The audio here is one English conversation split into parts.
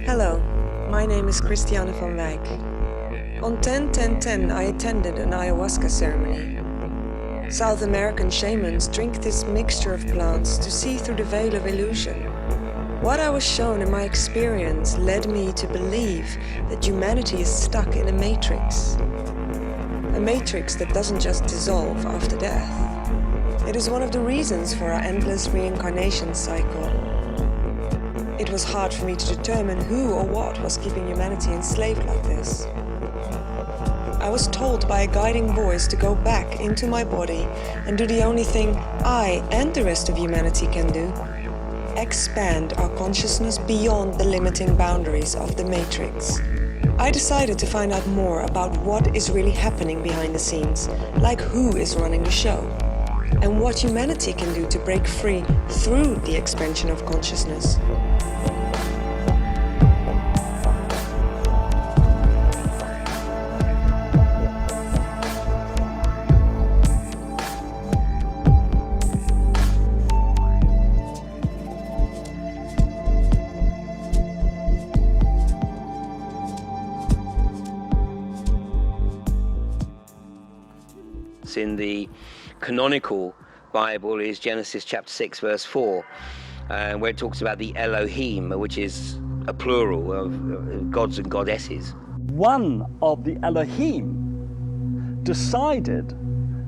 Hello, my name is Christiane van Wijk. On 10-10-10 I attended an ayahuasca ceremony. South American shamans drink this mixture of plants to see through the veil of illusion. What I was shown in my experience led me to believe that humanity is stuck in a matrix. A matrix that doesn't just dissolve after death. It is one of the reasons for our endless reincarnation cycle. It was hard for me to determine who or what was keeping humanity enslaved like this. I was told by a guiding voice to go back into my body and do the only thing I and the rest of humanity can do: expand our consciousness beyond the limiting boundaries of the matrix. I decided to find out more about what is really happening behind the scenes, like who is running the show, and what humanity can do to break free through the expansion of consciousness. In the canonical Bible is Genesis chapter 6 verse 4, where it talks about the Elohim, which is a plural of gods and goddesses. One of the Elohim decided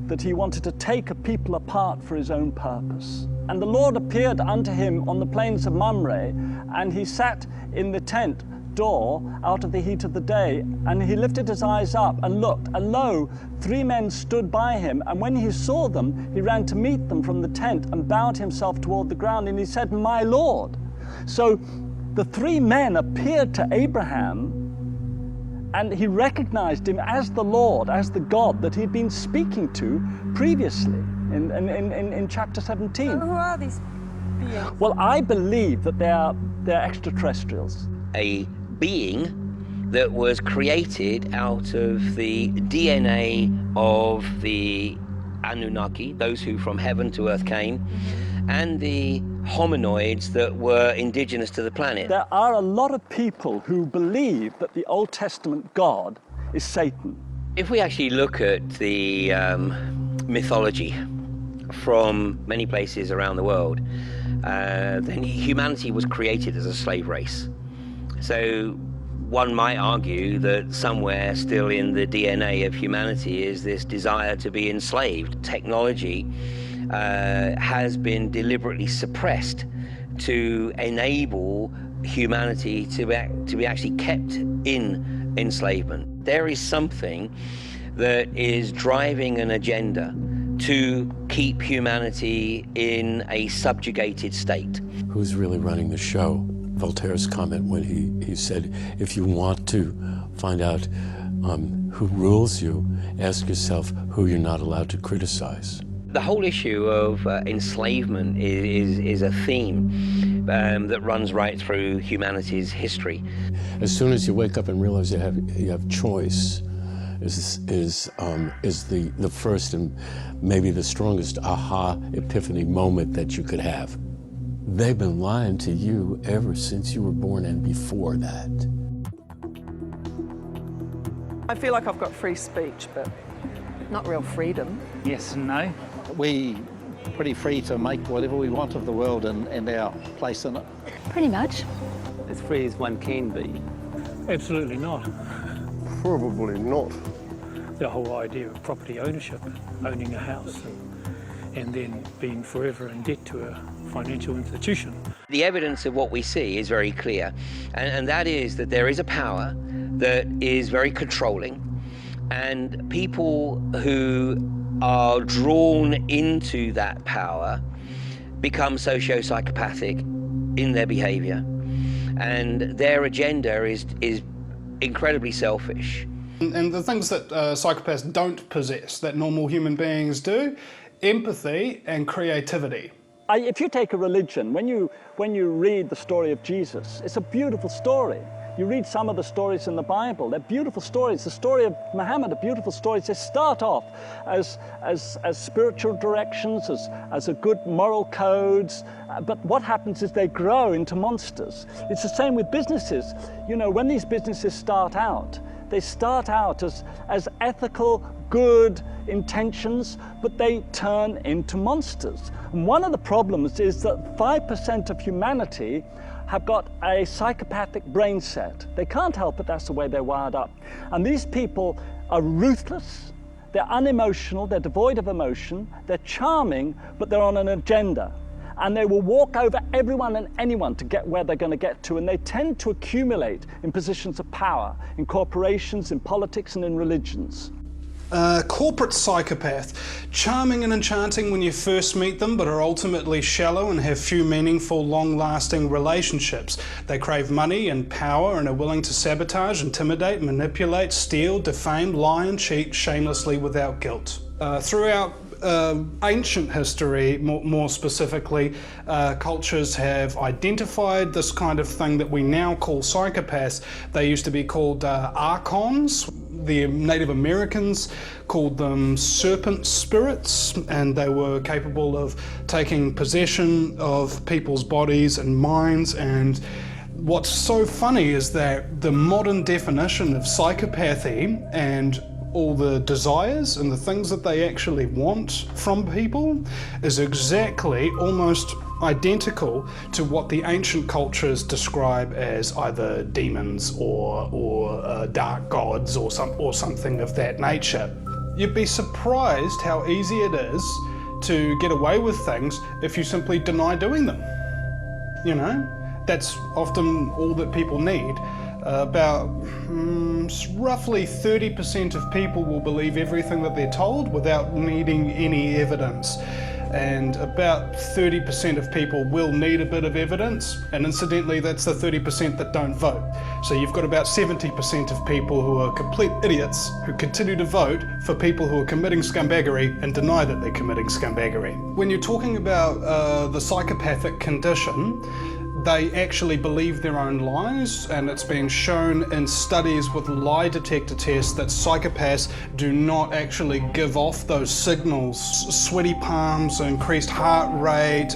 that he wanted to take a people apart for his own purpose. And the Lord appeared unto him on the plains of Mamre, and he sat in the tent door out of the heat of the day, and he lifted his eyes up and looked, and lo, 3 men stood by him, and when he saw them, he ran to meet them from the tent and bowed himself toward the ground, and he said, "My Lord." So the 3 men appeared to Abraham, and he recognized him as the Lord, as the God that he'd been speaking to previously in chapter 17. Who are these beings? Well, I believe that they're extraterrestrials. A being that was created out of the DNA of the Anunnaki, those who from heaven to earth came, and the hominoids that were indigenous to the planet. There are a lot of people who believe that the Old Testament God is Satan. If we actually look at the mythology from many places around the world, then humanity was created as a slave race. So one might argue that somewhere still in the DNA of humanity is this desire to be enslaved. Technology has been deliberately suppressed to enable humanity to be actually kept in enslavement. There is something that is driving an agenda to keep humanity in a subjugated state. Who's really running the show? Voltaire's comment when he said, if you want to find out who rules you, ask yourself who you're not allowed to criticize. The whole issue of enslavement is a theme that runs right through humanity's history. As soon as you wake up and realize you have choice, is the first and maybe the strongest aha epiphany moment that you could have. They've been lying to you ever since you were born and before that. I feel like I've got free speech, but not real freedom. Yes and no. We're pretty free to make whatever we want of the world and our place in it. Pretty much. As free as one can be. Absolutely not. Probably not. The whole idea of property ownership, owning a house and then being forever in debt to a financial institution. The evidence of what we see is very clear, and that is that there is a power that is very controlling, and people who are drawn into that power become socio-psychopathic in their behavior, and their agenda is incredibly selfish. And the things that psychopaths don't possess, that normal human beings do, empathy and creativity. If you take a religion, when you read the story of Jesus, it's a beautiful story. You read some of the stories in the Bible, they're beautiful stories. The story of Muhammad are beautiful stories. They start off as spiritual directions, as a good moral codes, but what happens is they grow into monsters. It's the same with businesses. You know, when these businesses start out, they start out as ethical, good intentions, but they turn into monsters. And one of the problems is that 5% of humanity have got a psychopathic brain set. They can't help it, that's the way they're wired up. And these people are ruthless, they're unemotional, they're devoid of emotion, they're charming, but they're on an agenda. And they will walk over everyone and anyone to get where they're going to get to. And they tend to accumulate in positions of power, in corporations, in politics, and in religions. Corporate psychopath, charming and enchanting when you first meet them, but are ultimately shallow and have few meaningful, long-lasting relationships. They crave money and power and are willing to sabotage, intimidate, manipulate, steal, defame, lie and cheat shamelessly without guilt. Throughout ancient history, more specifically, cultures have identified this kind of thing that we now call psychopaths. They used to be called archons. The Native Americans called them serpent spirits, and they were capable of taking possession of people's bodies and minds. And what's so funny is that the modern definition of psychopathy and all the desires and the things that they actually want from people is exactly, almost identical to what the ancient cultures describe as either demons or dark gods or something of that nature. You'd be surprised how easy it is to get away with things if you simply deny doing them. You know, that's often all that people need. About roughly 30% of people will believe everything that they're told without needing any evidence. And about 30% of people will need a bit of evidence, and incidentally that's the 30% that don't vote. So you've got about 70% of people who are complete idiots who continue to vote for people who are committing scumbaggery and deny that they're committing scumbaggery. When you're talking about the psychopathic condition, they actually believe their own lies, and it's been shown in studies with lie detector tests that psychopaths do not actually give off those signals. Sweaty palms, increased heart rate,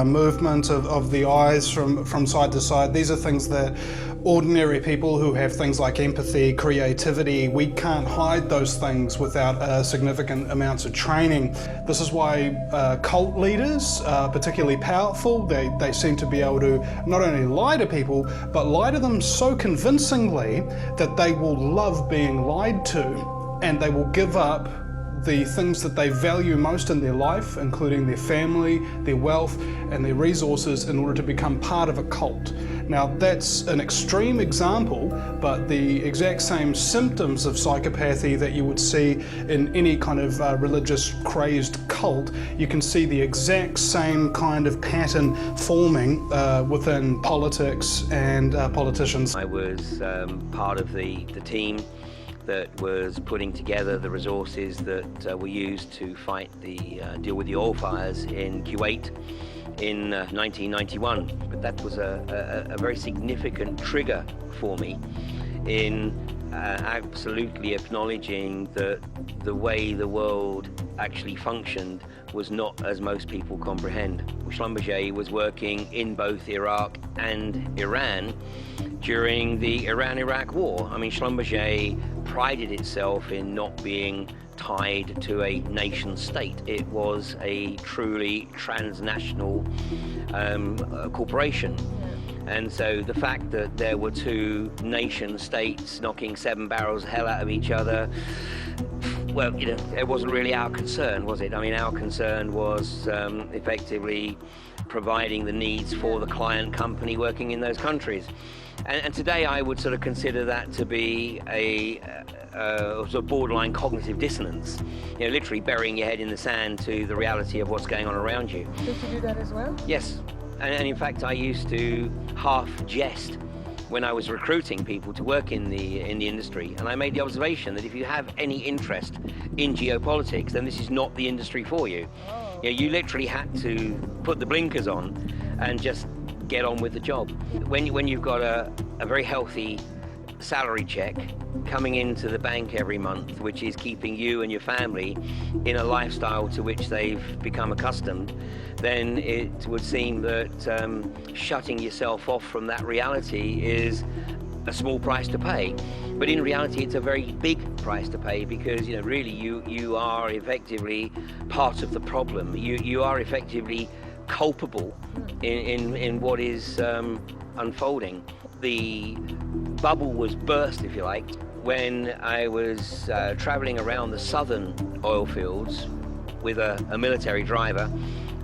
movement of the eyes from side to side. These are things that ordinary people who have things like empathy, creativity, we can't hide those things without significant amounts of training. This is why cult leaders are particularly powerful. They seem to be able to not only lie to people, but lie to them so convincingly that they will love being lied to, and they will give up the things that they value most in their life, including their family, their wealth, and their resources, in order to become part of a cult. Now, that's an extreme example, but the exact same symptoms of psychopathy that you would see in any kind of religious crazed cult, you can see the exact same kind of pattern forming within politics and politicians. I was part of the team that was putting together the resources that were used to fight deal with the oil fires in Kuwait in 1991. But that was a very significant trigger for me in absolutely acknowledging that the way the world actually functioned was not as most people comprehend. Schlumberger was working in both Iraq and Iran during the Iran-Iraq War. I mean, Schlumberger prided itself in not being tied to a nation state. It was a truly transnational corporation. And so the fact that there were two nation states knocking 7 barrels of hell out of each other, well, you know, it wasn't really our concern, was it? I mean, our concern was effectively providing the needs for the client company working in those countries. And today I would sort of consider that to be a sort of borderline cognitive dissonance. You know, literally burying your head in the sand to the reality of what's going on around you. Did you do that as well? Yes. And in fact, I used to half jest when I was recruiting people to work in the industry, and I made the observation that if you have any interest in geopolitics, then this is not the industry for you. You know, you literally had to put the blinkers on and just get on with the job. When you've got a very healthy salary check coming into the bank every month, which is keeping you and your family in a lifestyle to which they've become accustomed, then it would seem that shutting yourself off from that reality is a small price to pay. But in reality, it's a very big price to pay, because really you are effectively part of the problem. You are effectively culpable in what is unfolding. The bubble was burst, if you like, when I was traveling around the southern oil fields with a military driver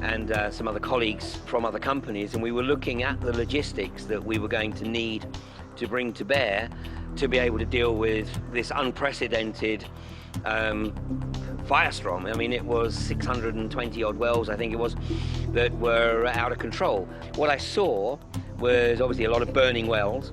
and some other colleagues from other companies, and we were looking at the logistics that we were going to need to bring to bear to be able to deal with this unprecedented firestorm. I mean, it was 620 odd wells, I think it was, that were out of control. What I saw was obviously a lot of burning wells,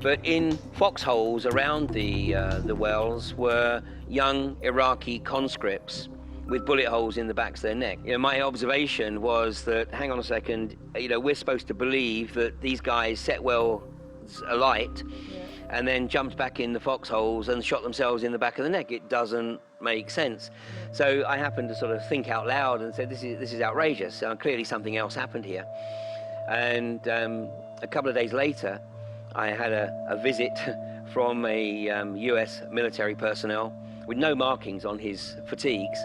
but in foxholes around the wells were young Iraqi conscripts with bullet holes in the backs of their neck. My observation was that, hang on a second, we're supposed to believe that these guys set wells alight and then jumped back in the foxholes and shot themselves in the back of the neck. It doesn't make sense. So I happened to sort of think out loud and said, this is outrageous. Clearly something else happened here. And a couple of days later, I had a visit from a US military personnel with no markings on his fatigues.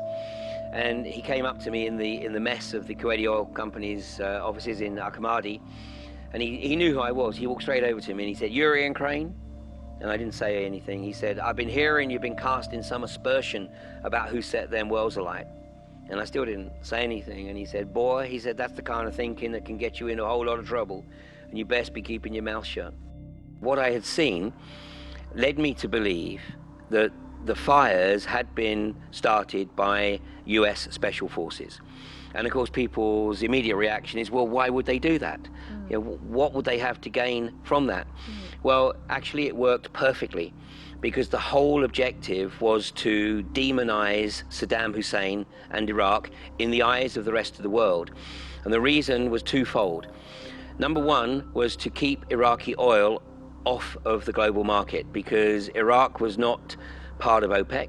And he came up to me in the mess of the Kuwaiti Oil Company's offices in Capacidade, and he knew who I was. He walked straight over to me and he said, "You're Ian Crane?" And I didn't say anything. He said, "I've been hearing you've been casting some aspersion about who set them wells alight." And I still didn't say anything. And he said, "Boy," he said, "that's the kind of thinking that can get you in a whole lot of trouble, and you best be keeping your mouth shut." What I had seen led me to believe that the fires had been started by US Special Forces. And of course, people's immediate reaction is, well, why would they do that? What would they have to gain from that? Well, actually, it worked perfectly, because the whole objective was to demonize Saddam Hussein and Iraq in the eyes of the rest of the world. And the reason was twofold. Number one was to keep Iraqi oil off of the global market, because Iraq was not part of OPEC.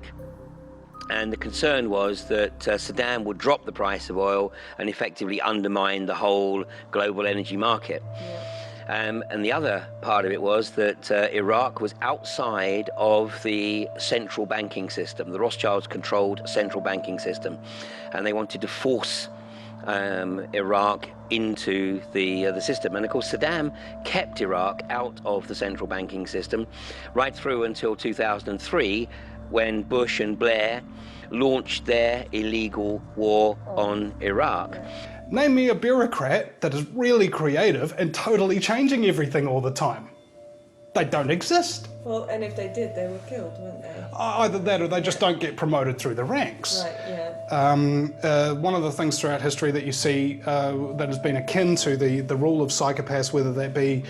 And the concern was that Saddam would drop the price of oil and effectively undermine the whole global energy market. And the other part of it was that Iraq was outside of the central banking system. The Rothschilds controlled central banking system, and they wanted to force Iraq into the system. And of course, Saddam kept Iraq out of the central banking system right through until 2003, when Bush and Blair launched their illegal war on Iraq. Name me a bureaucrat that is really creative and totally changing everything all the time. They don't exist. Well, and if they did, they were killed, weren't they? Either that or they just don't get promoted through the ranks. Right, yeah. One of the things throughout history that you see that has been akin to the rule of psychopaths, whether that be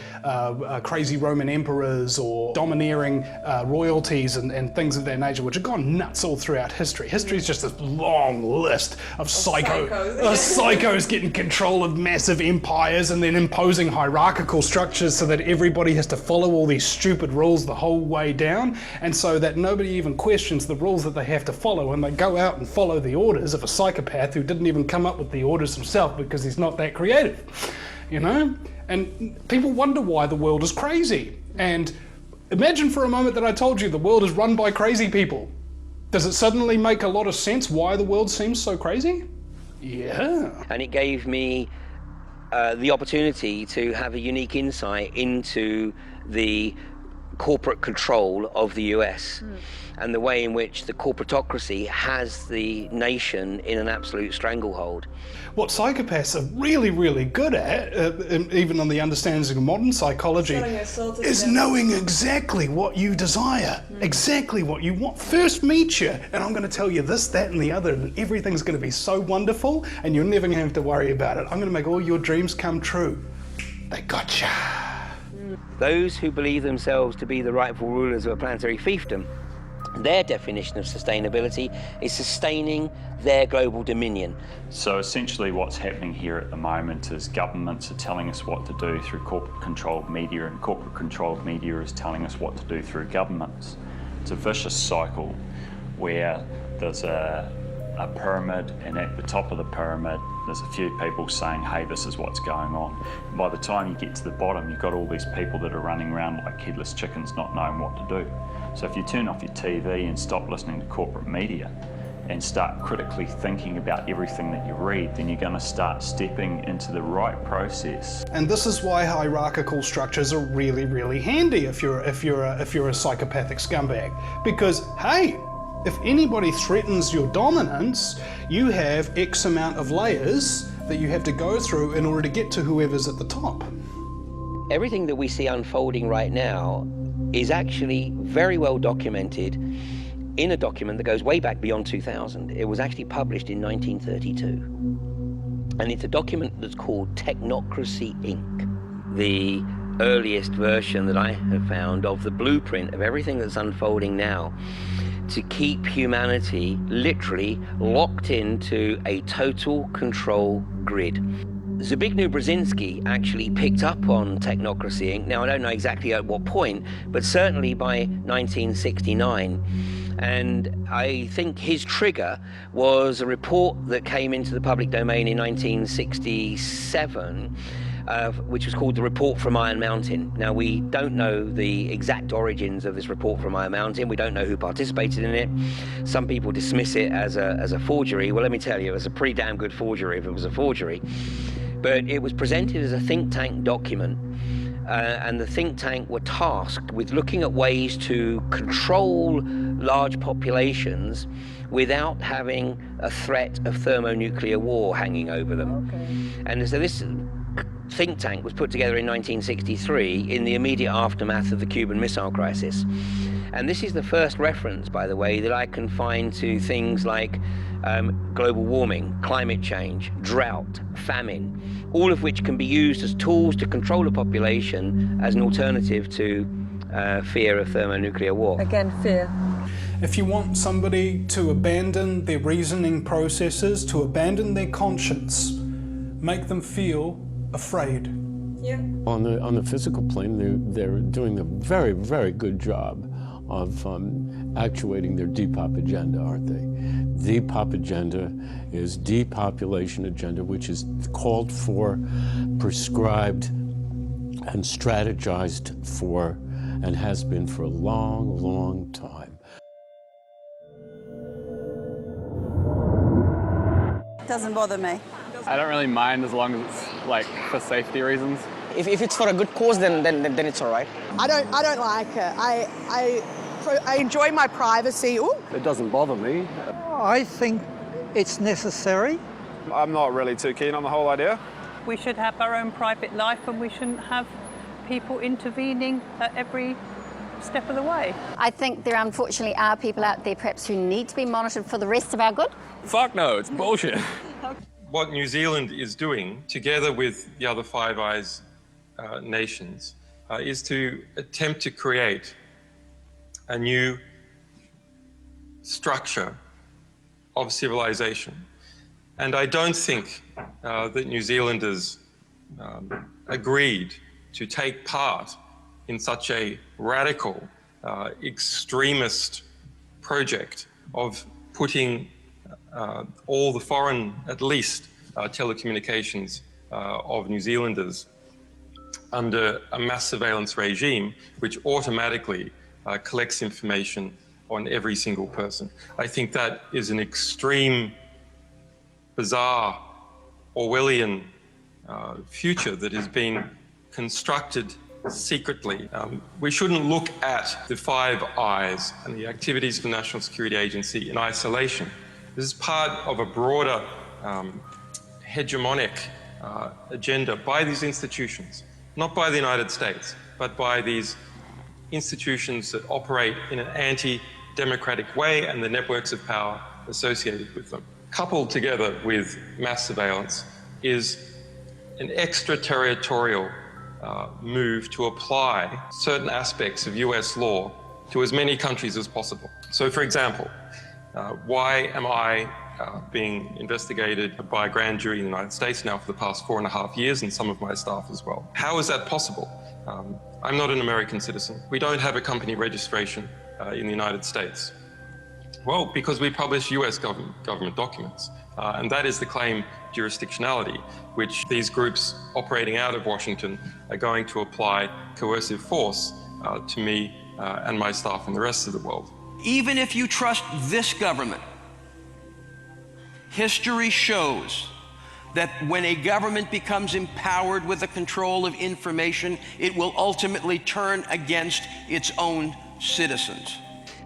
crazy Roman emperors or domineering royalties and things of that nature, which have gone nuts all throughout history. History is just this long list of psychos getting control of massive empires and then imposing hierarchical structures so that everybody has to follow all these stupid rules the whole way down, and so that nobody even questions the rules that they have to follow, and they go out and follow the orders of a psychopath who didn't even come up with the orders himself because he's not that creative, And people wonder why the world is crazy. And imagine for a moment that I told you the world is run by crazy people. Does it suddenly make a lot of sense why the world seems so crazy? Yeah. And it gave me the opportunity to have a unique insight into the corporate control of the US and the way in which the corporatocracy has the nation in an absolute stranglehold. What psychopaths are really, really good at, even on the understandings of modern psychology, is knowing exactly what you desire, exactly what you want. First meet you, and I'm going to tell you this, that, and the other, and everything's going to be so wonderful, and you're never going to have to worry about it. I'm going to make all your dreams come true. They gotcha. Those who believe themselves to be the rightful rulers of a planetary fiefdom, their definition of sustainability is sustaining their global dominion. So essentially what's happening here at the moment is governments are telling us what to do through corporate-controlled media, and corporate-controlled media is telling us what to do through governments. It's a vicious cycle where there's a pyramid, and at the top of the pyramid there's a few people saying, hey, this is what's going on. And by the time you get to the bottom, you've got all these people that are running around like headless chickens not knowing what to do. So if you turn off your TV and stop listening to corporate media and start critically thinking about everything that you read, then you're going to start stepping into the right process. And this is why hierarchical structures are really, really handy if you're a psychopathic scumbag. Because, hey, if anybody threatens your dominance, you have X amount of layers that you have to go through in order to get to whoever's at the top. Everything that we see unfolding right now is actually very well documented in a document that goes way back beyond 2000. It was actually published in 1932. And it's a document that's called Technocracy, Inc. The earliest version that I have found of the blueprint of everything that's unfolding now to keep humanity literally locked into a total control grid. Zbigniew Brzezinski actually picked up on Technocracy Inc. Now, I don't know exactly at what point, but certainly by 1969. And I think his trigger was a report that came into the public domain in 1967, which was called the Report from Iron Mountain. Now, we don't know the exact origins of this Report from Iron Mountain. We don't know who participated in it. Some people dismiss it as a forgery. Well, let me tell you, it was a pretty damn good forgery if it was a forgery. But it was presented as a think tank document, and the think tank were tasked with looking at ways to control large populations without having a threat of thermonuclear war hanging over them. Okay. And so this think tank was put together in 1963 in the immediate aftermath of the Cuban Missile Crisis. And this is the first reference, by the way, that I can find to things like global warming, climate change, drought, famine, all of which can be used as tools to control a population as an alternative to fear of thermonuclear war. Again, fear. If you want somebody to abandon their reasoning processes, to abandon their conscience, make them feel afraid. Yeah. On the physical plane, they're doing a very, very good job of actuating their depop agenda, aren't they? Depop agenda is depopulation agenda, which is called for, prescribed, and strategized for, and has been for a long, long time. Doesn't bother me. I don't really mind as long as it's like for safety reasons. If it's for a good cause, then it's all right. I don't like it. I enjoy my privacy. Ooh. It doesn't bother me. I think it's necessary. I'm not really too keen on the whole idea. We should have our own private life, and we shouldn't have people intervening at every step of the way. I think there unfortunately are people out there perhaps who need to be monitored for the rest of our good. Fuck no, it's bullshit. What New Zealand is doing, together with the other Five Eyes nations, is to attempt to create a new structure of civilization. And I don't think that New Zealanders agreed to take part in such a radical, extremist project of putting all the foreign, at least, telecommunications of New Zealanders under a mass surveillance regime which automatically collects information on every single person. I think that is an extreme, bizarre, Orwellian future that has been constructed secretly. We shouldn't look at the Five Eyes and the activities of the National Security Agency in isolation. This is part of a broader hegemonic agenda by these institutions, not by the United States, but by these institutions that operate in an anti-democratic way and the networks of power associated with them. Coupled together with mass surveillance is an extraterritorial move to apply certain aspects of US law to as many countries as possible. So, for example, why am I being investigated by a grand jury in the United States now for the past 4.5 years, and some of my staff as well. How is that possible? I'm not an American citizen. We don't have a company registration in the United States. Well, because we publish US government documents. And that is the claim jurisdictionality, which these groups operating out of Washington are going to apply coercive force to me and my staff in the rest of the world. Even if you trust this government, history shows that when a government becomes empowered with the control of information, it will ultimately turn against its own citizens.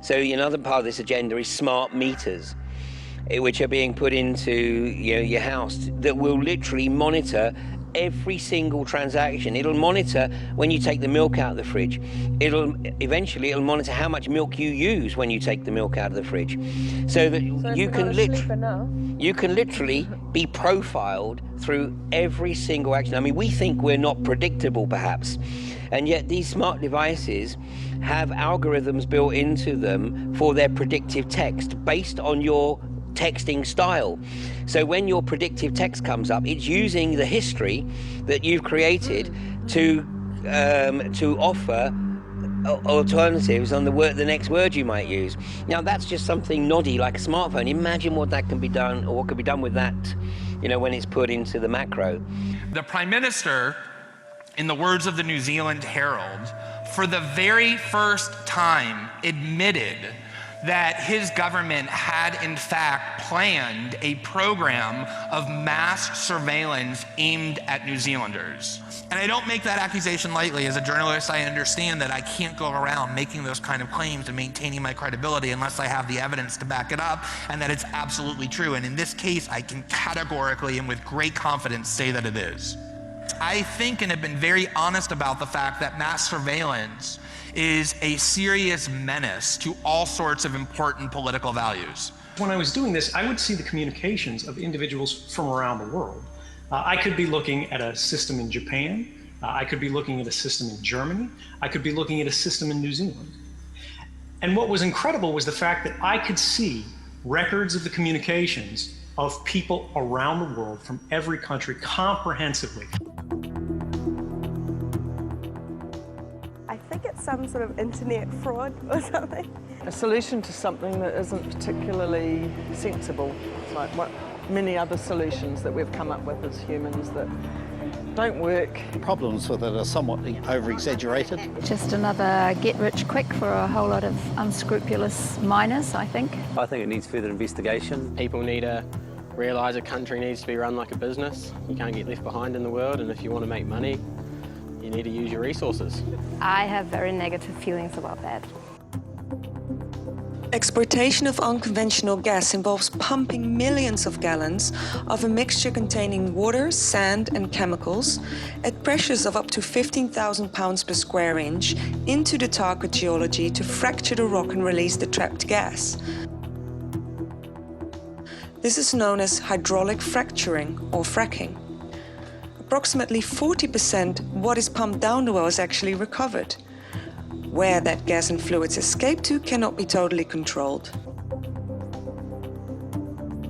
So another part of this agenda is smart meters, which are being put into your house that will literally monitor every single transaction. It'll monitor when you take the milk out of the fridge. Eventually it'll monitor how much milk you use when you take the milk out of the fridge, so that you can literally be profiled through every single action. I mean, we think we're not predictable perhaps, and yet these smart devices have algorithms built into them for their predictive text based on your texting style. So when your predictive text comes up, it's using the history that you've created to offer alternatives on the next word you might use. Now that's just something noddy like a smartphone. Imagine what that can be done, or what could be done with that, when it's put into the macro. The Prime Minister, in the words of the New Zealand Herald, for the very first time admitted that his government had in fact planned a program of mass surveillance aimed at New Zealanders. And I don't make that accusation lightly. As a journalist, I understand that I can't go around making those kind of claims and maintaining my credibility unless I have the evidence to back it up, and that it's absolutely true. And in this case, I can categorically and with great confidence say that it is. I think and have been very honest about the fact that mass surveillance is a serious menace to all sorts of important political values. When I was doing this, I would see the communications of individuals from around the world. I could be looking at a system in Japan. I could be looking at a system in Germany. I could be looking at a system in New Zealand. And what was incredible was the fact that I could see records of the communications of people around the world from every country comprehensively. I think it's some sort of internet fraud or something. A solution to something that isn't particularly sensible, like what many other solutions that we've come up with as humans that don't work. Problems with it are somewhat over-exaggerated. Just another get-rich-quick for a whole lot of unscrupulous miners, I think. I think it needs further investigation. People need to realise a country needs to be run like a business. You can't get left behind in the world, and if you want to make money, you need to use your resources. I have very negative feelings about that. Exploitation of unconventional gas involves pumping millions of gallons of a mixture containing water, sand and chemicals at pressures of up to 15,000 pounds per square inch into the target geology to fracture the rock and release the trapped gas. This is known as hydraulic fracturing or fracking. Approximately 40% what is pumped down the well is actually recovered. Where that gas and fluids escape to cannot be totally controlled.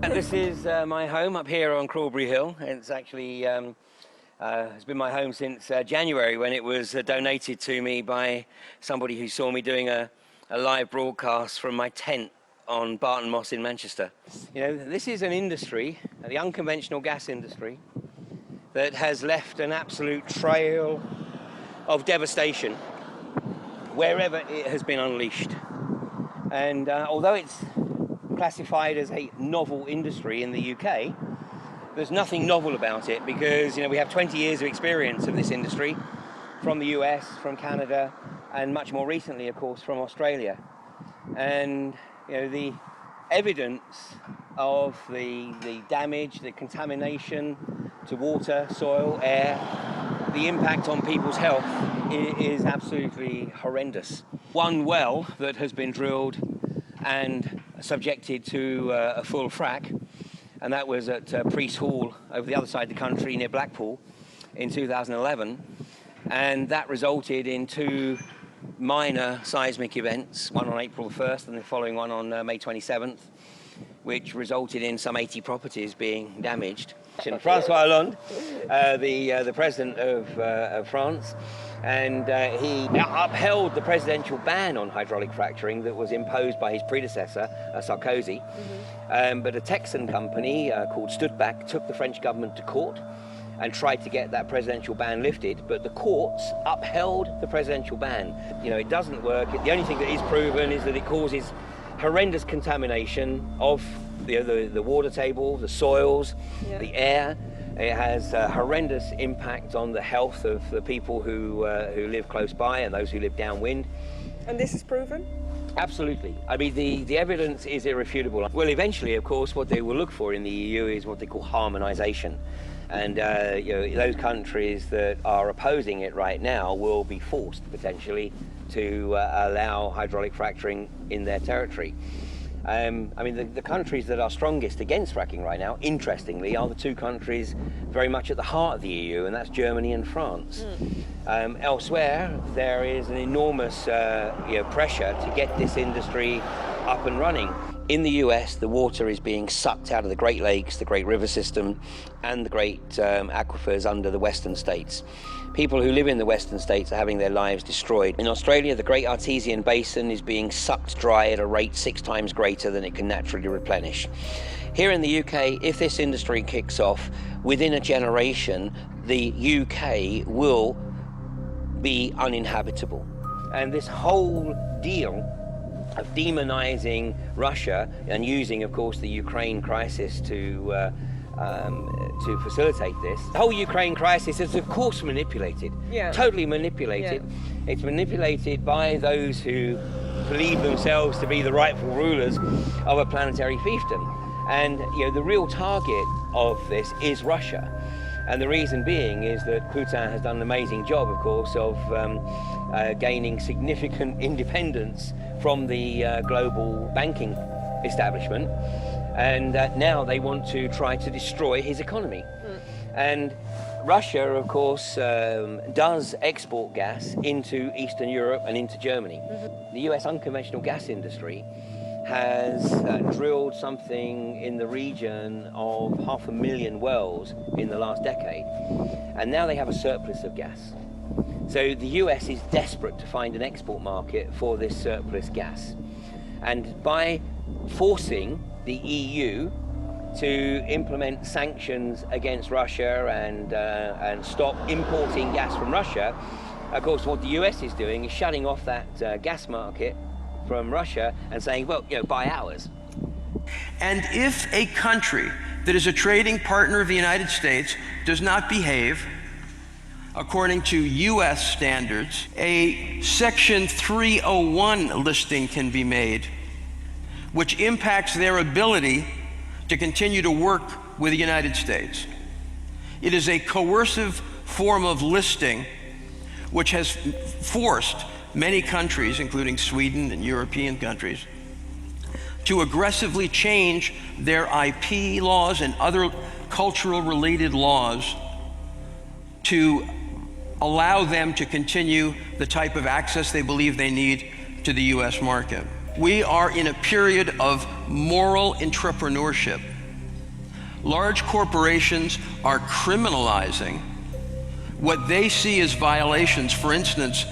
This is my home up here on Crawberry Hill. It's actually it's been my home since January, when it was donated to me by somebody who saw me doing a live broadcast from my tent on Barton Moss in Manchester. This is an industry, the unconventional gas industry, that has left an absolute trail of devastation wherever it has been unleashed. And although it's classified as a novel industry in the UK, there's nothing novel about it, because we have 20 years of experience of this industry from the US, from Canada, and much more recently, of course, from Australia. And the evidence of the damage, the contamination to water, soil, air, the impact on people's health is absolutely horrendous. One well that has been drilled and subjected to a full frack, and that was at Priest Hall over the other side of the country near Blackpool in 2011, and that resulted in 2 minor seismic events, one on April 1st and the following one on May 27th, which resulted in some 80 properties being damaged. François Hollande, the president of France, and he upheld the presidential ban on hydraulic fracturing that was imposed by his predecessor, Sarkozy. But a Texan company called Stuttgart took the French government to court and tried to get that presidential ban lifted, but the courts upheld the presidential ban. You know, it doesn't work. The only thing that is proven is that it causes horrendous contamination of the water table, the soils, the air. It has a horrendous impact on the health of the people who live close by and those who live downwind. And this is proven? Absolutely. I mean, the evidence is irrefutable. Well, eventually, of course, what they will look for in the EU is what they call harmonization. And you know, those countries that are opposing it right now will be forced, potentially, to allow hydraulic fracturing in their territory. I mean, the countries that are strongest against fracking right now, interestingly, are the two countries very much at the heart of the EU, and that's Germany and France. Elsewhere, there is an enormous pressure to get this industry up and running. In the US, the water is being sucked out of the Great Lakes, the Great River System, and the great aquifers under the western states. People who live in the western states are having their lives destroyed. In Australia, the Great Artesian Basin is being sucked dry at a rate 6 times greater than it can naturally replenish. Here in the UK, if this industry kicks off, within a generation, the UK will be uninhabitable. And this whole deal of demonizing Russia and using, of course, the Ukraine crisis to facilitate this. The whole Ukraine crisis is, of course, manipulated. Totally manipulated. It's manipulated by those who believe themselves to be the rightful rulers of a planetary fiefdom. And you know, the real target of this is Russia. And the reason being is that Putin has done an amazing job, of course, of gaining significant independence from the global banking establishment. And now they want to try to destroy his economy. And Russia, of course, does export gas into Eastern Europe and into Germany. The US unconventional gas industry has drilled something in the region of 500,000 wells in the last decade, and now they have a surplus of gas. So the US is desperate to find an export market for this surplus gas. And by forcing the EU to implement sanctions against Russia and stop importing gas from Russia, of course what the US is doing is shutting off that gas market from Russia and saying, well, you know, buy ours. And if a country that is a trading partner of the United States does not behave according to US standards, a Section 301 listing can be made, which impacts their ability to continue to work with the United States. It is a coercive form of listing which has forced many countries, including Sweden and European countries, to aggressively change their IP laws and other cultural related laws to allow them to continue the type of access they believe they need to the US market. We are in a period of moral entrepreneurship. Large corporations are criminalizing what they see as violations. For instance,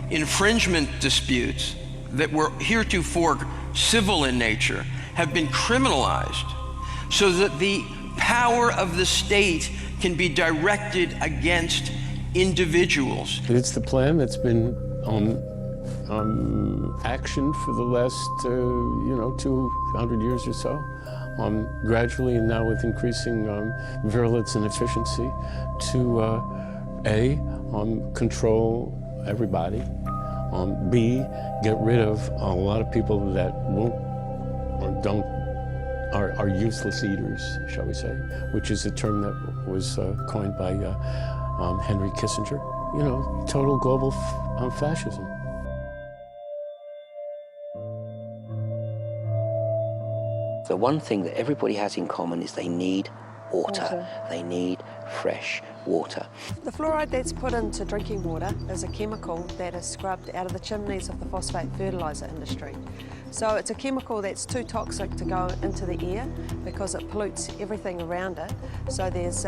infringement disputes that were heretofore civil in nature have been criminalized so that the power of the state can be directed against individuals. It's the plan that's been on action for the last 200 years or so, gradually and now with increasing virulence and efficiency to control everybody, B, get rid of a lot of people that won't or don't are useless eaters, shall we say, which is a term that was coined by Henry Kissinger. You know, total global fascism. The one thing that everybody has in common is they need water. They need fresh water. The fluoride that's put into drinking water is a chemical that is scrubbed out of the chimneys of the phosphate fertiliser industry. So it's a chemical that's too toxic to go into the air because it pollutes everything around it. So there's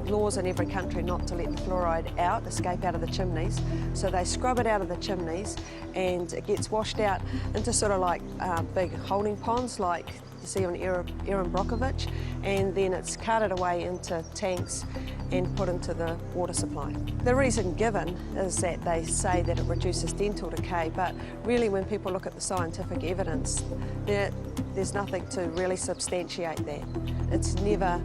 laws in every country not to let the fluoride escape out of the chimneys. So they scrub it out of the chimneys and it gets washed out into sort of like big holding ponds like you see on Erin Brockovich, and then it's carted away into tanks and put into the water supply. The reason given is that they say that it reduces dental decay, but really when people look at the scientific evidence, there's nothing to really substantiate that. It's never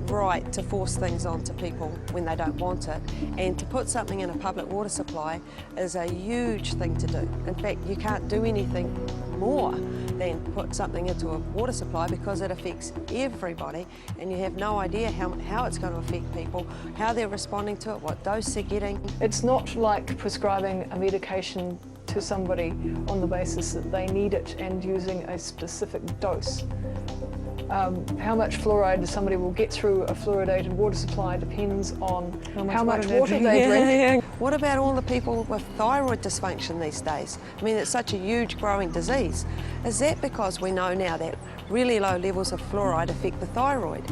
right to force things onto people when they don't want it, and to put something in a public water supply is a huge thing to do. In fact, you can't do anything more than put something into a water supply because it affects everybody and you have no idea how it's going to affect people, how they're responding to it, what dose they're getting. It's not like prescribing a medication to somebody on the basis that they need it and using a specific dose. How much fluoride somebody will get through a fluoridated water supply depends on how much water they drink. What about all the people with thyroid dysfunction these days? I mean, it's such a huge growing disease. Is that because we know now that really low levels of fluoride affect the thyroid?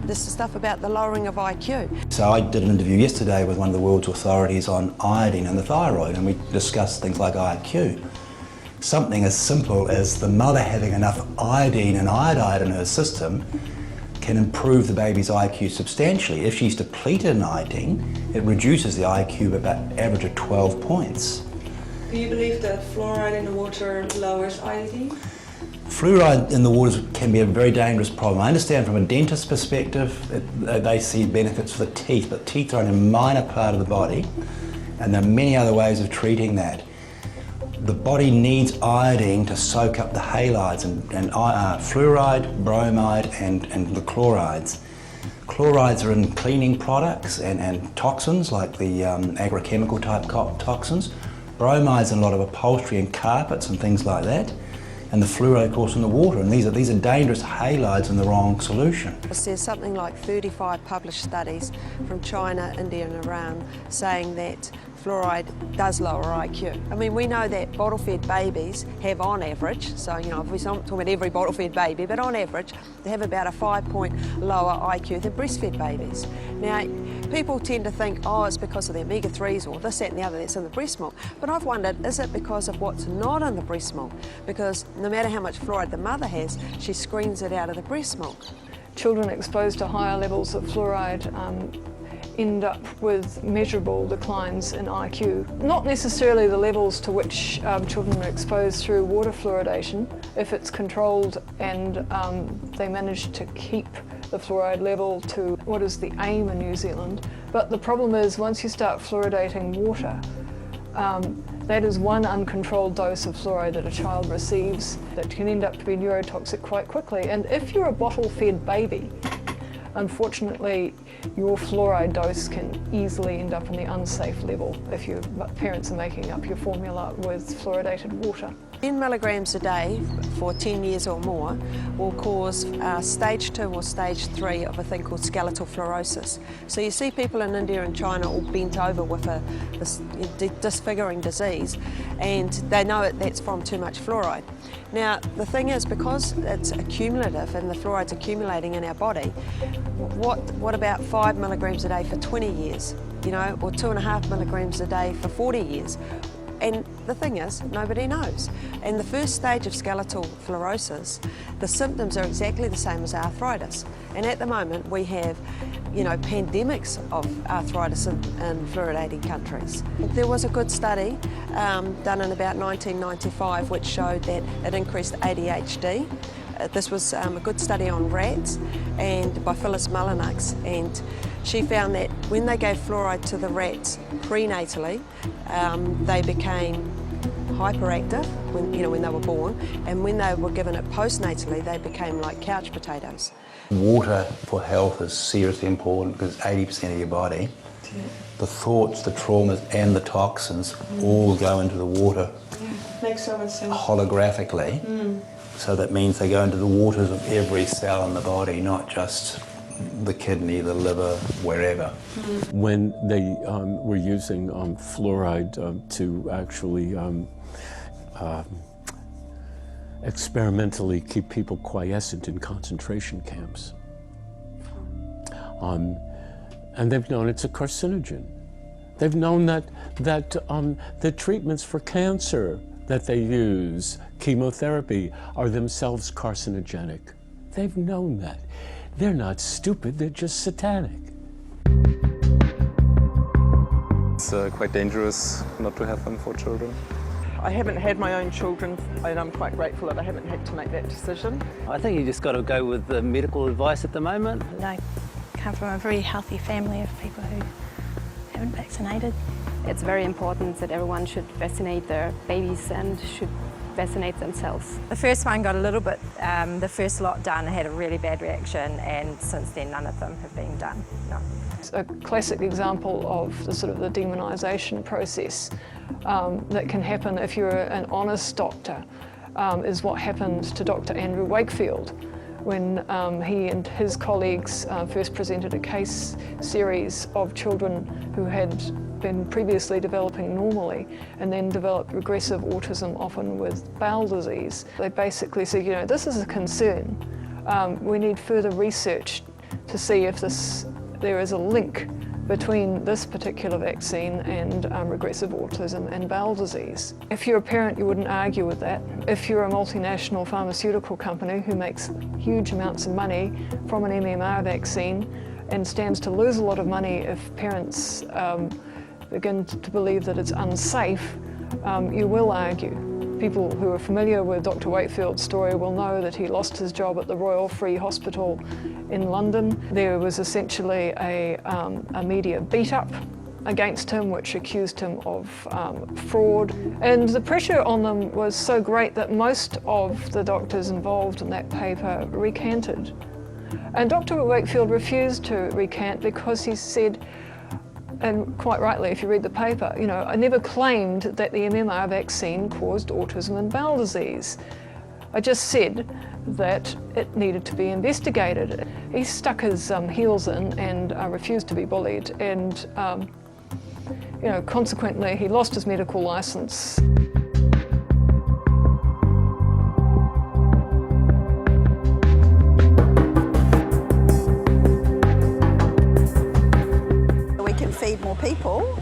This is stuff about the lowering of IQ. So I did an interview yesterday with one of the world's authorities on iodine and the thyroid, and we discussed things like IQ. Something as simple as the mother having enough iodine and iodide in her system can improve the baby's IQ substantially. If she's depleted in iodine, it reduces the IQ by about average of 12 points. Do you believe that fluoride in the water lowers iodine? Fluoride in the waters can be a very dangerous problem. I understand from a dentist's perspective, they see benefits for the teeth, but teeth are only a minor part of the body, and there are many other ways of treating that. The body needs iodine to soak up the halides and fluoride, bromide and the chlorides. Chlorides are in cleaning products and toxins like the agrochemical type toxins. Bromide's in a lot of upholstery and carpets and things like that. And the fluoride, of course, in the water. And these are dangerous halides in the wrong solution. There's something like 35 published studies from China, India and Iran saying that fluoride does lower IQ. I mean, we know that bottle-fed babies have on average, so you know, obviously I'm not talking about every bottle-fed baby, but on average they have about a 5-point lower IQ than breastfed babies. Now, people tend to think, oh, it's because of the omega-3s or this, that and the other that's in the breast milk. But I've wondered, is it because of what's not in the breast milk? Because no matter how much fluoride the mother has, she screens it out of the breast milk. Children exposed to higher levels of fluoride end up with measurable declines in IQ. Not necessarily the levels to which children are exposed through water fluoridation, if it's controlled and they manage to keep the fluoride level to what is the aim in New Zealand. But the problem is once you start fluoridating water, that is one uncontrolled dose of fluoride that a child receives that can end up to be neurotoxic quite quickly. And if you're a bottle-fed baby, unfortunately, your fluoride dose can easily end up in the unsafe level if your parents are making up your formula with fluoridated water. 10 milligrams a day for 10 years or more will cause stage 2 or stage 3 of a thing called skeletal fluorosis. So you see people in India and China all bent over with this disfiguring disease, and they know that's from too much fluoride. Now, the thing is, because it's accumulative and the fluoride's accumulating in our body, what about 5 milligrams a day for 20 years, you know, or 2.5 milligrams a day for 40 years? And the thing is, nobody knows. In the first stage of skeletal fluorosis, the symptoms are exactly the same as arthritis. And at the moment, we have, you know, pandemics of arthritis in fluoridating countries. There was a good study done in about 1995 which showed that it increased ADHD. This was a good study on rats and by Phyllis Mullinux, and she found that when they gave fluoride to the rats prenatally, they became hyperactive when they were born, and when they were given it postnatally, they became like couch potatoes. Water for health is seriously important because 80% of your body, the thoughts, the traumas and the toxins all go into the water Makes so much sense. holographically. So that means they go into the waters of every cell in the body, not just the kidney, the liver, wherever. When they were using fluoride to actually experimentally keep people quiescent in concentration camps. And they've known it's a carcinogen. They've known that the treatments for cancer that they use, chemotherapy, are themselves carcinogenic. They've known that. They're not stupid, they're just satanic. It's quite dangerous not to have them for children. I haven't had my own children, and I'm quite grateful that I haven't had to make that decision. I think you just got to go with the medical advice at the moment. I come from a very healthy family of people who haven't vaccinated. It's very important that everyone should vaccinate their babies and should vaccinate themselves. The first one got a little bit, the first lot done had a really bad reaction, and since then none of them have been done, no. It's a classic example of the sort of the demonisation process that can happen if you're an honest doctor, is what happened to Dr. Andrew Wakefield when he and his colleagues first presented a case series of children who had been previously developing normally and then developed regressive autism, often with bowel disease. They basically said, you know, this is a concern. We need further research to see if there is a link between this particular vaccine and regressive autism and bowel disease. If you're a parent, you wouldn't argue with that. If you're a multinational pharmaceutical company who makes huge amounts of money from an MMR vaccine and stands to lose a lot of money if parents begin to believe that it's unsafe, you will argue. People who are familiar with Dr. Wakefield's story will know that he lost his job at the Royal Free Hospital in London. There was essentially a media beat-up against him which accused him of fraud, and the pressure on them was so great that most of the doctors involved in that paper recanted. And Dr. Wakefield refused to recant because he said, and quite rightly if you read the paper, you know, I never claimed that the MMR vaccine caused autism and bowel disease. I just said that it needed to be investigated. He stuck his heels in and refused to be bullied, and you know, consequently he lost his medical licence. Feed more people,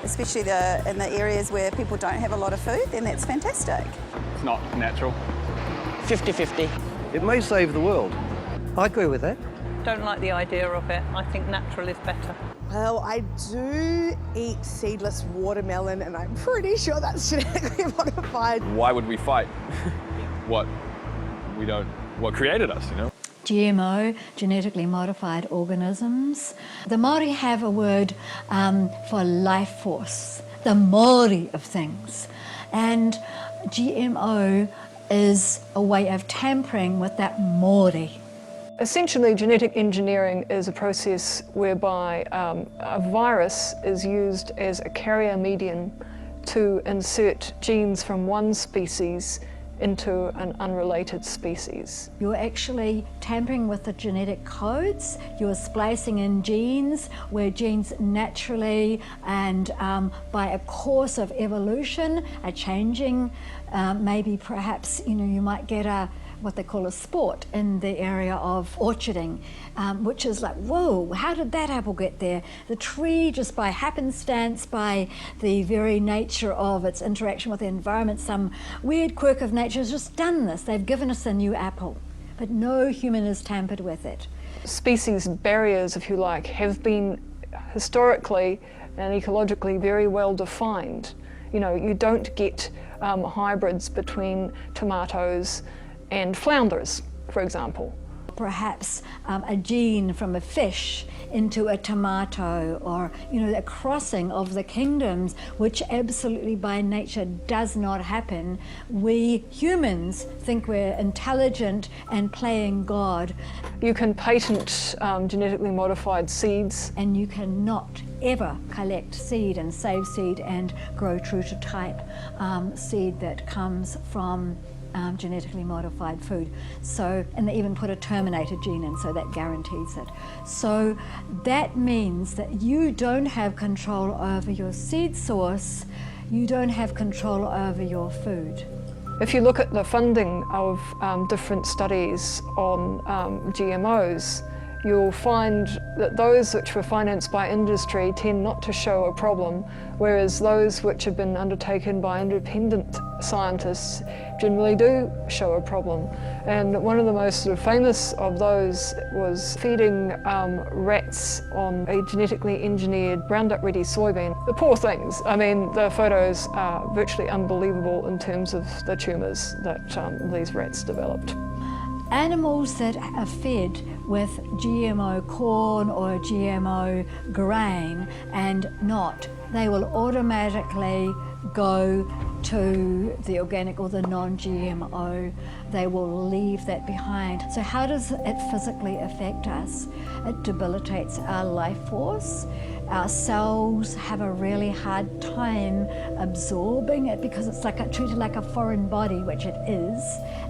especially in the areas where people don't have a lot of food, then that's fantastic. It's not natural. 50-50. It may save the world. I agree with that. Don't like the idea of it. I think natural is better. Well, I do eat seedless watermelon, and I'm pretty sure that's genetically modified. Why would we fight what created us, you know? GMO, genetically modified organisms. The Māori have a word for life force, the Māori of things. And GMO is a way of tampering with that Māori. Essentially, genetic engineering is a process whereby a virus is used as a carrier medium to insert genes from one species into an unrelated species. You're actually tampering with the genetic codes. You're splicing in genes where genes naturally and by a course of evolution are changing. Maybe perhaps, you know, you might get what they call a sport in the area of orcharding, which is like, whoa, how did that apple get there? The tree, just by happenstance, by the very nature of its interaction with the environment, some weird quirk of nature has just done this. They've given us a new apple, but no human has tampered with it. Species barriers, if you like, have been historically and ecologically very well defined. You know, you don't get hybrids between tomatoes and flounders, for example. Perhaps a gene from a fish into a tomato, or, you know, a crossing of the kingdoms, which absolutely by nature does not happen. We humans think we're intelligent and playing God. You can patent genetically modified seeds. And you cannot ever collect seed and save seed and grow true to type seed that comes from genetically modified food. So, and they even put a terminator gene in, so that guarantees it. So that means that you don't have control over your seed source, you don't have control over your food. If you look at the funding of different studies on GMOs, you'll find that those which were financed by industry tend not to show a problem, whereas those which have been undertaken by independent scientists generally do show a problem. And one of the most sort of famous of those was feeding rats on a genetically engineered Roundup Ready soybean. The poor things, I mean, the photos are virtually unbelievable in terms of the tumours that these rats developed. Animals that are fed with GMO corn or GMO grain and not, they will automatically go to the organic or the non-GMO. They will leave that behind. So how does it physically affect us? It debilitates our life force. Our cells have a really hard time absorbing it because it's like treated like a foreign body, which it is.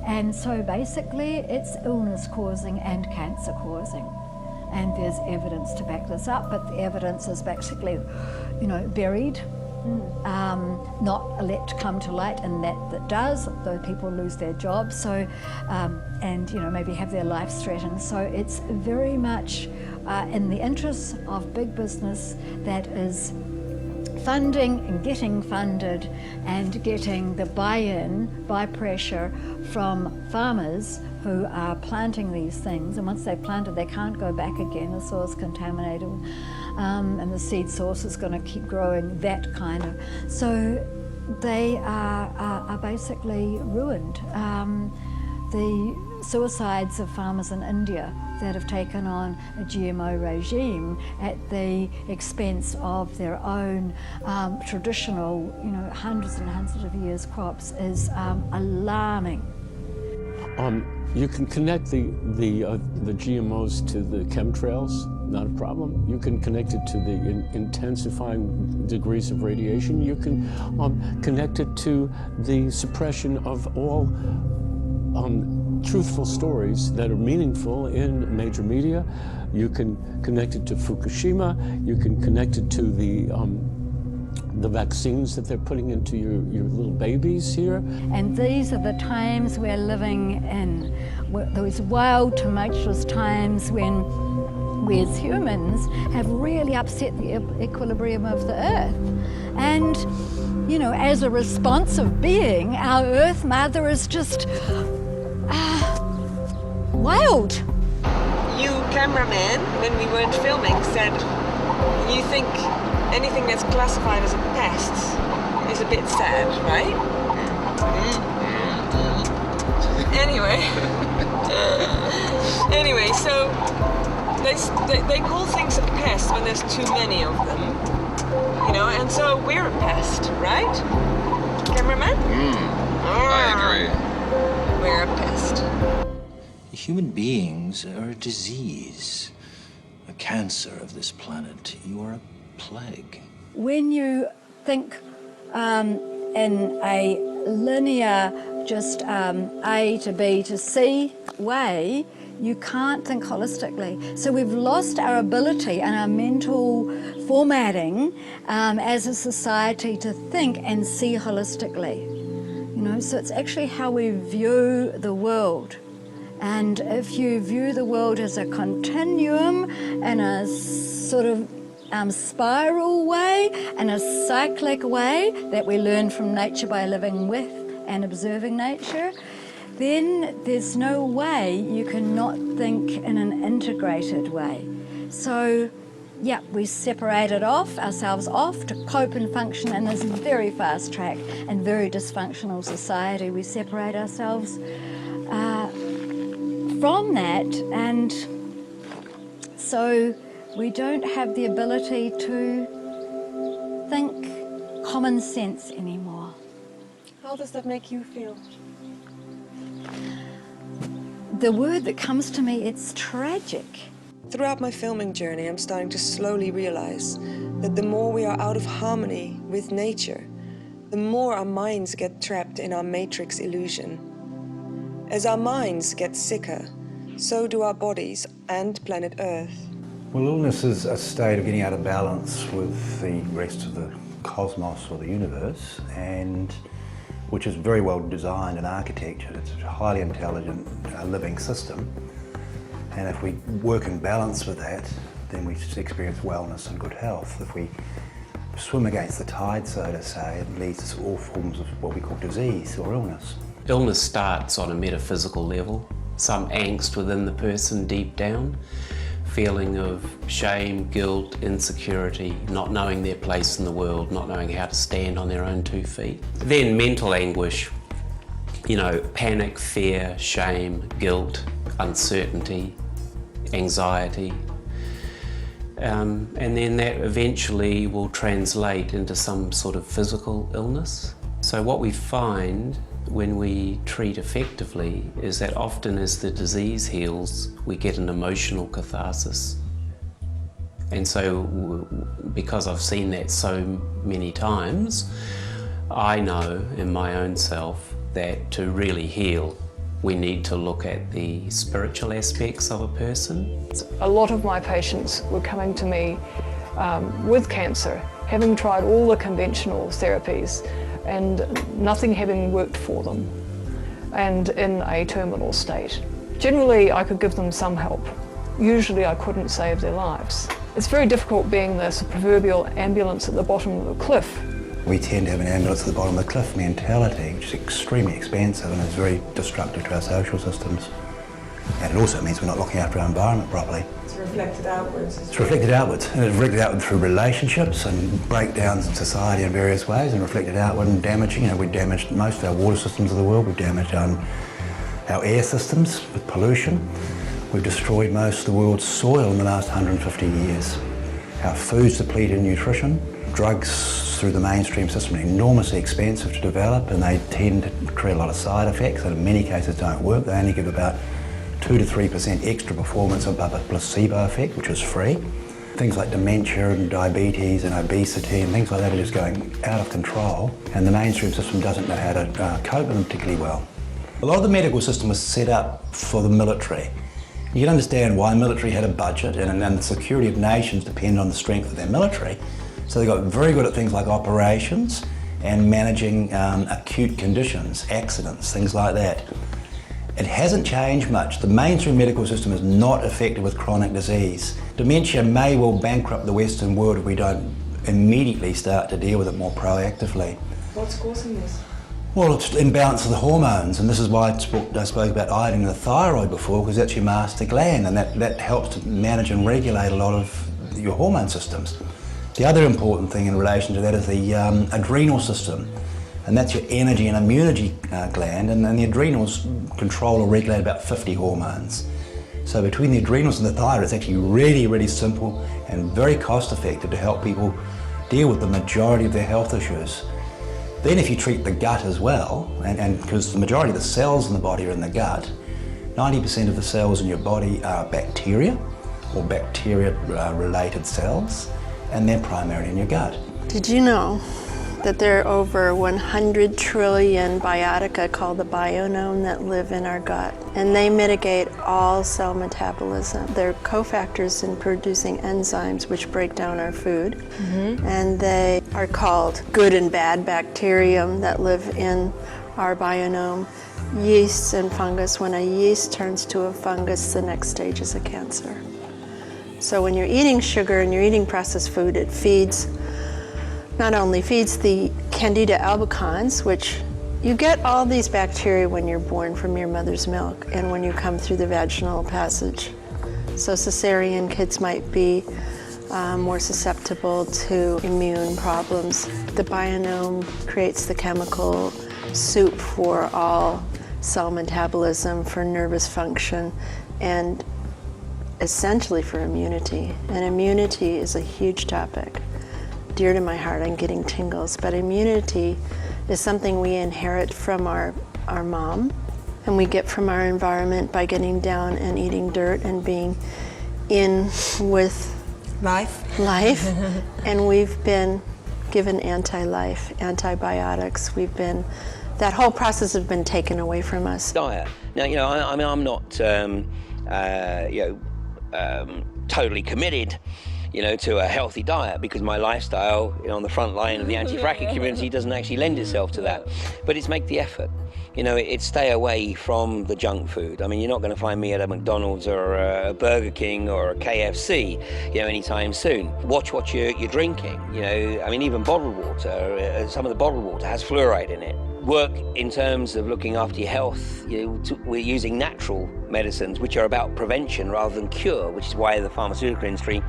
And so basically it's illness causing and cancer causing. And there's evidence to back this up, but the evidence is basically, you know, buried, not let come to light, and that does, though people lose their jobs, so, and, you know, maybe have their lives threatened. So it's very much in the interests of big business that is funding and getting funded and getting the buy-in by pressure from farmers who are planting these things, and once they've planted they can't go back again, the soil's contaminated, and the seed source is going to keep growing, that kind of. So they are basically ruined. The suicides of farmers in India that have taken on a GMO regime at the expense of their own traditional, you know, hundreds and hundreds of years crops is alarming. You can connect the GMOs to the chemtrails, not a problem. You can connect it to the intensifying degrees of radiation. You can connect it to the suppression of all truthful stories that are meaningful in major media. You can connect it to Fukushima. You can connect it to the vaccines that they're putting into your little babies here. And these are the times we're living in, those wild, tumultuous times when we as humans have really upset the equilibrium of the earth. And, you know, as a responsive being, our Earth Mother is just wild. You, cameraman, when we weren't filming, said you think anything that's classified as a pest is a bit sad, right? Anyway, so they call things a pest when there's too many of them, you know, and so we're a pest, right? Cameraman? I agree. We're a pest. Human beings are a disease, a cancer of this planet. You are a plague. When you think in a linear, just A to B to C way, you can't think holistically. So we've lost our ability and our mental formatting as a society to think and see holistically. You know, so it's actually how we view the world. And if you view the world as a continuum in a sort of spiral way, in a cyclic way that we learn from nature by living with and observing nature, then there's no way you can not think in an integrated way. So, yeah, we separated ourselves off to cope and function in this very fast track and very dysfunctional society. We separate ourselves from that, and so we don't have the ability to think common sense anymore. How does that make you feel? The word that comes to me, it's tragic. Throughout my filming journey, I'm starting to slowly realize that the more we are out of harmony with nature, the more our minds get trapped in our matrix illusion. As our minds get sicker, so do our bodies and planet Earth. Well, illness is a state of getting out of balance with the rest of the cosmos or the universe, and which is very well designed and architectured. It's a highly intelligent living system, and if we work in balance with that, then we experience wellness and good health. If we swim against the tide, so to say, it leads to all forms of what we call disease or illness. Illness starts on a metaphysical level, some angst within the person deep down, feeling of shame, guilt, insecurity, not knowing their place in the world, not knowing how to stand on their own 2 feet. Then mental anguish, panic, fear, shame, guilt, uncertainty, anxiety. And then that eventually will translate into some sort of physical illness. So what we find when we treat effectively is that often as the disease heals, we get an emotional catharsis. And so, because I've seen that so many times, I know in my own self that to really heal, we need to look at the spiritual aspects of a person. A lot of my patients were coming to me with cancer, having tried all the conventional therapies and nothing having worked for them, and in a terminal state. Generally, I could give them some help. Usually, I couldn't save their lives. It's very difficult being this proverbial ambulance at the bottom of the cliff. We tend to have an ambulance at the bottom of the cliff mentality, which is extremely expensive and is very destructive to our social systems. And it also means we're not looking after our environment properly. It's reflected outwards. It's reflected outwards, and it's reflected outward through relationships and breakdowns in society in various ways, and reflected outward in damaging. We've damaged most of our water systems of the world. We've damaged our air systems with pollution. We've destroyed most of the world's soil in the last 150 years. Our food's depleted in nutrition. Drugs through the mainstream system are enormously expensive to develop, and they tend to create a lot of side effects that in many cases don't work. They only give about 2 to 3% extra performance above a placebo effect, which is free. Things like dementia and diabetes and obesity and things like that are just going out of control, and the mainstream system doesn't know how to cope with them particularly well. A lot of the medical system was set up for the military. You can understand why military had a budget, and the security of nations depend on the strength of their military. So they got very good at things like operations and managing acute conditions, accidents, things like that. It hasn't changed much. The mainstream medical system is not effective with chronic disease. Dementia may well bankrupt the Western world if we don't immediately start to deal with it more proactively. What's causing this? Well, it's imbalance of the hormones, and this is why I spoke about iodine in the thyroid before, because that's your master gland, and that helps to manage and regulate a lot of your hormone systems. The other important thing in relation to that is the adrenal system, and that's your energy and immunity gland, and the adrenals control or regulate about 50 hormones. So between the adrenals and the thyroid, it's actually really, really simple and very cost effective to help people deal with the majority of their health issues. Then if you treat the gut as well, and because the majority of the cells in the body are in the gut, 90% of the cells in your body are bacteria or bacteria-related cells, and they're primarily in your gut. Did you know that there are over 100 trillion biotica called the bionome that live in our gut? And they mitigate all cell metabolism. They're cofactors in producing enzymes which break down our food. And they are called good and bad bacterium that live in our bionome. Yeast and fungus, when a yeast turns to a fungus, the next stage is a cancer. So when you're eating sugar and you're eating processed food, it not only feeds the Candida albicans, which you get all these bacteria when you're born from your mother's milk and when you come through the vaginal passage. So cesarean kids might be more susceptible to immune problems. The bionome creates the chemical soup for all cell metabolism, for nervous function, and essentially for immunity. And immunity is a huge topic. Dear to my heart, I'm getting tingles, but immunity is something we inherit from our mom, and we get from our environment by getting down and eating dirt and being in with life. And we've been given anti-life, antibiotics. That whole process has been taken away from us. Diet. Now, I mean, I'm not, totally committed, to a healthy diet, because my lifestyle on the front line of the anti-fracking community doesn't actually lend itself to that. But it's make the effort. It's stay away from the junk food. I mean, you're not going to find me at a McDonald's or a Burger King or a KFC, anytime soon. Watch what you're drinking. I mean, even bottled water, some of the bottled water has fluoride in it. Work in terms of looking after your health. We're using natural medicines, which are about prevention rather than cure, which is why the pharmaceutical industry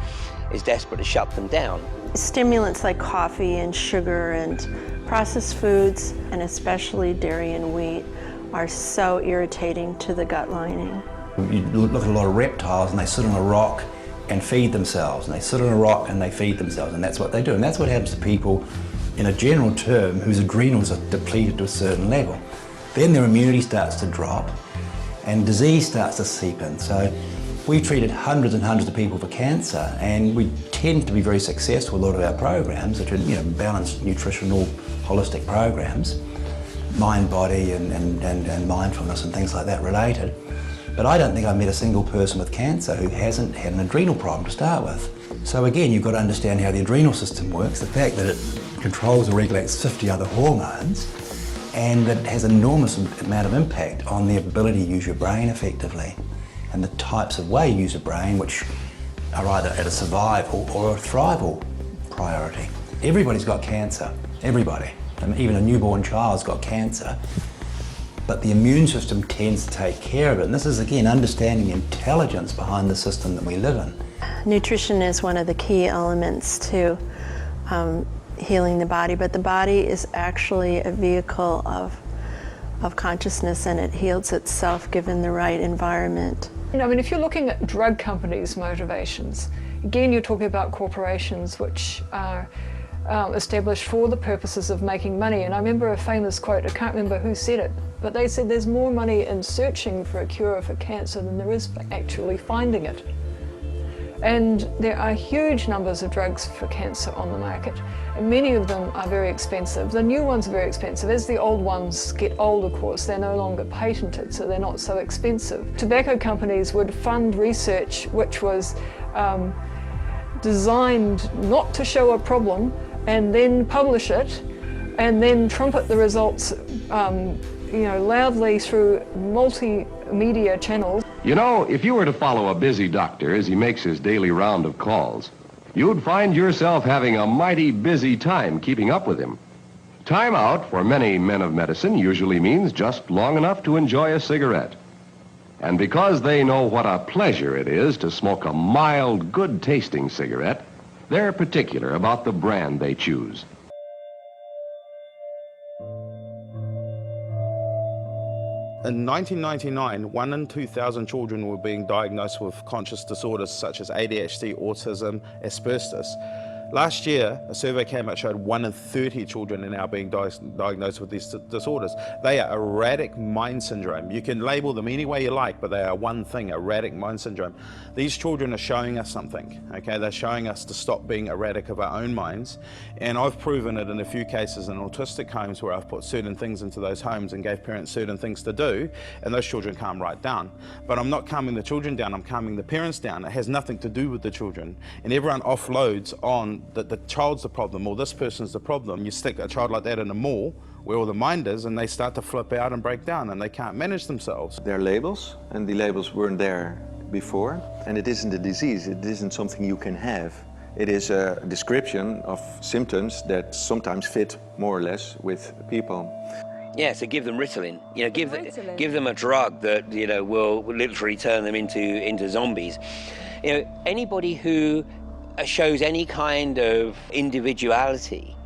is desperate to shut them down. Stimulants like coffee and sugar and processed foods, and especially dairy and wheat, are so irritating to the gut lining. You look at a lot of reptiles and they sit on a rock and feed themselves, and they sit on a rock and they feed themselves, and that's what they do. And that's what happens to people in a general term whose adrenals are depleted to a certain level. Then their immunity starts to drop and disease starts to seep in. So we've treated hundreds and hundreds of people for cancer, and we tend to be very successful with a lot of our programs, which are balanced, nutritional, holistic programs, mind, body and mindfulness and things like that related. But I don't think I've met a single person with cancer who hasn't had an adrenal problem to start with. So again, you've got to understand how the adrenal system works, the fact that it controls or regulates 50 other hormones, and that has an enormous amount of impact on the ability to use your brain effectively, and the types of way you use your brain, which are either at a survival or a thrival priority. Everybody's got cancer, everybody. I mean, even a newborn child's got cancer, but the immune system tends to take care of it. And this is, again, understanding the intelligence behind the system that we live in. Nutrition is one of the key elements to healing the body, but the body is actually a vehicle of consciousness, and it heals itself given the right environment. I mean, if you're looking at drug companies' motivations, again, you're talking about corporations which are established for the purposes of making money. And I remember a famous quote, I can't remember who said it, but they said there's more money in searching for a cure for cancer than there is for actually finding it. And there are huge numbers of drugs for cancer on the market, and many of them are very expensive. The new ones are very expensive. As the old ones get old, of course, they're no longer patented, so they're not so expensive. Tobacco companies would fund research which was designed not to show a problem, and then publish it, and then trumpet the results loudly through multimedia channels. If you were to follow a busy doctor as he makes his daily round of calls, you'd find yourself having a mighty busy time keeping up with him. Time out for many men of medicine usually means just long enough to enjoy a cigarette. And because they know what a pleasure it is to smoke a mild, good-tasting cigarette, they're particular about the brand they choose. In 1999, 1 in 2,000 children were being diagnosed with conscious disorders such as ADHD, autism, Asperger's. Last year, a survey came out showed 1 in 30 children are now being diagnosed with these disorders. They are erratic mind syndrome. You can label them any way you like, but they are one thing, erratic mind syndrome. These children are showing us something, okay? They're showing us to stop being erratic of our own minds. And I've proven it in a few cases in autistic homes where I've put certain things into those homes and gave parents certain things to do, and those children calm right down. But I'm not calming the children down, I'm calming the parents down. It has nothing to do with the children. And everyone offloads on that the child's the problem, or this person's the problem. You stick a child like that in a mall where all the mind is, and they start to flip out and break down, and they can't manage themselves. They're labels, and the labels weren't there before. And it isn't a disease, it isn't something you can have. It is a description of symptoms that sometimes fit more or less with people. Yeah, so give them Ritalin. Give them a drug that will literally turn them into zombies. Anybody who shows any kind of individuality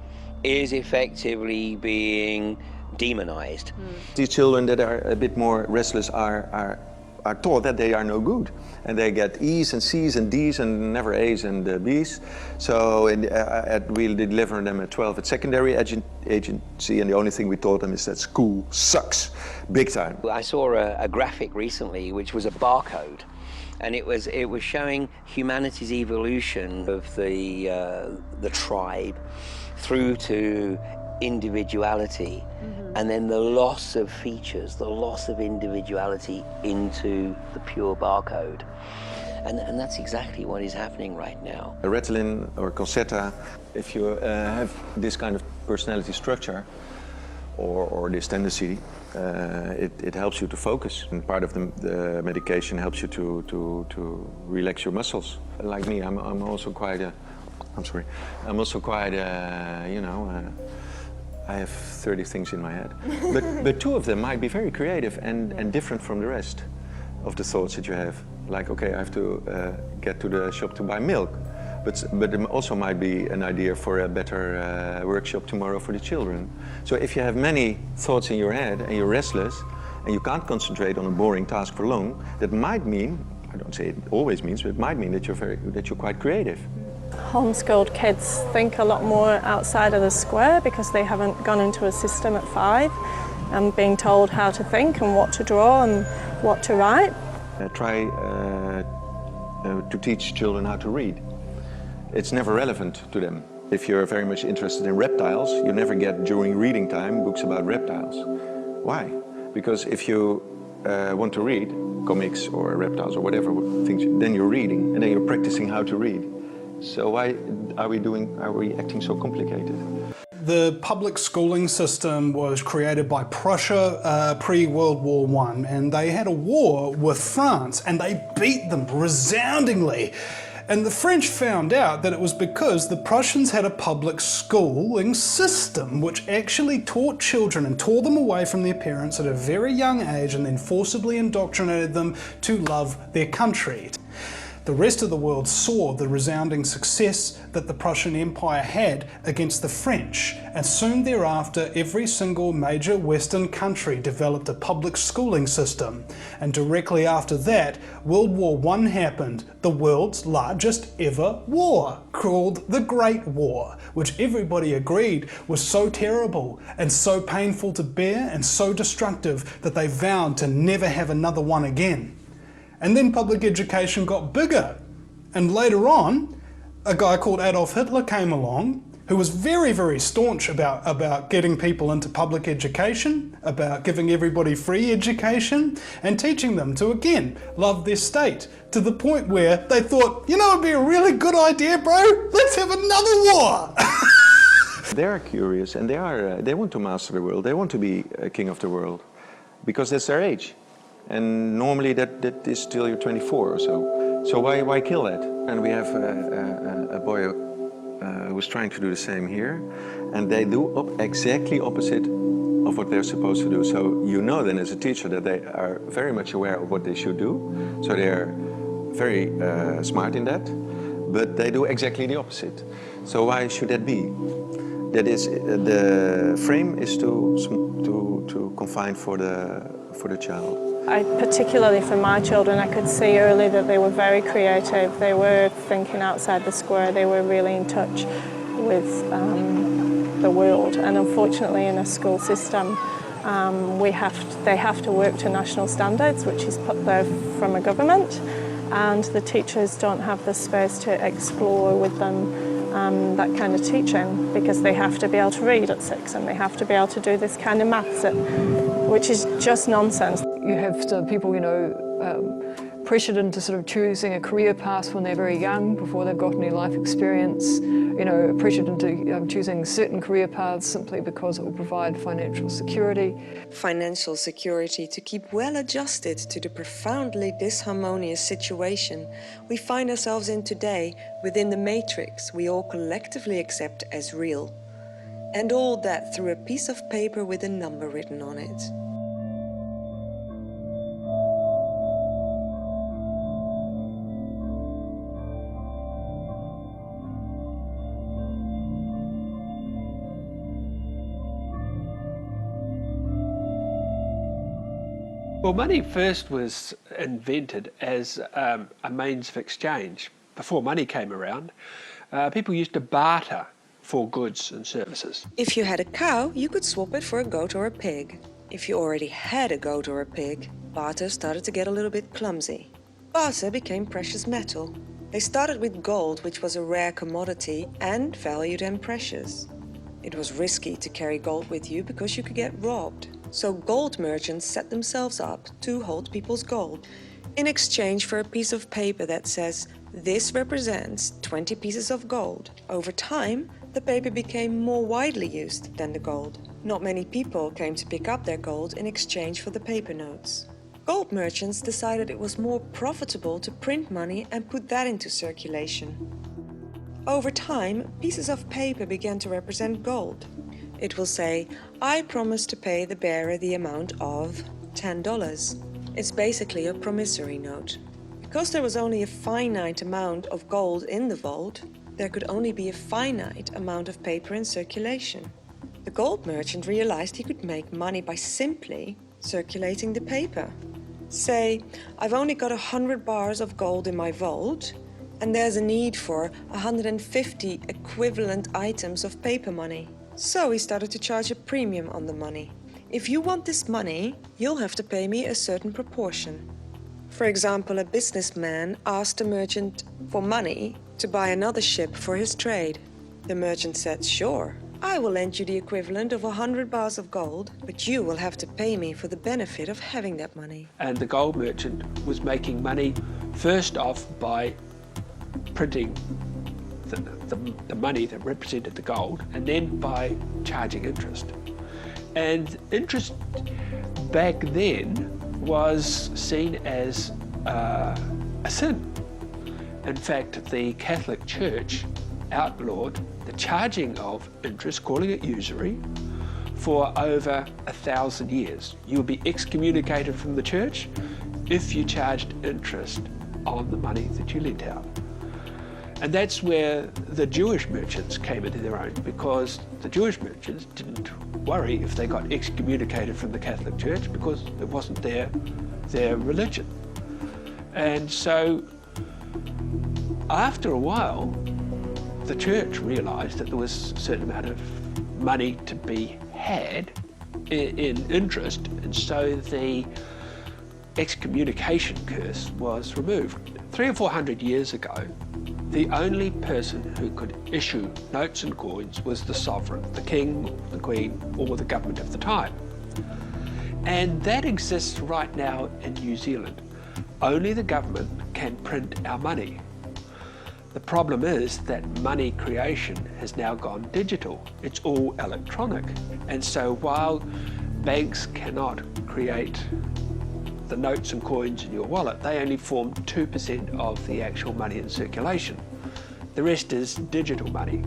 is effectively being demonized. These children that are a bit more restless are taught that they are no good, and they get E's and C's and D's and never A's and B's. So we deliver them at 12 at secondary agency, and the only thing we taught them is that school sucks, big time. I saw a graphic recently which was a barcode, and it was showing humanity's evolution of the tribe through to individuality, and then the loss of features, the loss of individuality into the pure barcode. And that's exactly what is happening right now. Ritalin or Concetta, if you have this kind of personality structure or this tendency, it helps you to focus. And part of the medication helps you to relax your muscles. Like me, I'm also quite a, you know, I have 30 things in my head. But two of them might be very creative and different from the rest of the thoughts that you have. Like, okay, I have to get to the shop to buy milk. But it also might be an idea for a better workshop tomorrow for the children. So if you have many thoughts in your head and you're restless and you can't concentrate on a boring task for long, that might mean, I don't say it always means, but it might mean that you're quite creative. Homeschooled kids think a lot more outside of the square because they haven't gone into a system at 5 and being told how to think and what to draw and what to write. Try to teach children how to read. It's never relevant to them. If you're very much interested in reptiles, you never get during reading time books about reptiles. Why? Because if you want to read comics or reptiles or whatever things, then you're reading and then you're practicing how to read. So why are we acting so complicated? The public schooling system was created by Prussia pre-World War I, and they had a war with France and they beat them resoundingly. And the French found out that it was because the Prussians had a public schooling system which actually taught children and tore them away from their parents at a very young age and then forcibly indoctrinated them to love their country. The rest of the world saw the resounding success that the Prussian Empire had against the French, and soon thereafter every single major Western country developed a public schooling system. And directly after that, World War I happened, the world's largest ever war, called the Great War, which everybody agreed was so terrible and so painful to bear and so destructive that they vowed to never have another one again. And then public education got bigger. And later on, a guy called Adolf Hitler came along who was very, very staunch about getting people into public education, about giving everybody free education and teaching them to, again, love their state, to the point where they thought, you know, it'd be a really good idea, bro, let's have another war. They are curious and they want to master the world, they want to be a king of the world, because that's their age. And normally that is till you're 24 or so. So why kill that? And we have a boy who was trying to do the same here, and they do exactly opposite of what they're supposed to do. So you know then as a teacher that they are very much aware of what they should do. So they're very smart in that, but they do exactly the opposite. So why should that be? That is, the frame is to confine for the child. Particularly for my children, I could see early that they were very creative, they were thinking outside the square, they were really in touch with the world. And unfortunately in a school system, they have to work to national standards, which is put there from a government, and the teachers don't have the space to explore with them that kind of teaching, because they have to be able to read at 6 and they have to be able to do this kind of maths, which is just nonsense. You have some people, you know, pressured into sort of choosing a career path when they're very young, before they've got any life experience, you know, pressured into choosing certain career paths simply because it will provide financial security. Financial security to keep well adjusted to the profoundly disharmonious situation we find ourselves in today within the matrix we all collectively accept as real. And all that through a piece of paper with a number written on it. Well, money first was invented as a means of exchange. Before money came around, people used to barter for goods and services. If you had a cow, you could swap it for a goat or a pig. If you already had a goat or a pig, barter started to get a little bit clumsy. Barter became precious metal. They started with gold, which was a rare commodity and valued and precious. It was risky to carry gold with you because you could get robbed. So gold merchants set themselves up to hold people's gold in exchange for a piece of paper that says, "This represents 20 pieces of gold." Over time, the paper became more widely used than the gold. Not many people came to pick up their gold in exchange for the paper notes. Gold merchants decided it was more profitable to print money and put that into circulation. Over time, pieces of paper began to represent gold. It will say, "I promise to pay the bearer the amount of $10. It's basically a promissory note. Because there was only a finite amount of gold in the vault, there could only be a finite amount of paper in circulation. The gold merchant realized he could make money by simply circulating the paper. Say, I've only got 100 bars of gold in my vault, and there's a need for 150 equivalent items of paper money. So he started to charge a premium on the money. If you want this money, you'll have to pay me a certain proportion. For example, a businessman asked a merchant for money to buy another ship for his trade. The merchant said, "Sure, I will lend you the equivalent of 100 bars of gold, but you will have to pay me for the benefit of having that money." And the gold merchant was making money first off by printing the money that represented the gold, and then by charging interest. And interest back then was seen as a sin. In fact, the Catholic Church outlawed the charging of interest, calling it usury, for over 1,000 years. You would be excommunicated from the church if you charged interest on the money that you lent out. And that's where the Jewish merchants came into their own, because the Jewish merchants didn't worry if they got excommunicated from the Catholic Church because it wasn't their religion. And so after a while, the church realized that there was a certain amount of money to be had in interest, and so the excommunication curse was removed. 300 or 400 years ago, the only person who could issue notes and coins was the sovereign, the king, the queen, or the government of the time. And that exists right now in New Zealand. Only the government can print our money. The problem is that money creation has now gone digital. It's all electronic. And so while banks cannot create the notes and coins in your wallet, they only form 2% of the actual money in circulation. The rest is digital money.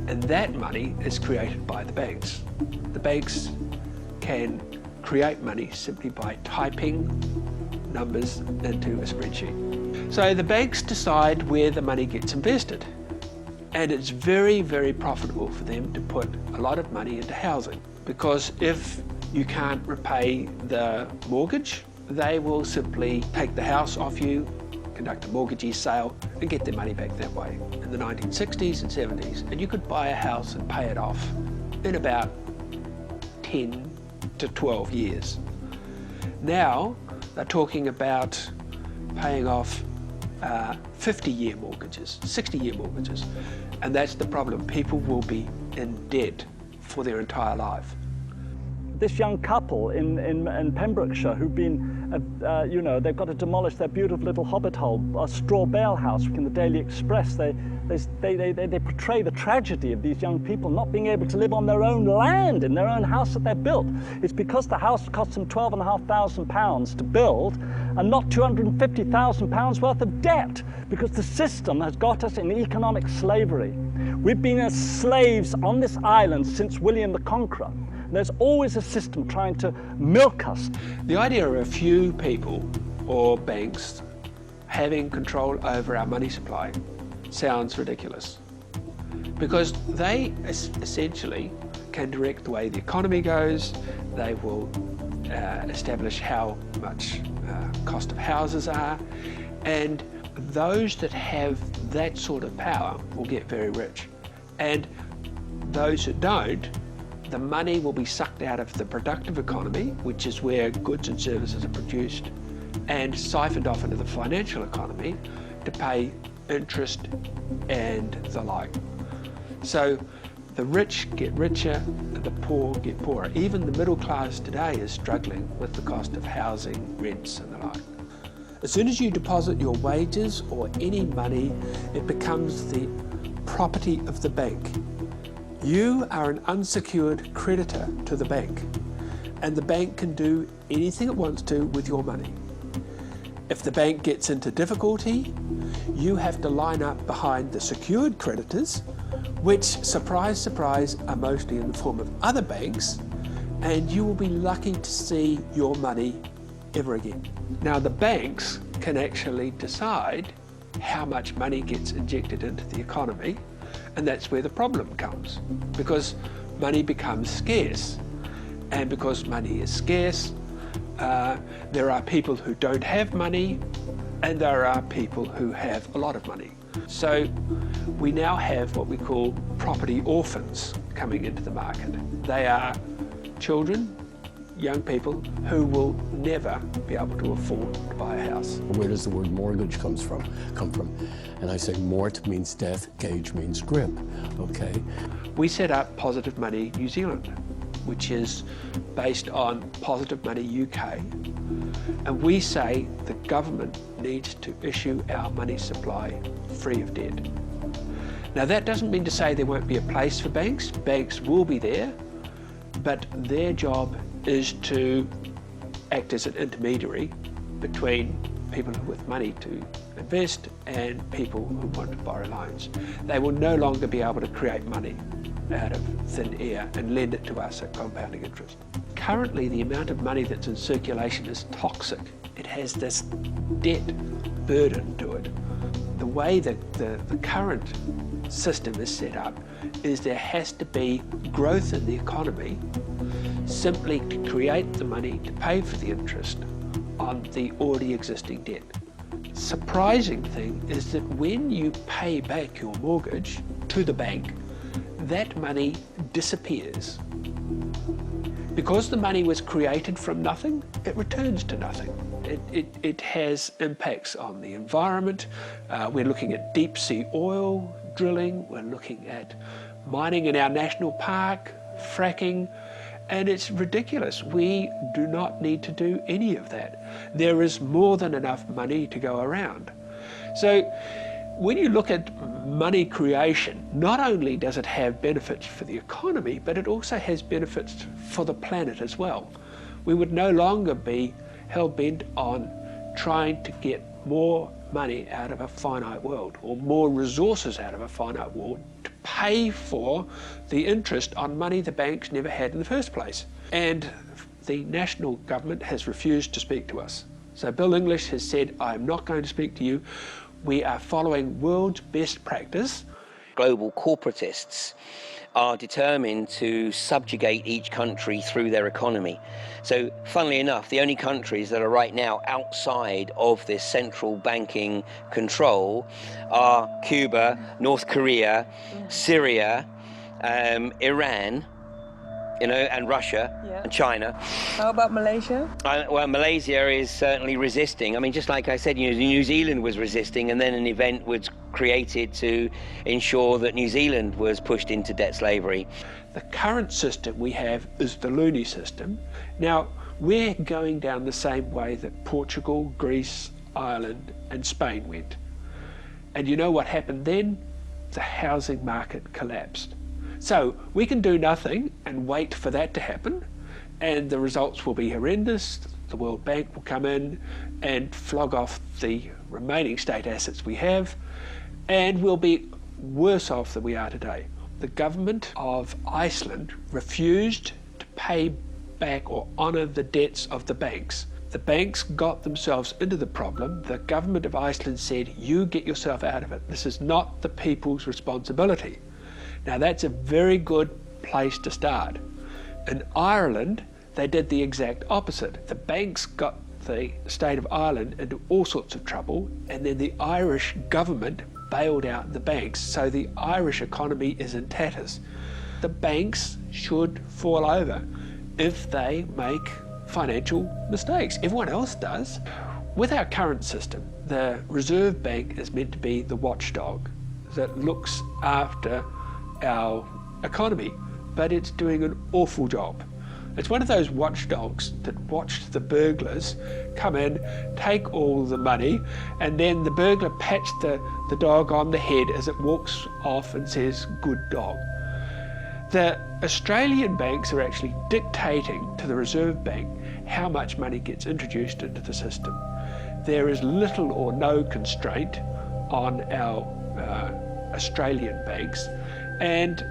And that money is created by the banks. The banks can create money simply by typing numbers into a spreadsheet. So the banks decide where the money gets invested. And it's very, very profitable for them to put a lot of money into housing, because if you can't repay the mortgage, they will simply take the house off you, conduct a mortgagee sale, and get their money back that way. In the 1960s and 70s, and you could buy a house and pay it off in about 10 to 12 years. Now, they're talking about paying off 50-year mortgages, 60-year mortgages, and that's the problem. People will be in debt for their entire life. This young couple in Pembrokeshire who've been, they've got to demolish their beautiful little hobbit hole, a straw bale house. In the Daily Express, they portray the tragedy of these young people not being able to live on their own land, in their own house that they've built. It's because the house cost them £12,500 to build and not £250,000 worth of debt, because the system has got us in economic slavery. We've been as slaves on this island since William the Conqueror. There's always a system trying to milk us. The idea of a few people or banks having control over our money supply sounds ridiculous, because they essentially can direct the way the economy goes. They will establish how much cost of houses are, and those that have that sort of power will get very rich. And those that don't, the money will be sucked out of the productive economy, which is where goods and services are produced, and siphoned off into the financial economy to pay interest and the like. So The rich get richer and the poor get poorer. Even the middle class today is struggling with the cost of housing, rents and the like. As soon as you deposit your wages or any money, it becomes the property of the bank. You are an unsecured creditor to the bank, and the bank can do anything it wants to with your money. If the bank gets into difficulty, you have to line up behind the secured creditors, which, surprise, surprise, are mostly in the form of other banks, and you will be lucky to see your money ever again. Now, the banks can actually decide how much money gets injected into the economy, and that's where the problem comes, because money becomes scarce. And because money is scarce, there are people who don't have money, and there are people who have a lot of money. So we now have what we call property orphans coming into the market. They are children, young people who will never be able to afford to buy a house. Where does the word mortgage come from? And I say mort means death, gage means grip, okay? We set up Positive Money New Zealand, which is based on Positive Money UK. And we say the government needs to issue our money supply free of debt. Now, that doesn't mean to say there won't be a place for banks. Banks will be there, but their job is to act as an intermediary between people with money to invest and people who want to borrow loans. They will no longer be able to create money out of thin air and lend it to us at compounding interest. Currently, the amount of money that's in circulation is toxic. It has this debt burden to it. The way that the current system is set up is there has to be growth in the economy simply to create the money to pay for the interest on the already existing debt. Surprising thing is that when you pay back your mortgage to the bank, that money disappears. Because the money was created from nothing, it returns to nothing. It has impacts on the environment. We're looking at deep sea oil drilling. We're looking at mining in our national park, fracking, and it's ridiculous. We do not need to do any of that. There is more than enough money to go around. So when you look at money creation, not only does it have benefits for the economy, but it also has benefits for the planet as well. We would no longer be hell-bent on trying to get more money out of a finite world or more resources out of a finite world to pay for the interest on money the banks never had in the first place. And the national government has refused to speak to us. So Bill English has said, I'm not going to speak to you. We are following world's best practice. Global corporatists are determined to subjugate each country through their economy. So funnily enough, the only countries that are right now outside of this central banking control are Cuba, North Korea, Syria, Iran, and Russia and China. How about Malaysia? Well, Malaysia is certainly resisting. I mean, just like I said, New Zealand was resisting, and then an event was created to ensure that New Zealand was pushed into debt slavery. The current system we have is the loony system. Now, we're going down the same way that Portugal, Greece, Ireland, and Spain went. And you know what happened then? The housing market collapsed. So we can do nothing and wait for that to happen, and the results will be horrendous. The World Bank will come in and flog off the remaining state assets we have, and we'll be worse off than we are today. The government of Iceland refused to pay back or honour the debts of the banks. The banks got themselves into the problem. The government of Iceland said, you get yourself out of it. This is not the people's responsibility. Now that's a very good place to start. In Ireland, they did the exact opposite. The banks got the state of Ireland into all sorts of trouble, and then the Irish government bailed out the banks, so the Irish economy is in tatters. The banks should fall over if they make financial mistakes. Everyone else does. With our current system, the Reserve Bank is meant to be the watchdog that looks after our economy, but it's doing an awful job. It's one of those watchdogs that watched the burglars come in, take all the money, and then the burglar pats the dog on the head as it walks off and says, "Good dog." The Australian banks are actually dictating to the Reserve Bank how much money gets introduced into the system. There is little or no constraint on our Australian banks, and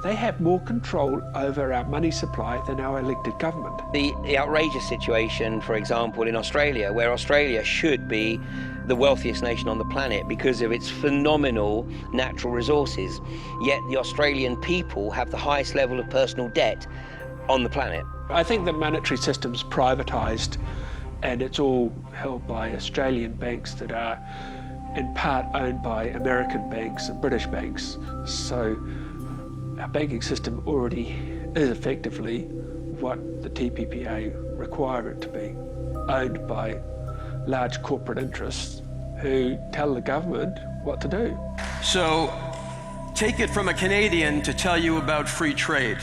they have more control over our money supply than our elected government. The outrageous situation, for example, in Australia, where Australia should be the wealthiest nation on the planet because of its phenomenal natural resources, yet the Australian people have the highest level of personal debt on the planet. I think the monetary system's privatised, and it's all held by Australian banks that are in part owned by American banks and British banks. So our banking system already is effectively what the TPPA require it to be, owned by large corporate interests who tell the government what to do. So, take it from a Canadian to tell you about free trade.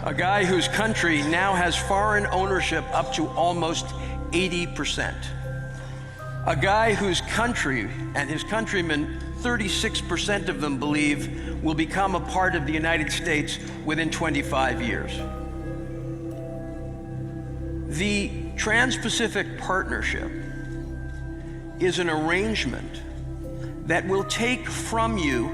A guy whose country now has foreign ownership up to almost 80%. A guy whose country and his countrymen, 36% of them believe, will become a part of the United States within 25 years. The Trans-Pacific Partnership is an arrangement that will take from you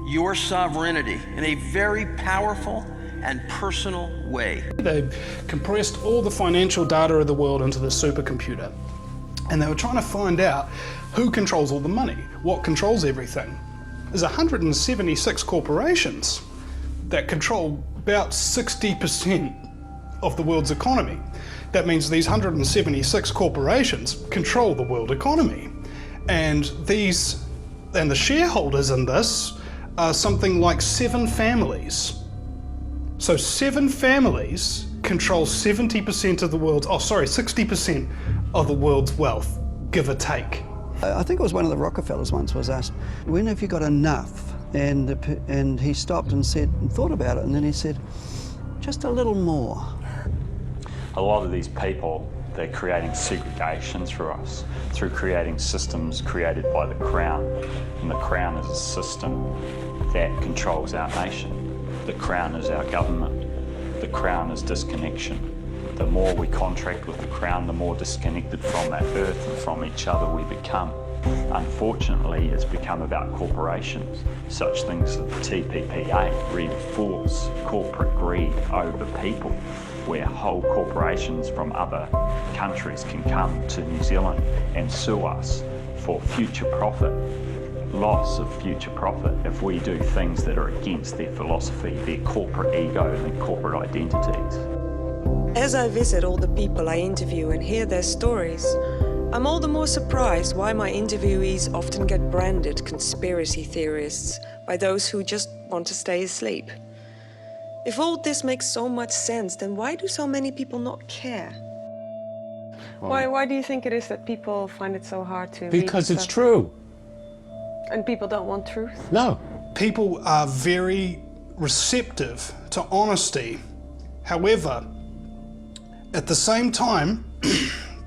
your sovereignty in a very powerful and personal way. They compressed all the financial data of the world into the supercomputer, and they were trying to find out who controls all the money, what controls everything. There's 176 corporations that control about 60% of the world's economy. That means these 176 corporations control the world economy. And the shareholders in this are something like 7 families. So 7 families control 70% of the world's, 60% of the world's wealth, give or take. I think it was one of the Rockefellers once was asked, when have you got enough? And he stopped and said, and thought about it, and then he said, just a little more. A lot of these people, they're creating segregations for us through creating systems created by the Crown. And the Crown is a system that controls our nation. The Crown is our government. The Crown is disconnection. The more we contract with the Crown, the more disconnected from that earth and from each other we become. Unfortunately, it's become about corporations. Such things as the TPPA reinforce corporate greed over people, where whole corporations from other countries can come to New Zealand and sue us for future profit, loss of future profit, if we do things that are against their philosophy, their corporate ego and their corporate identities. As I visit all the people I interview and hear their stories, I'm all the more surprised why my interviewees often get branded conspiracy theorists by those who just want to stay asleep. If all this makes so much sense, then why do so many people not care? Why do you think it is that people find it so hard to Because read it's stuff? true. And people don't want truth? No. People are very receptive to honesty. However, at the same time,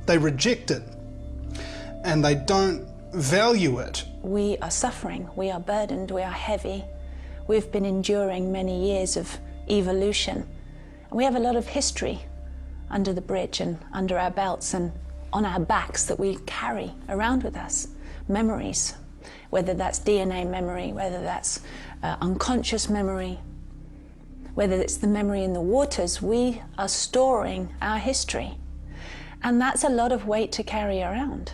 they reject it and they don't value it. We are suffering, we are burdened, we are heavy. We've been enduring many years of evolution. And we have a lot of history under the bridge and under our belts and on our backs that we carry around with us. Memories, whether that's DNA memory, whether that's unconscious memory, whether it's the memory in the waters, we are storing our history. And that's a lot of weight to carry around.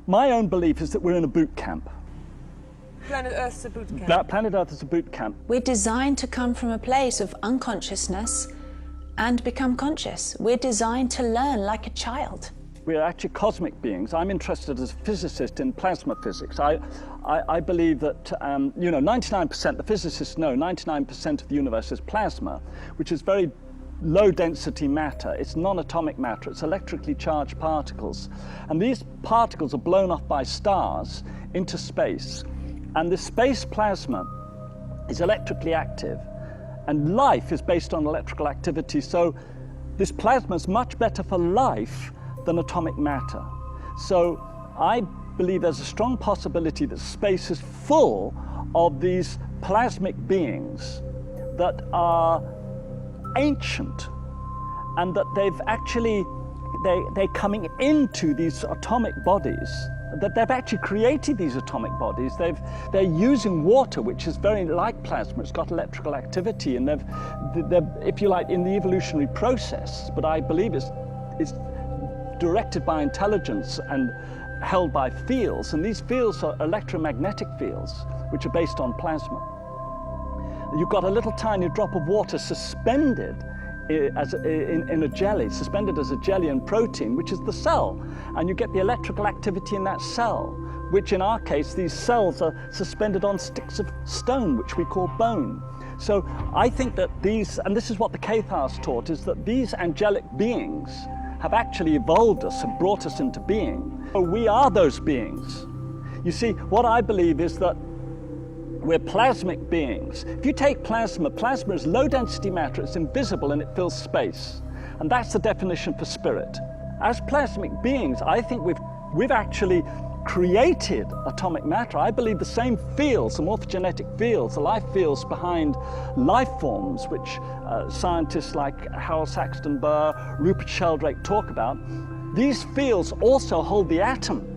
My own belief is that we're in a boot camp. Planet Earth's a boot camp. Planet Earth is a boot camp. We're designed to come from a place of unconsciousness and become conscious. We're designed to learn like a child. We're actually cosmic beings. I'm interested as a physicist in plasma physics. I believe that, 99%, the physicists know, 99% of the universe is plasma, which is very low density matter. It's non-atomic matter. It's electrically charged particles. And these particles are blown off by stars into space. And the space plasma is electrically active, and life is based on electrical activity. So this plasma is much better for life than atomic matter. So I believe there's a strong possibility that space is full of these plasmic beings that are ancient, and that they've actually, they're coming into these atomic bodies, that they've actually created these atomic bodies. They're using water, which is very like plasma. It's got electrical activity, and they're, if you like, in the evolutionary process, but I believe it's directed by intelligence and held by fields, and these fields are electromagnetic fields, which are based on plasma. You've got a little tiny drop of water suspended in a jelly, suspended as a jelly in protein, which is the cell. And you get the electrical activity in that cell, which in our case, these cells are suspended on sticks of stone, which we call bone. So I think that these, and this is what the Cathars taught, is that these angelic beings have actually evolved us and brought us into being. So we are those beings. You see, what I believe is that we're plasmic beings. If you take plasma, plasma is low density matter, it's invisible and it fills space. And that's the definition for spirit. As plasmic beings, I think we've actually created atomic matter. I believe the same fields, the morphogenetic fields, the life fields behind life forms, which scientists like Harold Saxton Burr, Rupert Sheldrake talk about, these fields also hold the atom.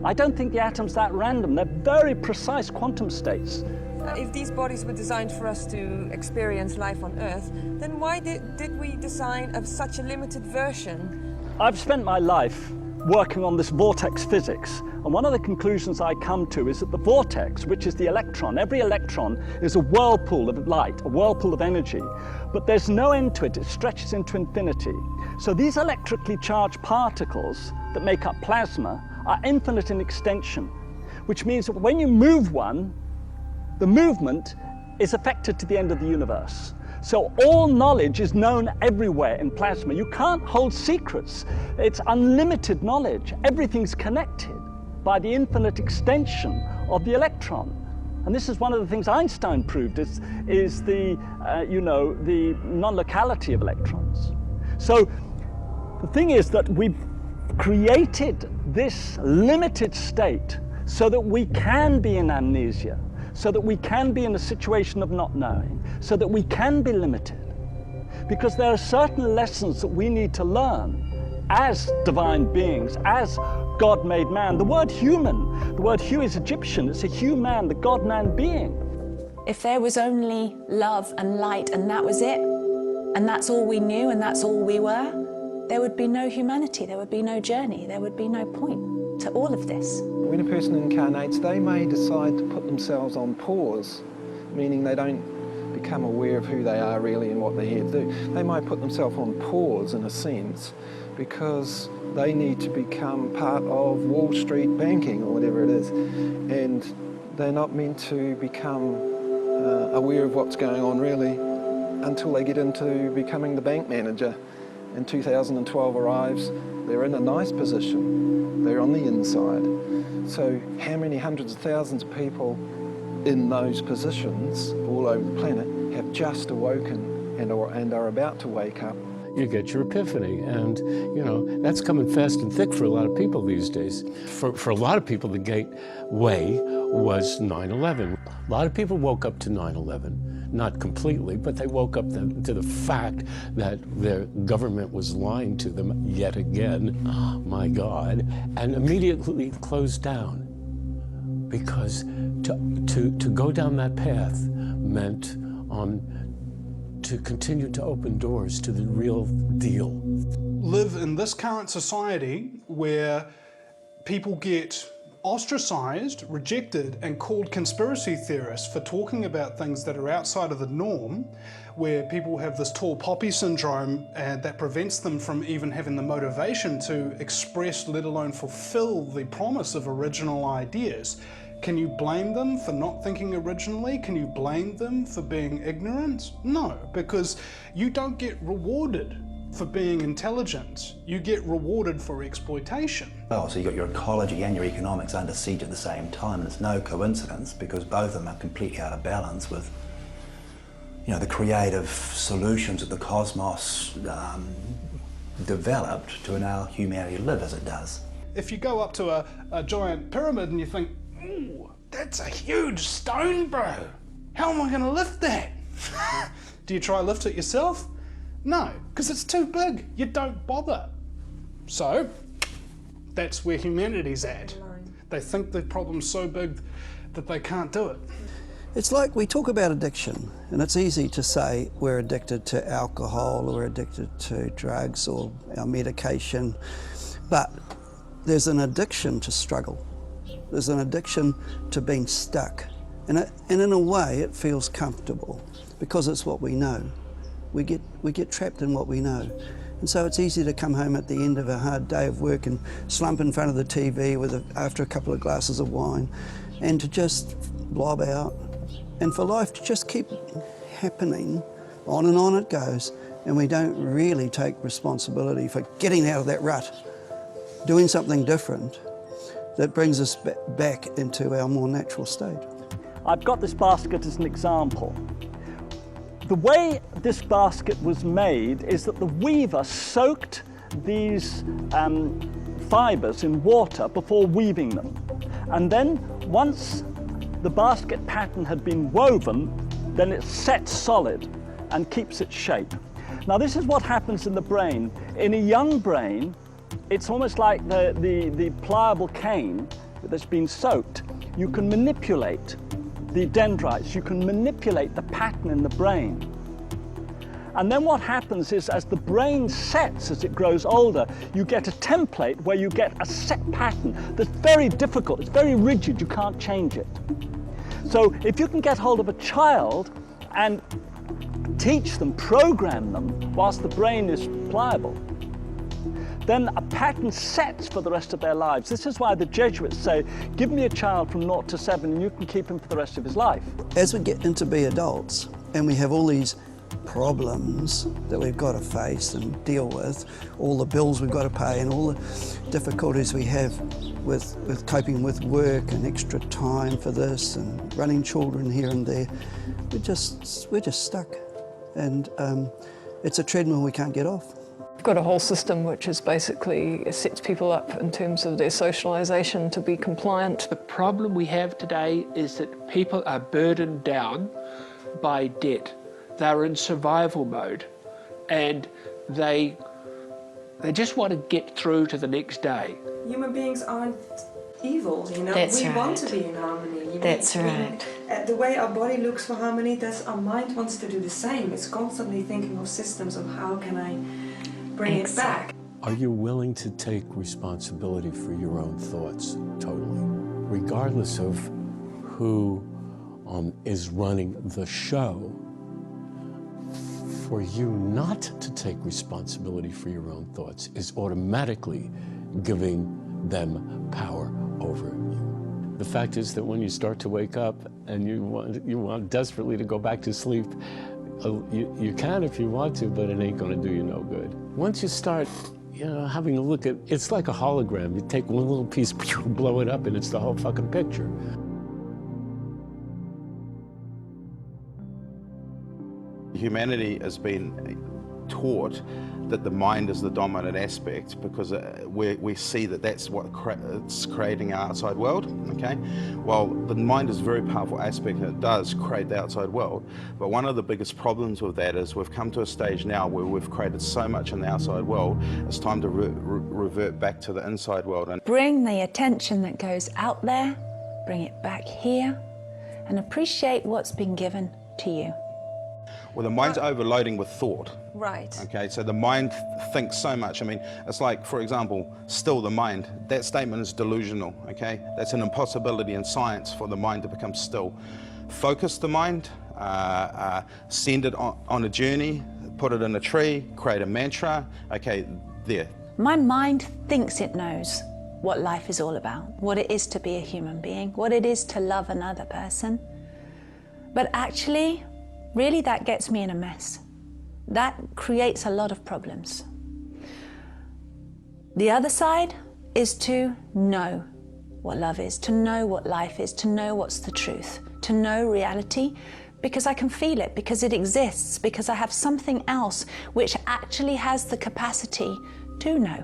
I don't think the atom's that random. They're very precise quantum states. If these bodies were designed for us to experience life on Earth, then why did we design such a limited version? I've spent my life working on this vortex physics, and one of the conclusions I come to is that the vortex, which is the electron, every electron is a whirlpool of light, a whirlpool of energy, but there's no end to it. It stretches into infinity. So these electrically charged particles that make up plasma are infinite in extension, which means that when you move one, the movement is affected to the end of the universe. So all knowledge is known everywhere in plasma. You can't hold secrets. It's unlimited knowledge. Everything's connected by the infinite extension of the electron. And this is one of the things Einstein proved, is the, the non-locality of electrons. So the thing is that we've created this limited state so that we can be in amnesia, so that we can be in a situation of not knowing, so that we can be limited. Because there are certain lessons that we need to learn as divine beings, as God-made man. The word human, the word hu is Egyptian, it's a human, the God-man being. If there was only love and light and that was it, and that's all we knew and that's all we were, there would be no humanity, there would be no journey, there would be no point to all of this. When a person incarnates, they may decide to put themselves on pause, meaning they don't become aware of who they are really and what they're here to do. They might put themselves on pause in a sense because they need to become part of Wall Street banking or whatever it is, and they're not meant to become aware of what's going on really until they get into becoming the bank manager. And 2012 arrives, they're in a nice position, they're on the inside. So how many hundreds of thousands of people in those positions all over the planet have just awoken and are about to wake up? You get your epiphany, and that's coming fast and thick for a lot of people these days. For a lot of people, the gateway was 9/11. A lot of people woke up to 9/11. Not completely, but they woke up to the fact that their government was lying to them yet again, oh my God, and immediately closed down. Because to go down that path meant to continue to open doors to the real deal. Live in this current society where people get ostracized, rejected, and called conspiracy theorists for talking about things that are outside of the norm, where people have this tall poppy syndrome that prevents them from even having the motivation to express, let alone fulfill the promise of original ideas. Can you blame them for not thinking originally? Can you blame them for being ignorant? No, because you don't get rewarded for being intelligent. You get rewarded for exploitation. Oh, so you've got your ecology and your economics under siege at the same time, and it's no coincidence because both of them are completely out of balance with, you know, the creative solutions that the cosmos developed to allow humanity to live as it does. If you go up to a giant pyramid and you think, ooh, that's a huge stone, bro. How am I gonna lift that? Do you try lift it yourself? No, because it's too big. You don't bother. So, that's where humanity's at. They think the problem's so big that they can't do it. It's like we talk about addiction, and it's easy to say we're addicted to alcohol or we're addicted to drugs or our medication, but there's an addiction to struggle. There's an addiction to being stuck. And in a way, it feels comfortable because it's what we know. We get trapped in what we know. And so it's easy to come home at the end of a hard day of work and slump in front of the TV after a couple of glasses of wine and to just blob out. And for life to just keep happening, on and on it goes, and we don't really take responsibility for getting out of that rut, doing something different that brings us back into our more natural state. I've got this basket as an example. The way this basket was made is that the weaver soaked these fibers in water before weaving them. And then once the basket pattern had been woven, then it sets solid and keeps its shape. Now this is what happens in the brain. In a young brain, it's almost like the pliable cane that's been soaked. You can manipulate the dendrites, you can manipulate the pattern in the brain. And then what happens is as the brain sets, as it grows older, you get a template where you get a set pattern that's very difficult, it's very rigid, you can't change it. So if you can get hold of a child and teach them, program them, whilst the brain is pliable, then a pattern sets for the rest of their lives. This is why the Jesuits say, give me a child from 0 to 7 and you can keep him for the rest of his life. As we get into be adults and we have all these problems that we've got to face and deal with, all the bills we've got to pay and all the difficulties we have with coping with work and extra time for this and running children here and there, we're just stuck. And it's a treadmill we can't get off. We've got a whole system which is basically sets people up in terms of their socialisation to be compliant. The problem we have today is that people are burdened down by debt. They're in survival mode and they just want to get through to the next day. Human beings aren't evil, you know. That's we right. want to be in harmony. That's right. The way our body looks for harmony, that's our mind wants to do the same. It's constantly thinking of systems of how can I bring it back. Are you willing to take responsibility for your own thoughts totally? Regardless of who is running the show, for you not to take responsibility for your own thoughts is automatically giving them power over you. The fact is that when you start to wake up and you want desperately to go back to sleep, you can if you want to, but it ain't gonna do you no good. Once you start, having a look at, it's like a hologram. You take one little piece, blow it up, and it's the whole fucking picture. Humanity has been taught that the mind is the dominant aspect because we see that that's what it's creating our outside world, okay? Well, the mind is a very powerful aspect and it does create the outside world, but one of the biggest problems with that is we've come to a stage now where we've created so much in the outside world, it's time to revert back to the inside world. And bring the attention that goes out there, bring it back here, and appreciate what's been given to you. Well, the mind's overloading with thought. Right. Okay, so the mind thinks so much. I mean, it's like, for example, still the mind. That statement is delusional, okay? That's an impossibility in science for the mind to become still. Focus the mind, send it on a journey, put it in a tree, create a mantra, okay, there. My mind thinks it knows what life is all about, what it is to be a human being, what it is to love another person. But actually, really that gets me in a mess. That creates a lot of problems. The other side is to know what love is, to know what life is, to know what's the truth, to know reality, because I can feel it, because it exists, because I have something else which actually has the capacity to know,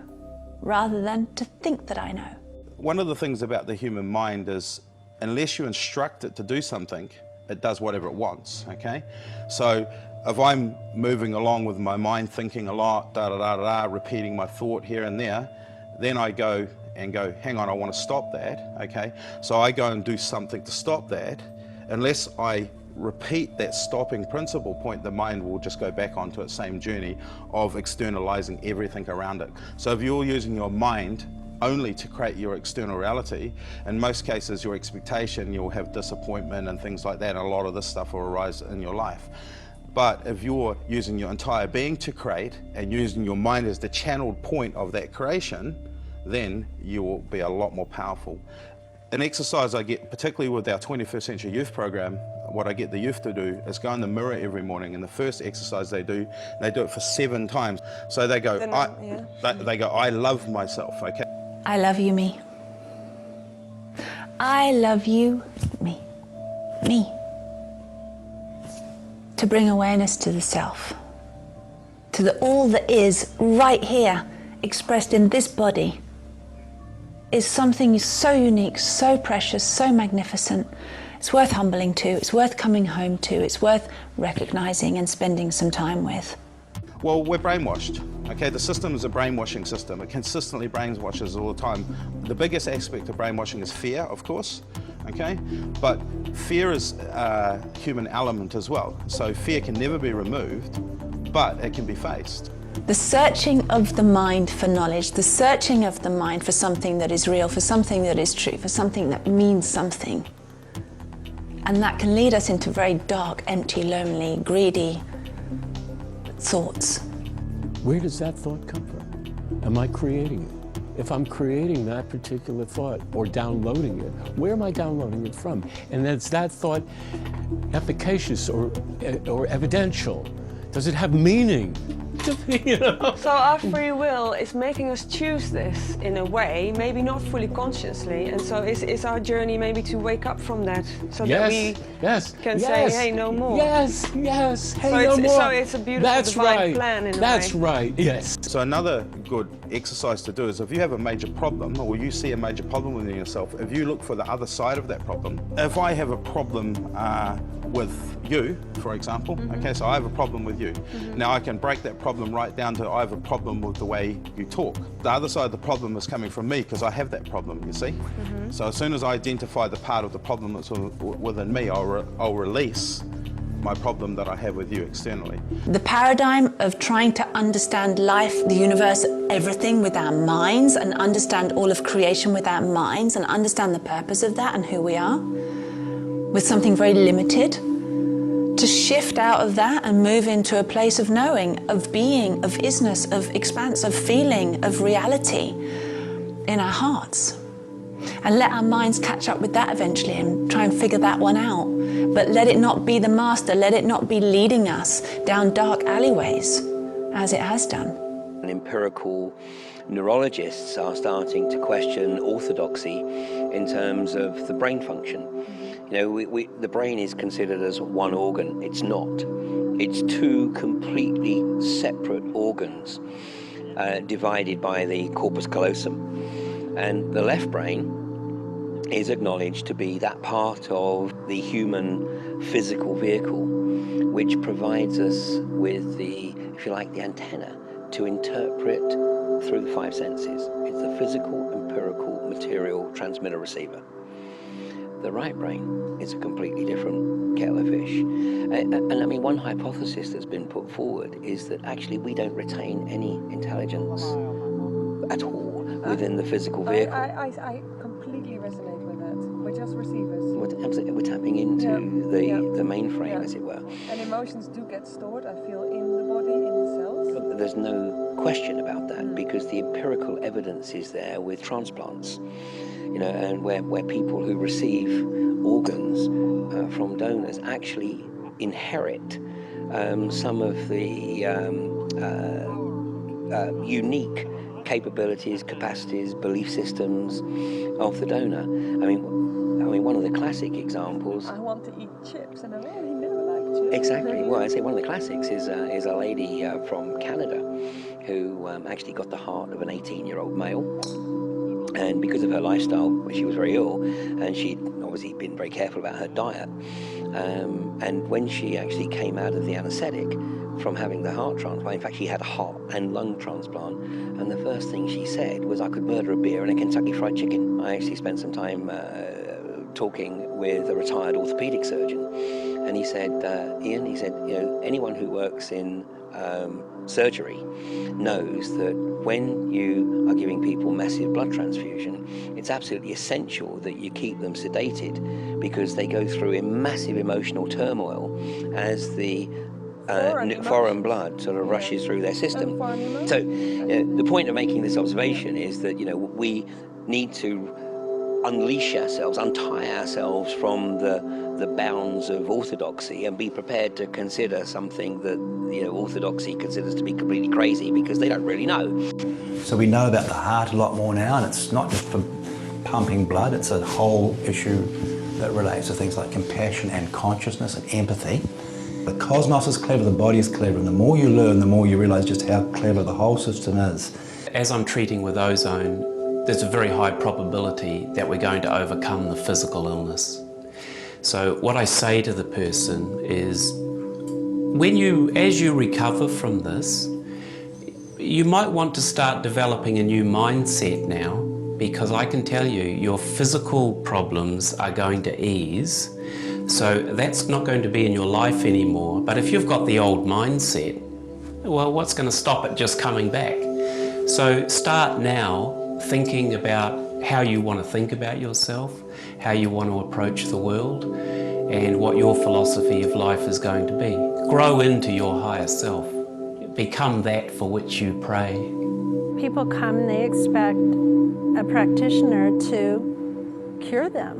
rather than to think that I know. One of the things about the human mind is, unless you instruct it to do something, it does whatever it wants, okay? So if I'm moving along with my mind, thinking a lot, repeating my thought here and there, then I go, hang on, I want to stop that, okay? So I go and do something to stop that. Unless I repeat that stopping principle point, the mind will just go back onto its same journey of externalizing everything around it. So if you're using your mind only to create your external reality, in most cases your expectation, you'll have disappointment and things like that, and a lot of this stuff will arise in your life. But if you're using your entire being to create and using your mind as the channeled point of that creation, then you will be a lot more powerful. An exercise I get, particularly with our 21st Century Youth Program, what I get the youth to do is go in the mirror every morning, and the first exercise they do it for 7 times. So they go, I love myself, okay? I love you, me. I love you, me. Me. To bring awareness to the self, to the all that is right here, expressed in this body, is something so unique, so precious, so magnificent. It's worth humbling to, it's worth coming home to, it's worth recognizing and spending some time with. Well, we're brainwashed, okay? The system is a brainwashing system. It consistently brainwashes us all the time. The biggest aspect of brainwashing is fear, of course, okay? But fear is a human element as well. So fear can never be removed, but it can be faced. The searching of the mind for knowledge, the searching of the mind for something that is real, for something that is true, for something that means something. And that can lead us into very dark, empty, lonely, greedy thoughts. Where does that thought come from? Am I creating it? If I'm creating that particular thought or downloading it, where am I downloading it from? And is that thought efficacious or evidential? Does it have meaning? You know? So our free will is making us choose this in a way, maybe not fully consciously, and so is our journey maybe to wake up from that, so that we can say, hey, no more. Yes, hey, no more. So it's a beautiful divine plan in a way. That's right, yes. So another good exercise to do is, if you have a major problem, or you see a major problem within yourself, if you look for the other side of that problem. If I have a problem with you, for example, okay, so I have a problem with you. Now I can break that problem right down to, I have a problem with the way you talk. The other side of the problem is coming from me, because I have that problem, you see? So as soon as I identify the part of the problem that's within me, I'll release my problem that I have with you externally. The paradigm of trying to understand life, the universe, everything with our minds, and understand all of creation with our minds, and understand the purpose of that and who we are, with something very limited, to shift out of that and move into a place of knowing, of being, of isness, of expanse, of feeling, of reality in our hearts. And let our minds catch up with that eventually and try and figure that one out. But let it not be the master, let it not be leading us down dark alleyways, as it has done. Empirical neurologists are starting to question orthodoxy in terms of the brain function. You know, the brain is considered as one organ. It's not. It's 2 completely separate organs divided by the corpus callosum. And the left brain is acknowledged to be that part of the human physical vehicle which provides us with the, if you like, the antenna to interpret through the 5 senses. It's the physical, empirical, material transmitter receiver. The right brain is a completely different kettle of fish. And I mean, one hypothesis that's been put forward is that actually we don't retain any intelligence at all within the physical vehicle. I completely resonate with that. We're just receivers. We're tapping into the mainframe, as it were. And emotions do get stored, I feel, in the body, in the cells. But there's no question about that, because the empirical evidence is there with transplants. You know, and where people who receive organs from donors actually inherit some of the unique capabilities, capacities, belief systems of the donor. I mean, one of the classic examples. I want to eat chips, and he never liked chips. Exactly. Well, I say one of the classics is a lady from Canada who actually got the heart of an 18-year-old male. And because of her lifestyle, she was very ill, and she'd obviously been very careful about her diet. And when she actually came out of the anaesthetic from having the heart transplant, in fact, she had a heart and lung transplant, and the first thing she said was, I could murder a beer and a Kentucky Fried Chicken. I actually spent some time talking with a retired orthopedic surgeon, and he said, Ian, he said, you know, anyone who works in surgery knows that when you are giving people massive blood transfusion, it's absolutely essential that you keep them sedated, because they go through a massive emotional turmoil as the foreign blood sort of rushes through their system. So the point of making this observation is that, you know, we need to unleash ourselves, untie ourselves from the bounds of orthodoxy, and be prepared to consider something that, you know, orthodoxy considers to be completely crazy, because they don't really know. So we know about the heart a lot more now, and it's not just for pumping blood, it's a whole issue that relates to things like compassion and consciousness and empathy. The cosmos is clever, the body is clever, and the more you learn, the more you realise just how clever the whole system is. As I'm treating with ozone, there's a very high probability that we're going to overcome the physical illness. So what I say to the person is, as you recover from this, you might want to start developing a new mindset now, because I can tell you your physical problems are going to ease. So that's not going to be in your life anymore. But if you've got the old mindset, well, what's going to stop it just coming back? So start now thinking about how you want to think about yourself, how you want to approach the world, and what your philosophy of life is going to be. Grow into your higher self. Become that for which you pray. People come and they expect a practitioner to cure them.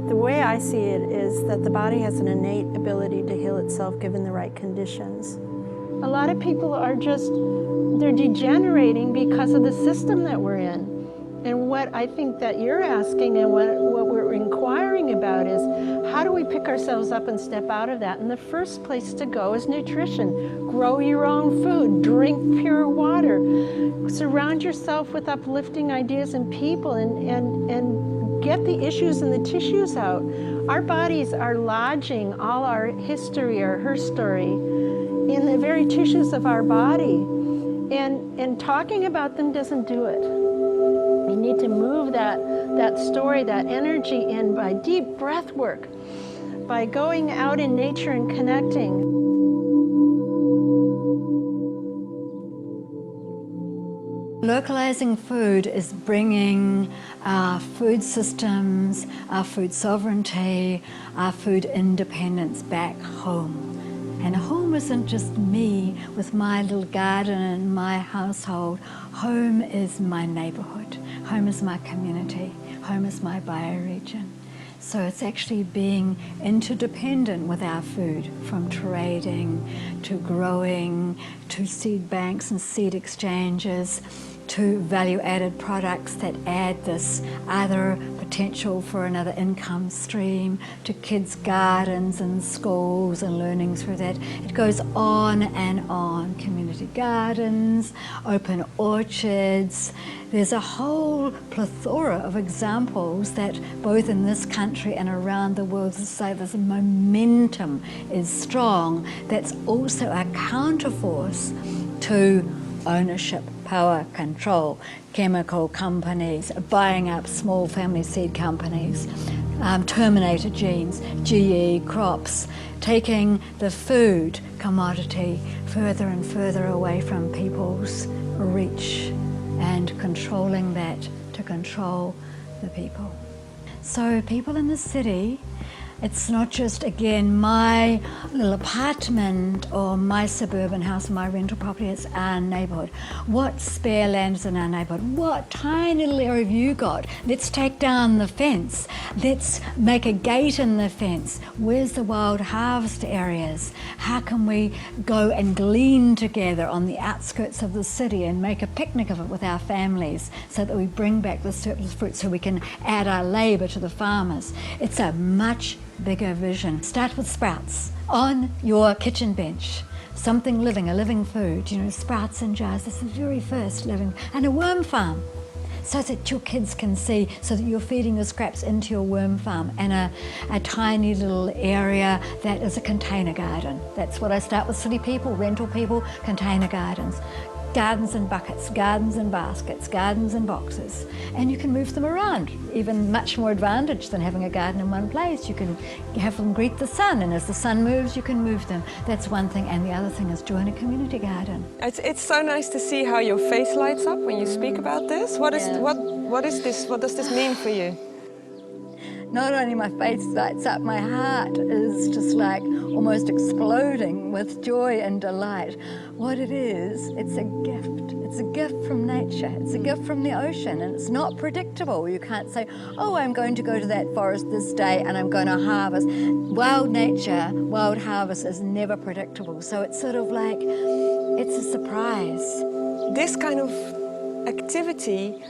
The way I see it is that the body has an innate ability to heal itself given the right conditions. A lot of people are they're degenerating because of the system that we're in. And what I think that you're asking and what we're inquiring about is, how do we pick ourselves up and step out of that? And the first place to go is nutrition. Grow your own food, drink pure water, surround yourself with uplifting ideas and people, and get the issues and the tissues out. Our bodies are lodging all our history or her story in the very tissues of our body. And talking about them doesn't do it. You need to move that story, that energy in by deep breath work, by going out in nature and connecting. Localizing food is bringing our food systems, our food sovereignty, our food independence back home. And home isn't just me with my little garden and my household. Home is my neighborhood. Home is my community. Home is my bioregion. So it's actually being interdependent with our food, from trading to growing to seed banks and seed exchanges, to value-added products that add this other potential for another income stream, to kids' gardens and schools and learning through that. It goes on and on. Community gardens, open orchards. There's a whole plethora of examples that both in this country and around the world say this momentum is strong. That's also a counterforce to ownership, power, control, chemical companies buying up small family seed companies, terminator genes, GE crops, taking the food commodity further and further away from people's reach and controlling that to control the people. So people in the city It's not just, again, my little apartment or my suburban house, my rental property, it's our neighbourhood. What spare land is in our neighbourhood? What tiny little area have you got? Let's take down the fence. Let's make a gate in the fence. Where's the wild harvest areas? How can we go and glean together on the outskirts of the city and make a picnic of it with our families so that we bring back the surplus fruit so we can add our labour to the farmers? It's a much bigger vision. Start with sprouts on your kitchen bench. Something living, a living food, you know, sprouts in jars. That's the very first living, and a worm farm, so that your kids can see, so that you're feeding the scraps into your worm farm, and a tiny little area that is a container garden. That's what I start with city people, rental people, container gardens. Gardens in buckets, gardens in baskets, gardens in boxes, and you can move them around. Even much more advantage than having a garden in one place. You can have them greet the sun, and as the sun moves, you can move them. That's one thing, and the other thing is join a community garden. It's so nice to see how your face lights up when you speak about this. What is this? What does this mean for you? Not only my face lights up, my heart is just like almost exploding with joy and delight. What it is, it's a gift. It's a gift from nature. It's a gift from the ocean, and it's not predictable. You can't say, oh, I'm going to go to that forest this day and I'm going to harvest. Wild nature, wild harvest is never predictable. So it's sort of like, it's a surprise. This kind of activity,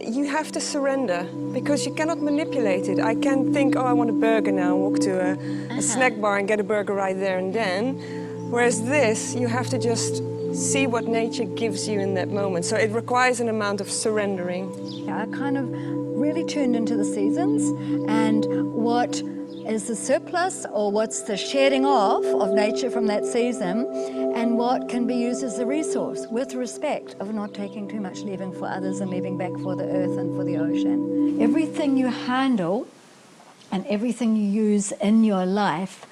you have to surrender, because you cannot manipulate it. I can't think, oh, I want a burger now, walk to a snack bar and get a burger right there and then. Whereas this, you have to just see what nature gives you in that moment. So it requires an amount of surrendering. I kind of really tuned into the seasons and what is the surplus, or what's the shedding off of nature from that season, and what can be used as a resource, with respect of not taking too much, leaving for others and leaving back for the earth and for the ocean. Everything you handle and everything you use in your life,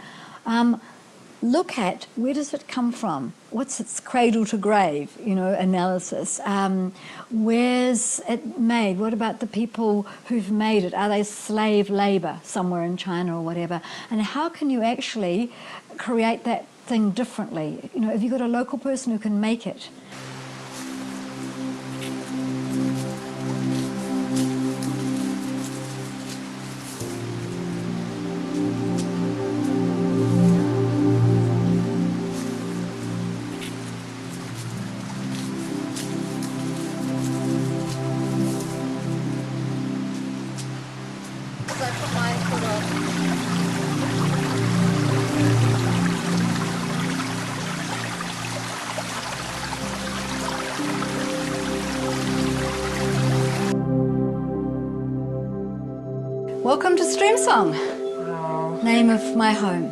look at, where does it come from? What's its cradle to grave, you know, analysis? Where's it made? What about the people who've made it? Are they slave labor somewhere in China or whatever? And how can you actually create that thing differently? You know, have you got a local person who can make it? Welcome to Stream Song, name of my home.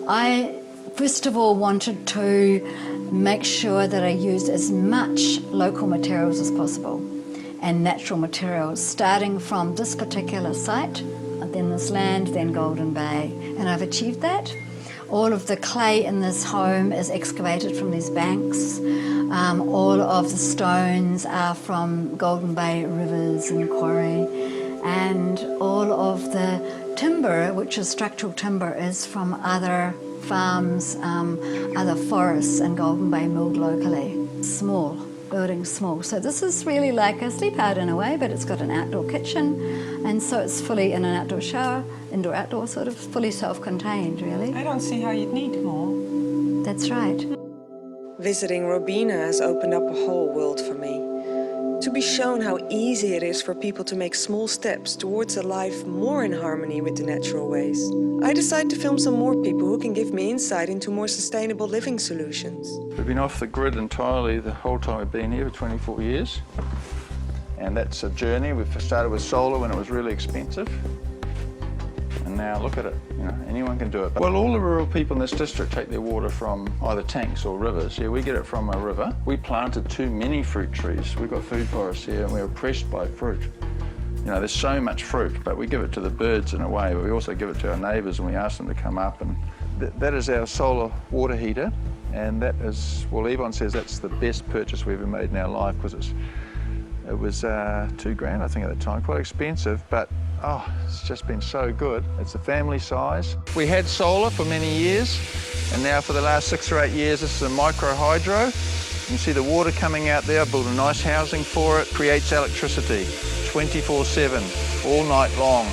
I first of all wanted to make sure that I used as much local materials as possible and natural materials, starting from this particular site, then this land, then Golden Bay, and I've achieved that. All of the clay in this home is excavated from these banks. All of the stones are from Golden Bay rivers and quarry. And all of the timber, which is structural timber, is from other farms, other forests in Golden Bay milled locally. Small, building small. So this is really like a sleep out in a way, but it's got an outdoor kitchen, and so it's fully in an outdoor shower, indoor-outdoor, sort of fully self-contained, really. I don't see how you'd need more. That's right. Visiting Robina has opened up a whole world for me. To be shown how easy it is for people to make small steps towards a life more in harmony with the natural ways. I decided to film some more people who can give me insight into more sustainable living solutions. We've been off the grid entirely the whole time we've been here for 24 years. And that's a journey. We've started with solar when it was really expensive. And now look at it, you know, anyone can do it. Well, all the rural people in this district take their water from either tanks or rivers. Yeah, we get it from a river. We planted too many fruit trees. We've got food forests here and we're oppressed by fruit. You know, there's so much fruit, but we give it to the birds in a way, but we also give it to our neighbours and we ask them to come up. And that is our solar water heater. And that is, well, Yvonne says that's the best purchase we ever made in our life, because it was $2,000, I think, at the time, quite expensive, but Oh, it's just been so good. It's a family size. We had solar for many years, and now for the last 6 or 8 years, this is a micro hydro. You can see the water coming out there. I built a nice housing for it. Creates electricity 24/7, all night long.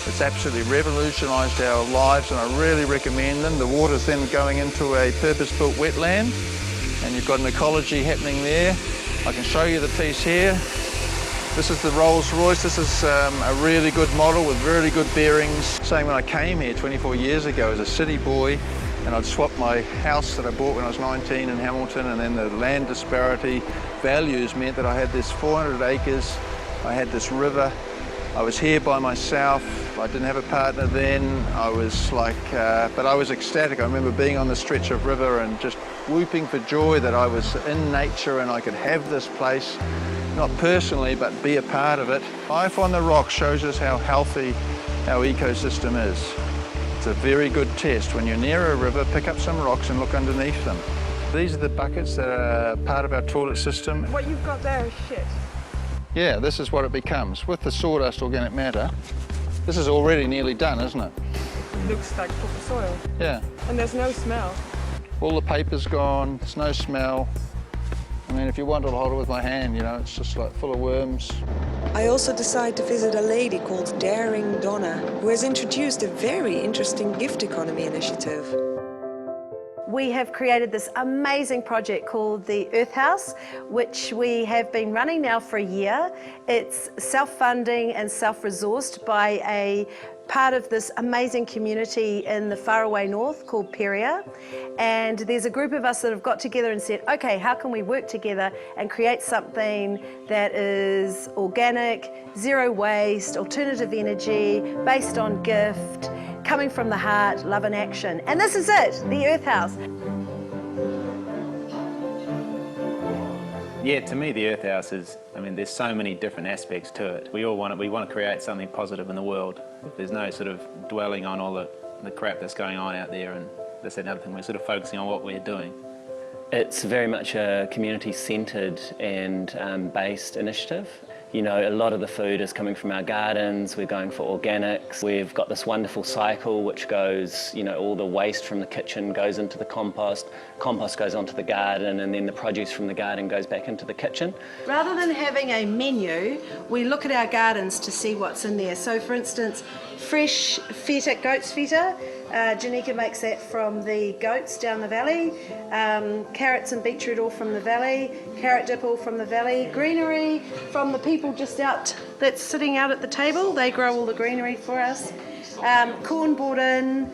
It's absolutely revolutionised our lives, and I really recommend them. The water's then going into a purpose-built wetland, and you've got an ecology happening there. I can show you the piece here. This is the Rolls Royce. This is a really good model with really good bearings. Saying when I came here 24 years ago as a city boy, and I'd swapped my house that I bought when I was 19 in Hamilton, and then the land disparity values meant that I had this 400 acres, I had this river, I was here by myself, I didn't have a partner then, I was like, but I was ecstatic. I remember being on the stretch of river and just whooping for joy that I was in nature and I could have this place, not personally, but be a part of it. Life on the rock shows us how healthy our ecosystem is. It's a very good test. When you're near a river, pick up some rocks and look underneath them. These are the buckets that are part of our toilet system. What you've got there is shit. Yeah, this is what it becomes. With the sawdust organic matter, this is already nearly done, isn't it? Looks like proper soil. Yeah. And there's no smell. All the paper's gone, there's no smell. I mean, if you want, I'll hold it with my hand, you know, it's just like full of worms. I also decided to visit a lady called Daring Donna, who has introduced a very interesting gift economy initiative. We have created this amazing project called the Earth House, which we have been running now for a year. It's self-funding and self-resourced by a part of this amazing community in the faraway north called Beira. And there's a group of us that have got together and said, okay, how can we work together and create something that is organic, zero waste, alternative energy, based on gift, coming from the heart, love and action. And this is it, the Earth House. Yeah, to me the Earth House is, I mean, there's so many different aspects to it. We want to create something positive in the world. There's no sort of dwelling on all the crap that's going on out there and this and other thing. We're sort of focusing on what we're doing. It's very much a community-centred and based initiative. You know, a lot of the food is coming from our gardens, we're going for organics. We've got this wonderful cycle which goes, you know, all the waste from the kitchen goes into the compost goes onto the garden, and then the produce from the garden goes back into the kitchen. Rather than having a menu, we look at our gardens to see what's in there. So for instance, fresh feta, goat's feta, Janika makes that from the goats down the valley, carrots and beetroot all from the valley, carrot dip all from the valley, greenery from the people just out that's sitting out at the table, they grow all the greenery for us, corn brought in.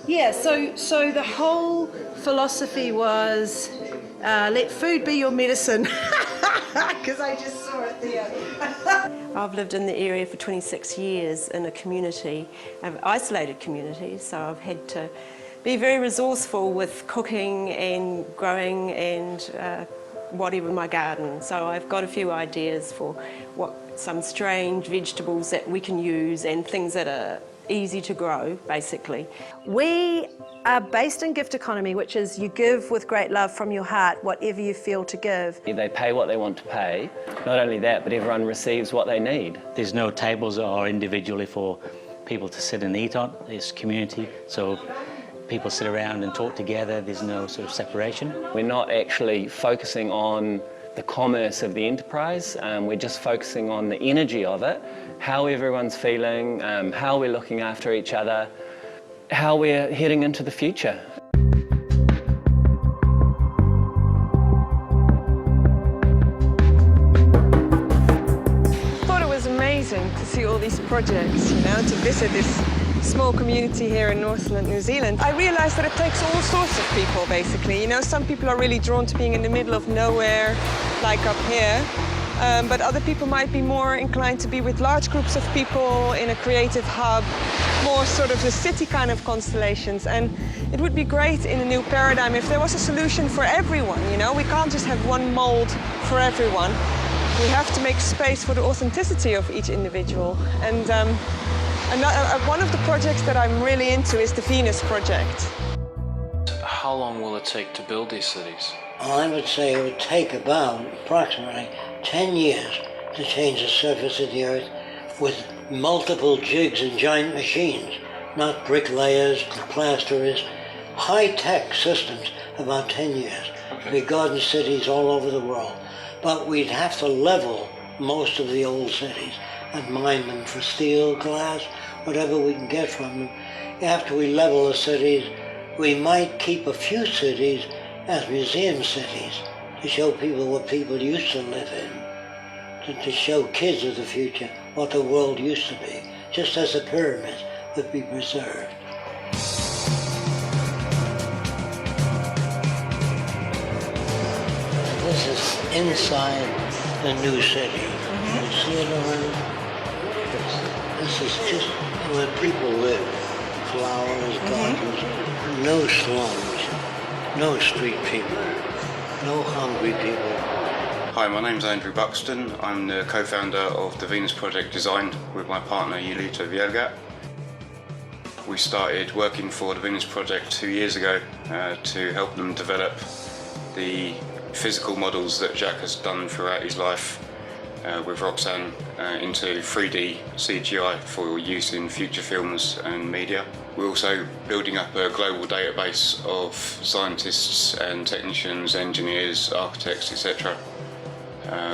Yeah, so the whole philosophy was let food be your medicine, because I just saw it there. I've lived in the area for 26 years in a community, an isolated community, so I've had to be very resourceful with cooking and growing and whatever in my garden. So I've got a few ideas for some strange vegetables that we can use and things that are easy to grow, basically. We are based in gift economy, which is you give with great love from your heart, whatever you feel to give. They pay what they want to pay. Not only that, but everyone receives what they need. There's no tables or individually for people to sit and eat on. There's community, so people sit around and talk together. There's no sort of separation. We're not actually focusing on the commerce of the enterprise. We're just focusing on the energy of it, how everyone's feeling, how we're looking after each other, how we're heading into the future. I thought it was amazing to see all these projects, you know, to visit this small community here in Northland, New Zealand. I realized that it takes all sorts of people, basically. You know, some people are really drawn to being in the middle of nowhere, like up here. But other people might be more inclined to be with large groups of people in a creative hub, more sort of the city kind of constellations. And it would be great in a new paradigm if there was a solution for everyone, you know? We can't just have one mold for everyone. We have to make space for the authenticity of each individual. And one of the projects that I'm really into is the Venus project. How long will it take to build these cities? I would say it would take about approximately 10 years to change the surface of the Earth with multiple jigs and giant machines, not bricklayers, plasterers, high-tech systems about 10 years. We've garden cities all over the world, but we'd have to level most of the old cities and mine them for steel, glass, whatever we can get from them. After we level the cities, we might keep a few cities as museum cities to show people what people used to live in, to show kids of the future what the world used to be, just as the pyramids would be preserved. This is inside the new city. You see it around? This is just where people live. Flowers, gardens, no slums, no street people, no hungry people. Hi, my name's Andrew Buxton. I'm the co-founder of the Venus Project Design with my partner Yulita Vielgat. We started working for the Venus Project 2 years ago to help them develop the physical models that Jacques has done throughout his life with Roxanne into 3D CGI for use in future films and media. We're also building up a global database of scientists and technicians, engineers, architects, etc.,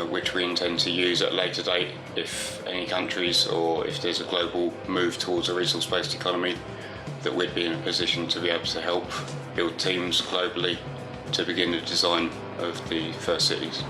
which we intend to use at a later date if any countries or if there's a global move towards a resource-based economy, that we'd be in a position to be able to help build teams globally to begin the design of the first cities.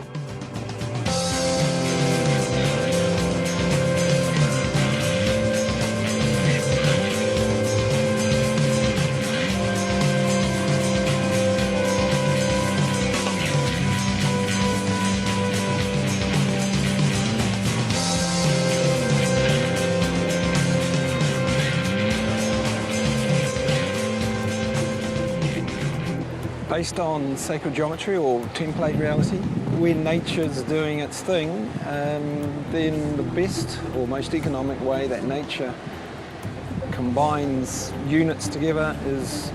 Based on sacred geometry or template reality, when nature's doing its thing, then the best or most economic way that nature combines units together is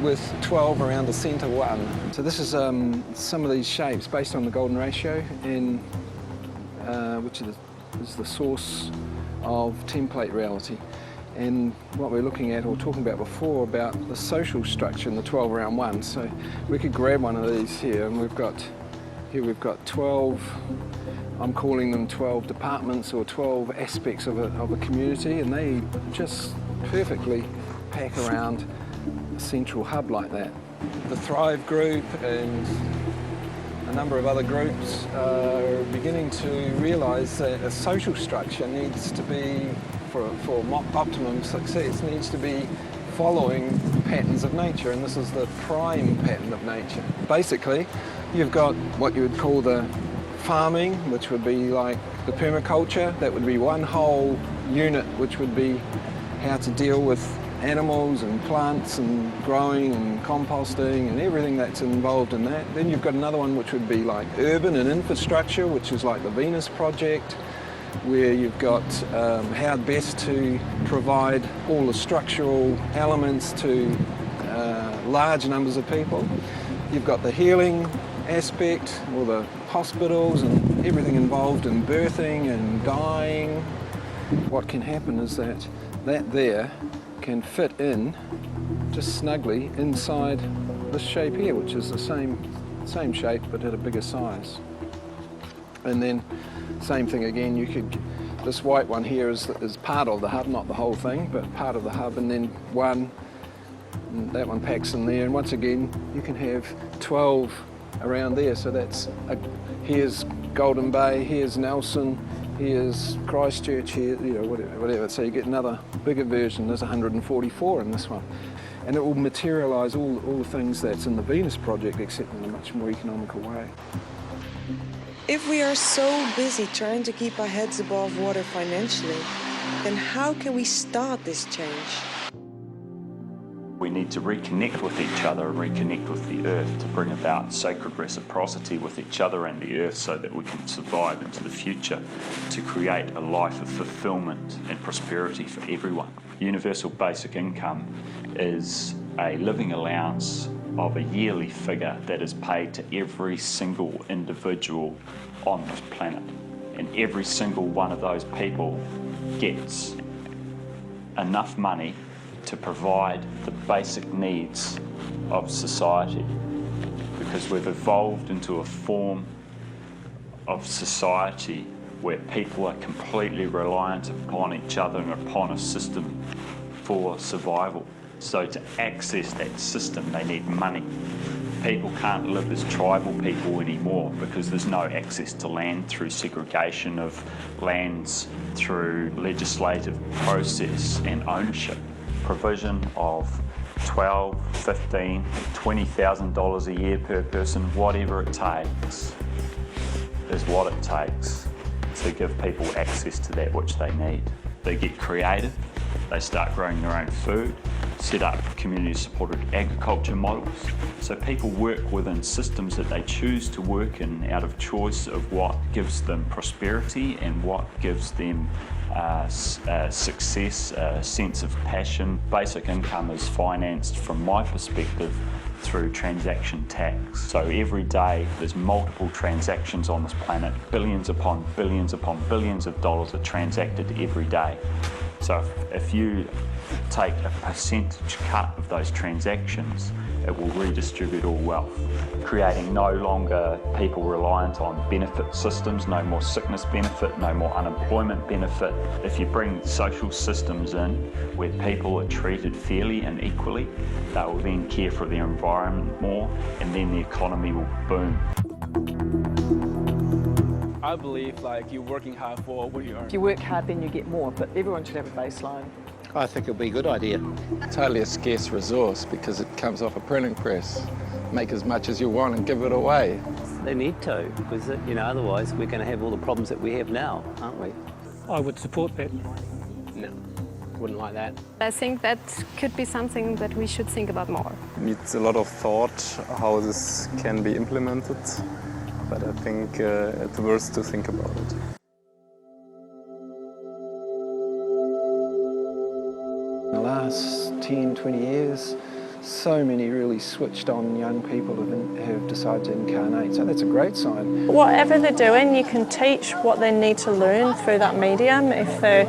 with 12 around the centre one. So this is some of these shapes based on the golden ratio, and which is the source of template reality. And what we're looking at or talking about before about the social structure in the 12 around 1. So we could grab one of these here, and we've got 12, I'm calling them 12 departments or 12 aspects of a community, and they just perfectly pack around a central hub like that. The Thrive group and a number of other groups are beginning to realise that a social structure needs to be, for optimum success, needs to be following patterns of nature, and this is the prime pattern of nature. Basically, you've got what you would call the farming, which would be like the permaculture. That would be one whole unit, which would be how to deal with animals and plants and growing and composting and everything that's involved in that. Then you've got another one which would be like urban and infrastructure, which is like the Venus Project, where you've got how best to provide all the structural elements to large numbers of people. You've got the healing aspect, all the hospitals and everything involved in birthing and dying. What can happen is that there can fit in just snugly inside this shape here, which is the same shape but at a bigger size. And then same thing again, you could, this white one here is part of the hub, not the whole thing, but part of the hub, and then one, and that one packs in there, and once again you can have 12 around there. So that's here's Golden Bay, here's Nelson, here's Christchurch, here, whatever. So you get another bigger version. There's 144 in this one, and it will materialise all the things that's in the Venus Project, except in a much more economical way. If we are so busy trying to keep our heads above water financially, then how can we start this change? We need to reconnect with each other and reconnect with the earth to bring about sacred reciprocity with each other and the earth, so that we can survive into the future, to create a life of fulfillment and prosperity for everyone. Universal basic income is a living allowance of a yearly figure that is paid to every single individual on this planet. and every single one of those people gets enough money to provide the basic needs of society, because we've evolved into a form of society where people are completely reliant upon each other and upon a system for survival. So to access that system, they need money. People can't live as tribal people anymore because there's no access to land through segregation of lands, through legislative process and ownership. Provision of $12, $15, $20,000 a year per person, whatever it takes, is what it takes to give people access to that which they need. They get creative, they start growing their own food, set up community-supported agriculture models. So people work within systems that they choose to work in out of choice of what gives them prosperity and what gives them success, a sense of passion. Basic income is financed, from my perspective, through transaction tax. So every day there's multiple transactions on this planet. Billions upon billions upon billions of dollars are transacted every day. So if you take a percentage cut of those transactions, it will redistribute all wealth, creating no longer people reliant on benefit systems, no more sickness benefit, no more unemployment benefit. If you bring social systems in where people are treated fairly and equally, they will then care for their environment more, and then the economy will boom. I believe like you're working hard for what you earn. If you work hard, then you get more, but everyone should have a baseline. I think it'll be a good idea. Totally a scarce resource because it comes off a printing press. Make as much as you want and give it away. They need to, because otherwise we're going to have all the problems that we have now, aren't we? I would support that. No, wouldn't like that. I think that could be something that we should think about more. It needs a lot of thought how this can be implemented, but I think it's worth to think about it. In the last 10, 20 years, so many really switched on young people have decided to incarnate, so that's a great sign. Whatever they're doing, you can teach what they need to learn through that medium. If they're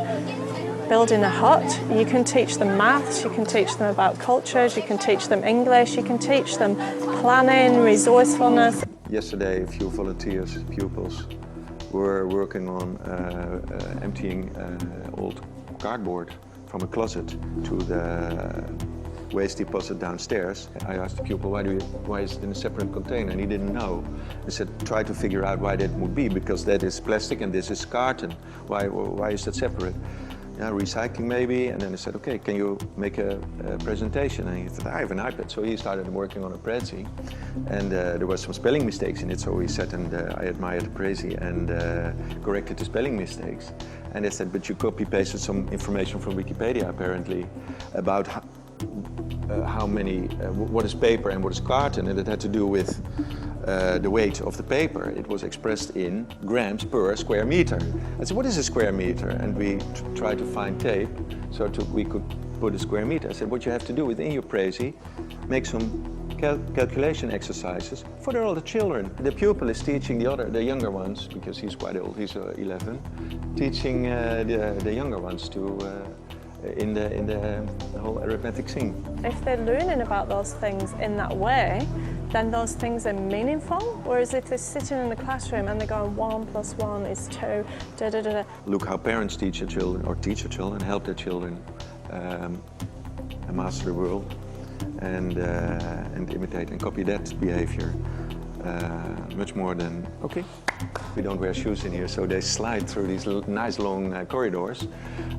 building a hut, you can teach them maths, you can teach them about cultures, you can teach them English, you can teach them planning, resourcefulness. Yesterday, a few volunteers, pupils, were working on emptying old cardboard from a closet to the waste deposit downstairs. I asked the pupil, why is it in a separate container? And he didn't know. I said, try to figure out why that would be, because that is plastic and this is carton. Why is that separate? Yeah, recycling maybe. And then I said, okay, can you make a presentation? And he said, I have an iPad. So he started working on a Prezi, and there was some spelling mistakes in it. So he sat and I admired the Prezi and corrected the spelling mistakes. And they said, but you copy-pasted some information from Wikipedia, apparently, about how many, what is paper and what is carton, and it had to do with the weight of the paper. It was expressed in grams per square meter. I said, what is a square meter? And we tried to find tape so we could put a square meter. I said, what you have to do within your Prezi, make some calculation exercises for the older children. The pupil is teaching the younger ones, because he's quite old, he's 11, teaching the younger ones to in the whole arithmetic scene. If they're learning about those things in that way, then those things are meaningful. Whereas if they're sitting in the classroom and they're going 1 + 1 is 2, da da da. Look how parents teach their children, or teach their children, help their children master the world and imitate and copy that behavior much more than, okay, we don't wear shoes in here, so they slide through these nice long corridors.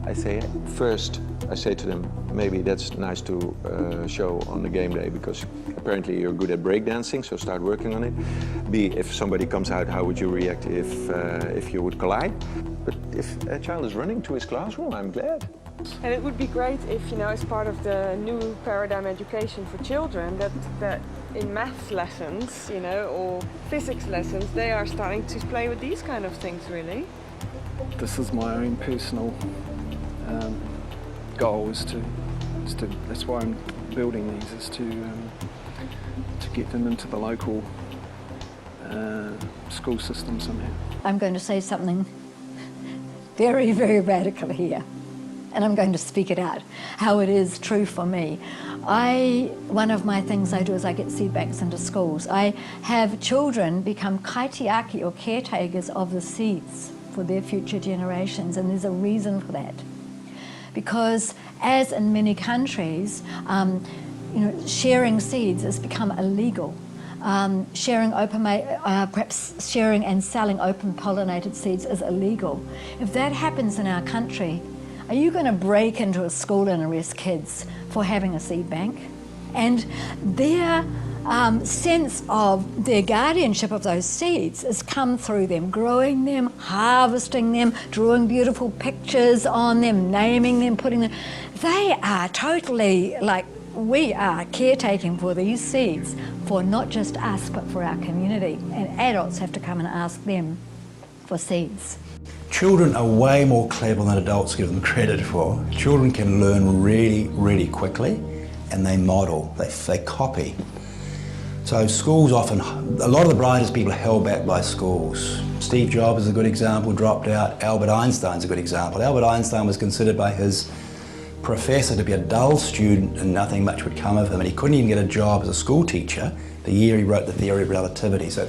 I say, first, I say to them, maybe that's nice to show on the game day, because apparently you're good at breakdancing, so start working on it. B, if somebody comes out, how would you react if you would collide? But if a child is running to his classroom, I'm glad. And it would be great if, as part of the new paradigm education for children, that in maths lessons, or physics lessons, they are starting to play with these kind of things, really. This is my own personal goal, is to that's why I'm building these, is to get them into the local school system somehow. I'm going to say something very, very radical here. And I'm going to speak it out, how it is true for me. One of my things I do is I get seed banks into schools. I have children become kaitiaki or caretakers of the seeds for their future generations, and there's a reason for that. Because as in many countries, sharing seeds has become illegal. Perhaps sharing and selling open pollinated seeds is illegal. If that happens in our country, are you going to break into a school and arrest kids for having a seed bank? And their sense of their guardianship of those seeds has come through them growing them, harvesting them, drawing beautiful pictures on them, naming them, putting them. They are totally like, we are caretaking for these seeds for not just us but for our community, and adults have to come and ask them for seeds. Children are way more clever than adults give them credit for. Children can learn really, really quickly, and they model, they copy. So schools often, a lot of the brightest people are held back by schools. Steve Jobs is a good example, dropped out. Albert Einstein's a good example. Albert Einstein was considered by his professor to be a dull student and nothing much would come of him, and he couldn't even get a job as a school teacher the year he wrote the theory of relativity. So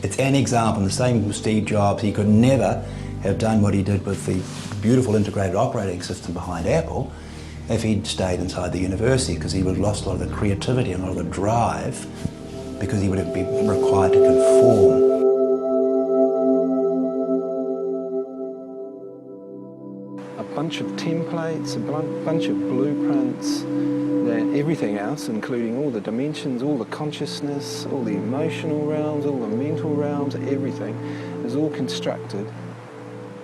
it's an example, and the same with Steve Jobs. He could never have done what he did with the beautiful integrated operating system behind Apple if he'd stayed inside the university, because he would have lost a lot of the creativity and a lot of the drive, because he would have been required to conform. A bunch of templates, a bunch of blueprints, that everything else, including all the dimensions, all the consciousness, all the emotional realms, all the mental realms, everything is all constructed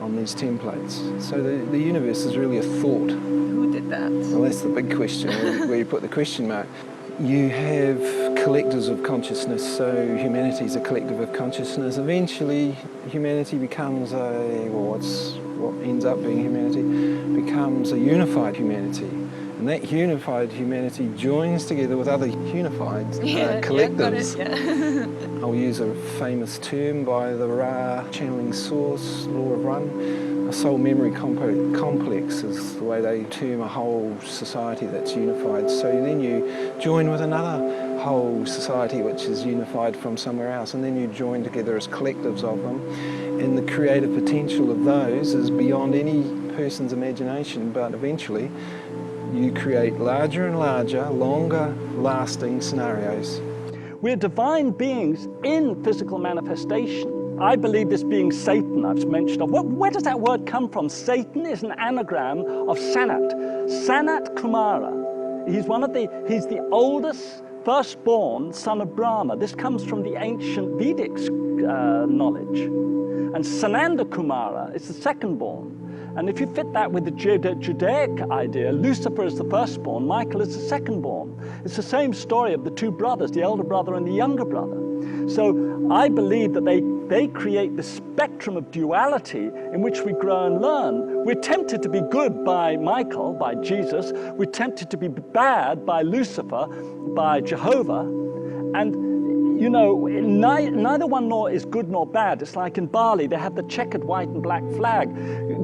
on these templates. So the universe is really a thought. Who did that? Well, that's the big question, where you put the question mark. You have collectives of consciousness, so humanity is a collective of consciousness. Eventually, humanity becomes what ends up being humanity, becomes a unified humanity. And that unified humanity joins together with other unified collectives. I'll use a famous term by the Ra channeling source, law of one. A soul memory complex is the way they term a whole society that's unified. So then you join with another whole society which is unified from somewhere else, and then you join together as collectives of them. And the creative potential of those is beyond any person's imagination, but eventually you create larger and larger, longer lasting scenarios. We're divine beings in physical manifestation. I believe this being Satan I've mentioned. Where does that word come from? Satan is an anagram of Sanat. Sanat Kumara. He's the oldest firstborn son of Brahma. This comes from the ancient Vedic knowledge. And Sananda Kumara is the secondborn. And if you fit that with the Judaic idea, Lucifer is the firstborn, Michael is the secondborn. It's the same story of the two brothers, the elder brother and the younger brother. So I believe that they create the spectrum of duality in which we grow and learn. We're tempted to be good by Michael, by Jesus. We're tempted to be bad by Lucifer, by Jehovah. And you know, neither one nor is good nor bad. It's like in Bali, they have the checkered white and black flag.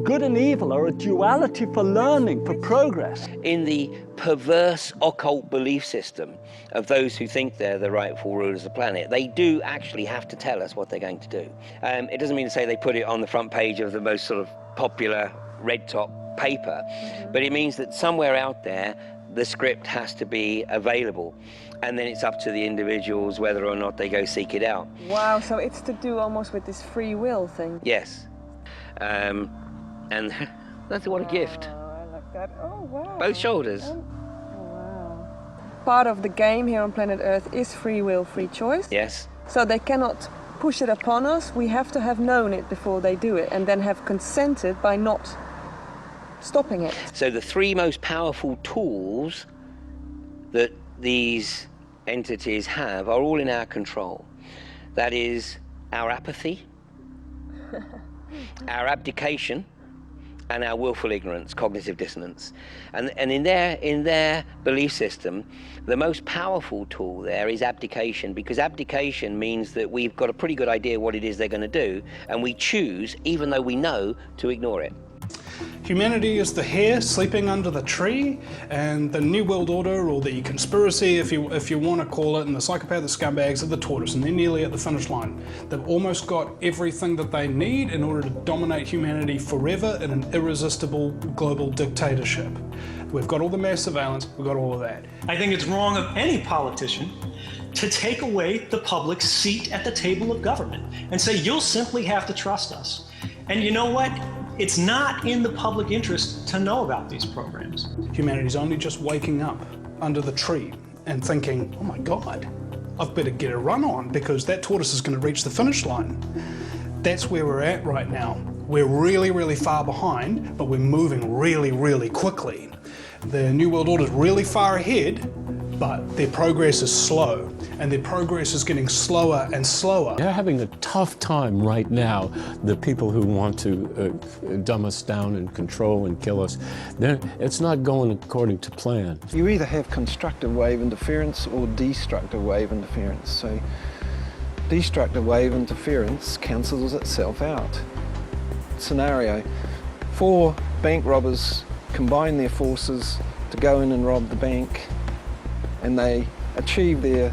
Good and evil are a duality for learning, for progress. In the perverse occult belief system of those who think they're the rightful rulers of the planet, they do actually have to tell us what they're going to do. It doesn't mean to say they put it on the front page of the most sort of popular red top paper, but it means that somewhere out there, the script has to be available. And then it's up to the individuals whether or not they go seek it out. Wow, so it's to do almost with this free will thing. Yes. And that's what a gift. I like that. Oh, wow. Both shoulders. Wow. Part of the game here on planet Earth is free will, free choice. Yes. So they cannot push it upon us. We have to have known it before they do it, and then have consented by not stopping it. So the three most powerful tools that these entities have are all in our control. That is our apathy, our abdication, and our willful ignorance, cognitive dissonance. And in their belief system, the most powerful tool there is abdication, because abdication means that we've got a pretty good idea what it is they're going to do, and we choose, even though we know, to ignore it. Humanity is the hare sleeping under the tree, and the New World Order, or the conspiracy, if you want to call it, and the psychopath, the scumbags, are the tortoise, and they're nearly at the finish line. They've almost got everything that they need in order to dominate humanity forever in an irresistible global dictatorship. We've got all the mass surveillance, we've got all of that. I think it's wrong of any politician to take away the public's seat at the table of government and say, you'll simply have to trust us. And you know what? It's not in the public interest to know about these programs. Humanity's only just waking up under the tree and thinking, oh my God, I've better get a run on because that tortoise is going to reach the finish line. That's where we're at right now. We're really, really far behind, but we're moving really, really quickly. The New World Order is really far ahead, but their progress is slow, and their progress is getting slower and slower. They're having a tough time right now, the people who want to dumb us down and control and kill us. It's not going according to plan. You either have constructive wave interference or destructive wave interference. So destructive wave interference cancels itself out. Scenario: 4 bank robbers combine their forces to go in and rob the bank, and they achieve their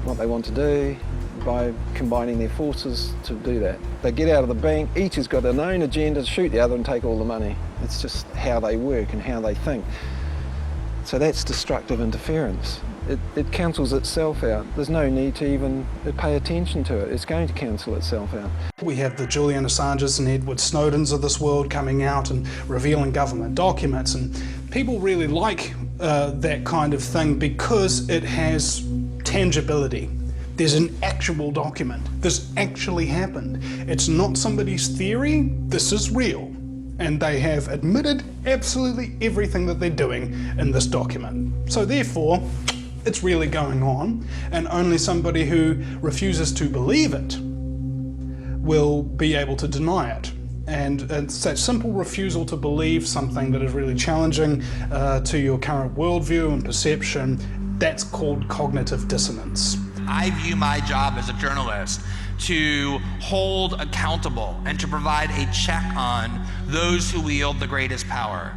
what they want to do by combining their forces to do that. They get out of the bank, each has got their own agenda to shoot the other and take all the money. It's just how they work and how they think. So that's destructive interference. It cancels itself out. There's no need to even pay attention to it. It's going to cancel itself out. We have the Julian Assanges and Edward Snowdens of this world coming out and revealing government documents, and people really like that kind of thing because it has tangibility. There's an actual document. This actually happened. It's not somebody's theory, this is real. And they have admitted absolutely everything that they're doing in this document. So therefore, it's really going on, and only somebody who refuses to believe it will be able to deny it. And it's that simple refusal to believe something that is really challenging to your current worldview and perception, that's called cognitive dissonance. I view my job as a journalist to hold accountable and to provide a check on those who wield the greatest power.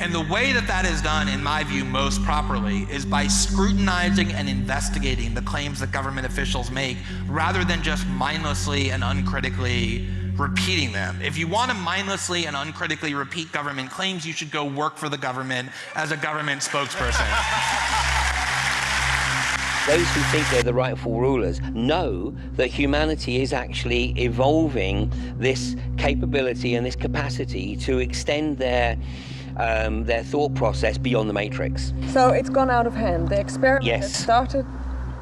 And the way that that is done, in my view, most properly is by scrutinizing and investigating the claims that government officials make, rather than just mindlessly and uncritically repeating them. If you want to mindlessly and uncritically repeat government claims, you should go work for the government as a government spokesperson. Those who think they're the rightful rulers know that humanity is actually evolving this capability and this capacity to extend their thought process beyond the matrix. So it's gone out of hand. The experiment Yes. that started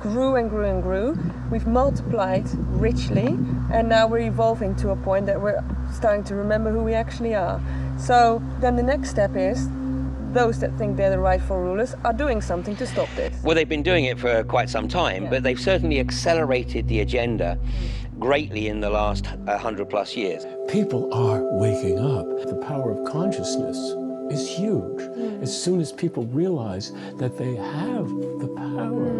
grew and grew and grew. We've multiplied richly, and now we're evolving to a point that we're starting to remember who we actually are. So then the next step is those that think they're the rightful rulers are doing something to stop this. Well, they've been doing it for quite some time, but they've certainly accelerated the agenda greatly in the last 100+ years. People are waking up. The power of consciousness is huge. As soon as people realize that they have the power,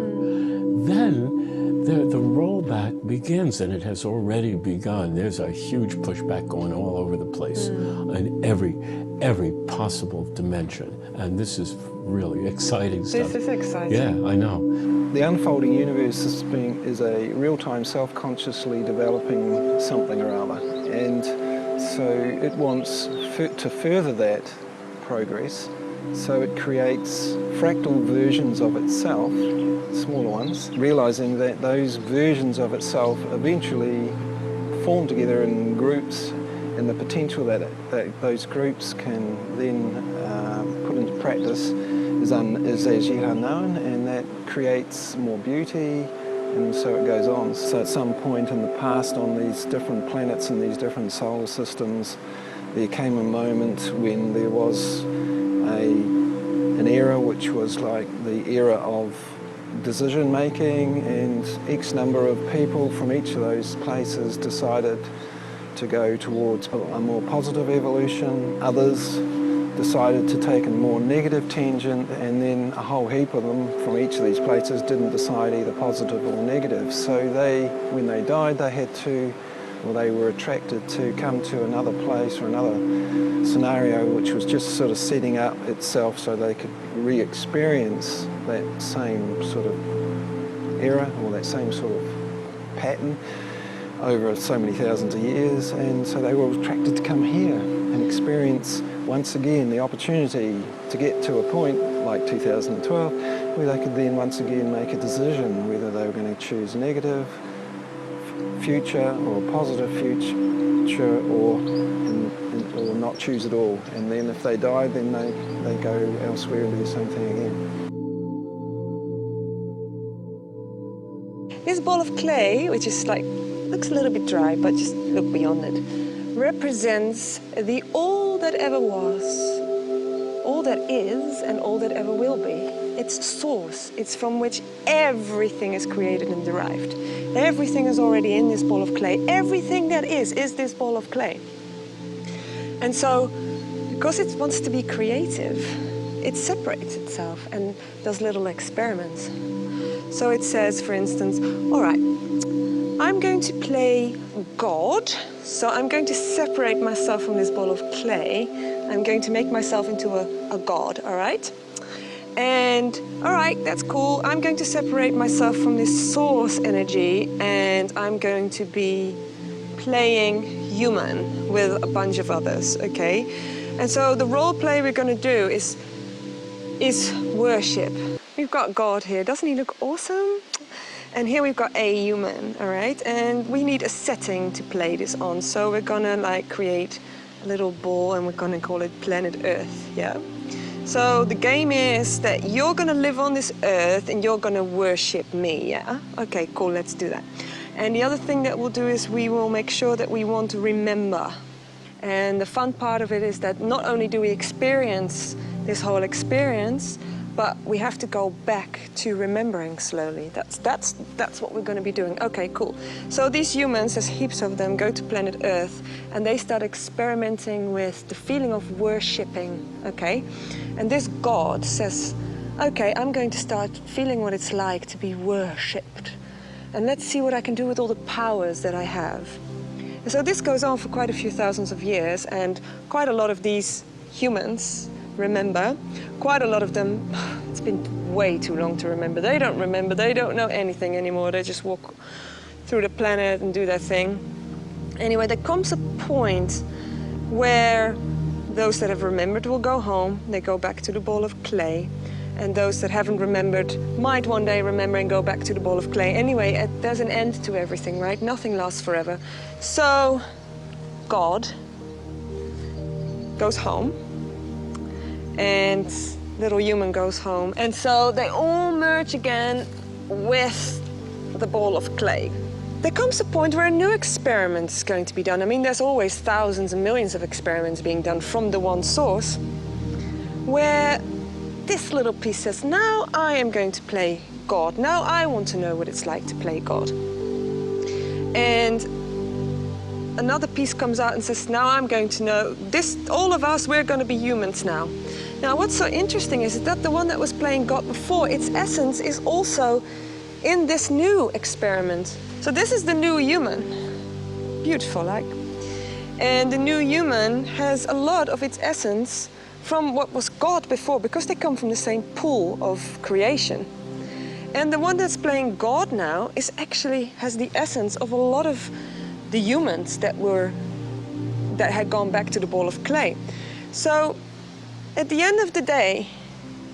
then the rollback begins, and it has already begun. There's a huge pushback going all over the place in every possible dimension. And this is really exciting stuff. This is exciting. Yeah, I know. The unfolding universe is a real-time, self-consciously developing something or other. And so it wants to further that progress. So it creates fractal versions of itself, smaller ones, realizing that those versions of itself eventually form together in groups, and the potential that those groups can then put into practice is as yet unknown, and that creates more beauty, and so it goes on. So at some point in the past on these different planets and these different solar systems, there came a moment when there was an era which was like the era of decision making, and X number of people from each of those places decided to go towards a more positive evolution. Others decided to take a more negative tangent, and then a whole heap of them from each of these places didn't decide either positive or negative. So when they died, they had to or they were attracted to come to another place or another scenario which was just sort of setting up itself so they could re-experience that same sort of era or that same sort of pattern over so many thousands of years, and so they were attracted to come here and experience once again the opportunity to get to a point like 2012 where they could then once again make a decision whether they were going to choose negative future or positive future or not choose at all. And then if they died, then they go elsewhere and do the same thing again. This ball of clay, which is like, looks a little bit dry, but just look beyond it, represents the all that ever was, all that is, and all that ever will be. It's source. It's from which everything is created and derived. Everything is already in this ball of clay. Everything that is this ball of clay. And so, because it wants to be creative, it separates itself and does little experiments. So it says, for instance, all right, I'm going to play God, so I'm going to separate myself from this ball of clay. I'm going to make myself into a god, all right? And, all right, that's cool. I'm going to separate myself from this source energy, and I'm going to be playing human with a bunch of others, okay? And so the role play we're going to do is worship. We've got God here. Doesn't he look awesome? And here we've got a human, all right? And we need a setting to play this on. So we're gonna like create a little ball and we're gonna call it Planet Earth, yeah? So the game is that you're gonna live on this earth and you're gonna worship me, yeah? Okay, cool, let's do that. And the other thing that we'll do is we will make sure that we want to remember. And the fun part of it is that not only do we experience this whole experience, but we have to go back to remembering slowly. That's what we're going to be doing. Okay, cool. So these humans, there's heaps of them, go to planet Earth, and they start experimenting with the feeling of worshipping, okay? And this God says, okay, I'm going to start feeling what it's like to be worshipped. And let's see what I can do with all the powers that I have. And so this goes on for quite a few thousands of years, and quite a lot of these humans remember. Quite a lot of them, it's been way too long to remember. They don't remember, they don't know anything anymore. They just walk through the planet and do their thing. Anyway, there comes a point where those that have remembered will go home, they go back to the ball of clay, and those that haven't remembered might one day remember and go back to the ball of clay. Anyway, there's an end to everything, right? Nothing lasts forever. So, God goes home, and little human goes home. And so they all merge again with the ball of clay. There comes a point where a new experiment is going to be done. I mean, there's always thousands and millions of experiments being done from the one source, where this little piece says, now I am going to play God. Now I want to know what it's like to play God. And another piece comes out and says, now I'm going to know this, all of us, we're going to be humans now. Now, what's so interesting is that the one that was playing God before, its essence is also in this new experiment. So this is the new human. Beautiful, like. And the new human has a lot of its essence from what was God before, because they come from the same pool of creation. And the one that's playing God now is actually has the essence of a lot of the humans that had gone back to the ball of clay. So at the end of the day,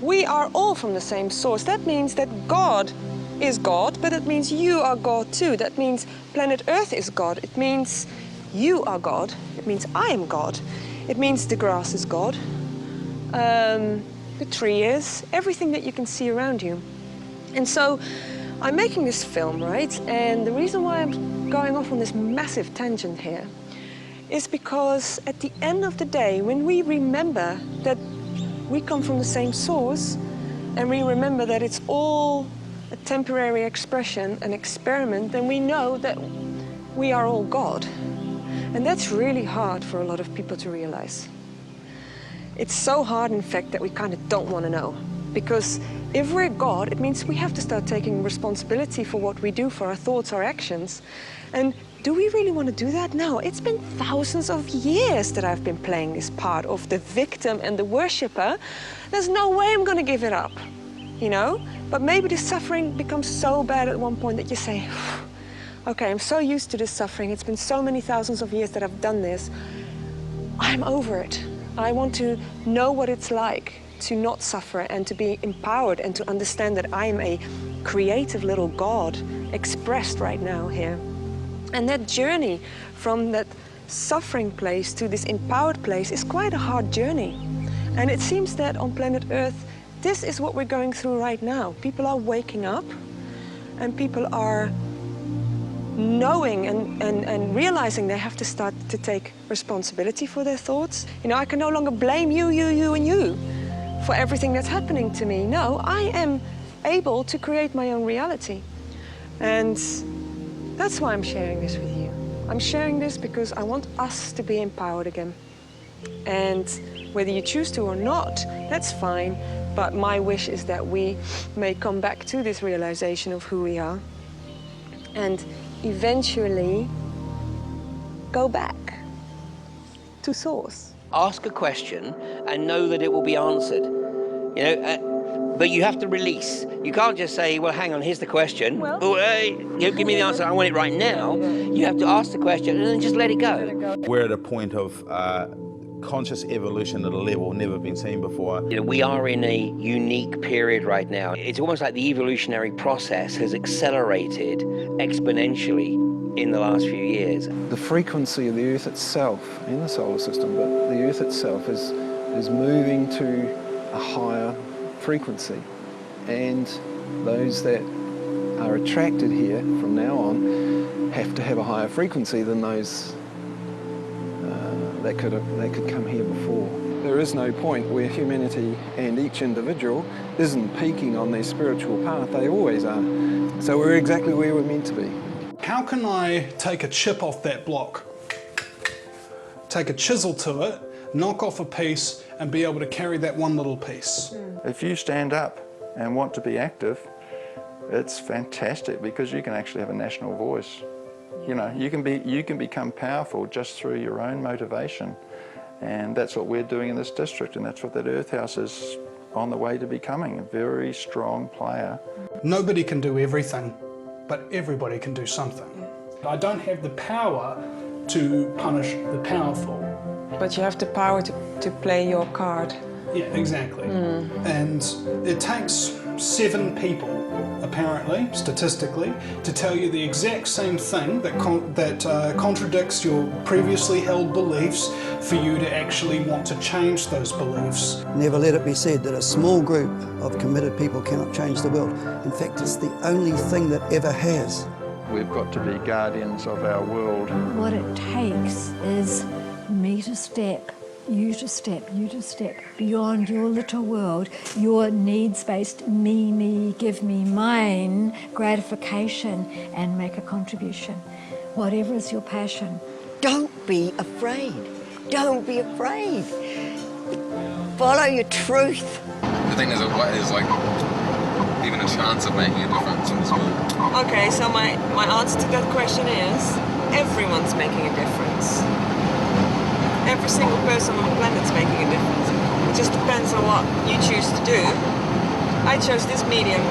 we are all from the same source. That means that God is God, but it means you are God too. That means planet Earth is God. It means you are God. It means I am God. It means the grass is God. The tree is. Everything that you can see around you. And so I'm making this film, right? And the reason why I'm going off on this massive tangent here is because at the end of the day, when we remember that we come from the same source, and we remember that it's all a temporary expression, an experiment, then we know that we are all God. And that's really hard for a lot of people to realize. It's so hard, in fact, that we kind of don't want to know. Because if we're God, it means we have to start taking responsibility for what we do, for our thoughts, our actions. And Do we really want to do that? No, it's been thousands of years that I've been playing this part of the victim and the worshipper. There's no way I'm going to give it up, you know? But maybe the suffering becomes so bad at one point that you say, okay, I'm so used to this suffering. It's been so many thousands of years that I've done this. I'm over it. I want to know what it's like to not suffer and to be empowered and to understand that I'm a creative little God expressed right now here. And that journey from that suffering place to this empowered place is quite a hard journey. And it seems that on planet Earth, this is what we're going through right now. People are waking up and people are knowing and realizing they have to start to take responsibility for their thoughts. You know, I can no longer blame you, and you for everything that's happening to me. No, I am able to create my own reality. And that's why I'm sharing this with you. I'm sharing this because I want us to be empowered again. And whether you choose to or not, that's fine. But my wish is that we may come back to this realization of who we are and eventually go back to source. Ask a question and know that it will be answered. You know, but you have to release. You can't just say, well, hang on, here's the question. Well, give me the answer, I want it right now. You have to ask the question and then just let it go. We're at a point of conscious evolution at a level never been seen before. You know, we are in a unique period right now. It's almost like the evolutionary process has accelerated exponentially in the last few years. The frequency of the Earth itself, in the solar system, but the Earth itself is moving to a higher frequency. And those that are attracted here from now on have to have a higher frequency than those that could come here before. There is no point where humanity and each individual isn't peaking on their spiritual path. They always are. So we're exactly where we're meant to be. How can I take a chip off that block, take a chisel to it, knock off a piece, and be able to carry that one little piece? If you stand up and want to be active, it's fantastic because you can actually have a national voice. You know, you can become powerful just through your own motivation. And that's what we're doing in this district, and that's what that Earth House is on the way to becoming, a very strong player. Nobody can do everything, but everybody can do something. I don't have the power to punish the powerful. But you have the power to play your card. Yeah, exactly. And it takes 7 people, apparently, statistically, to tell you the exact same thing that contradicts your previously held beliefs for you to actually want to change those beliefs. Never let it be said that a small group of committed people cannot change the world. In fact, it's the only thing that ever has. We've got to be guardians of our world. What it takes is me to step, you to step, you to step beyond your little world, your needs-based me, give me mine gratification and make a contribution. Whatever is your passion. Don't be afraid. Don't be afraid. Follow your truth. I think there's like even a chance of making a difference in this world. Okay, so my answer to that question is everyone's making a difference. Every single person on the planet's making a difference. It just depends on what you choose to do. I chose this medium.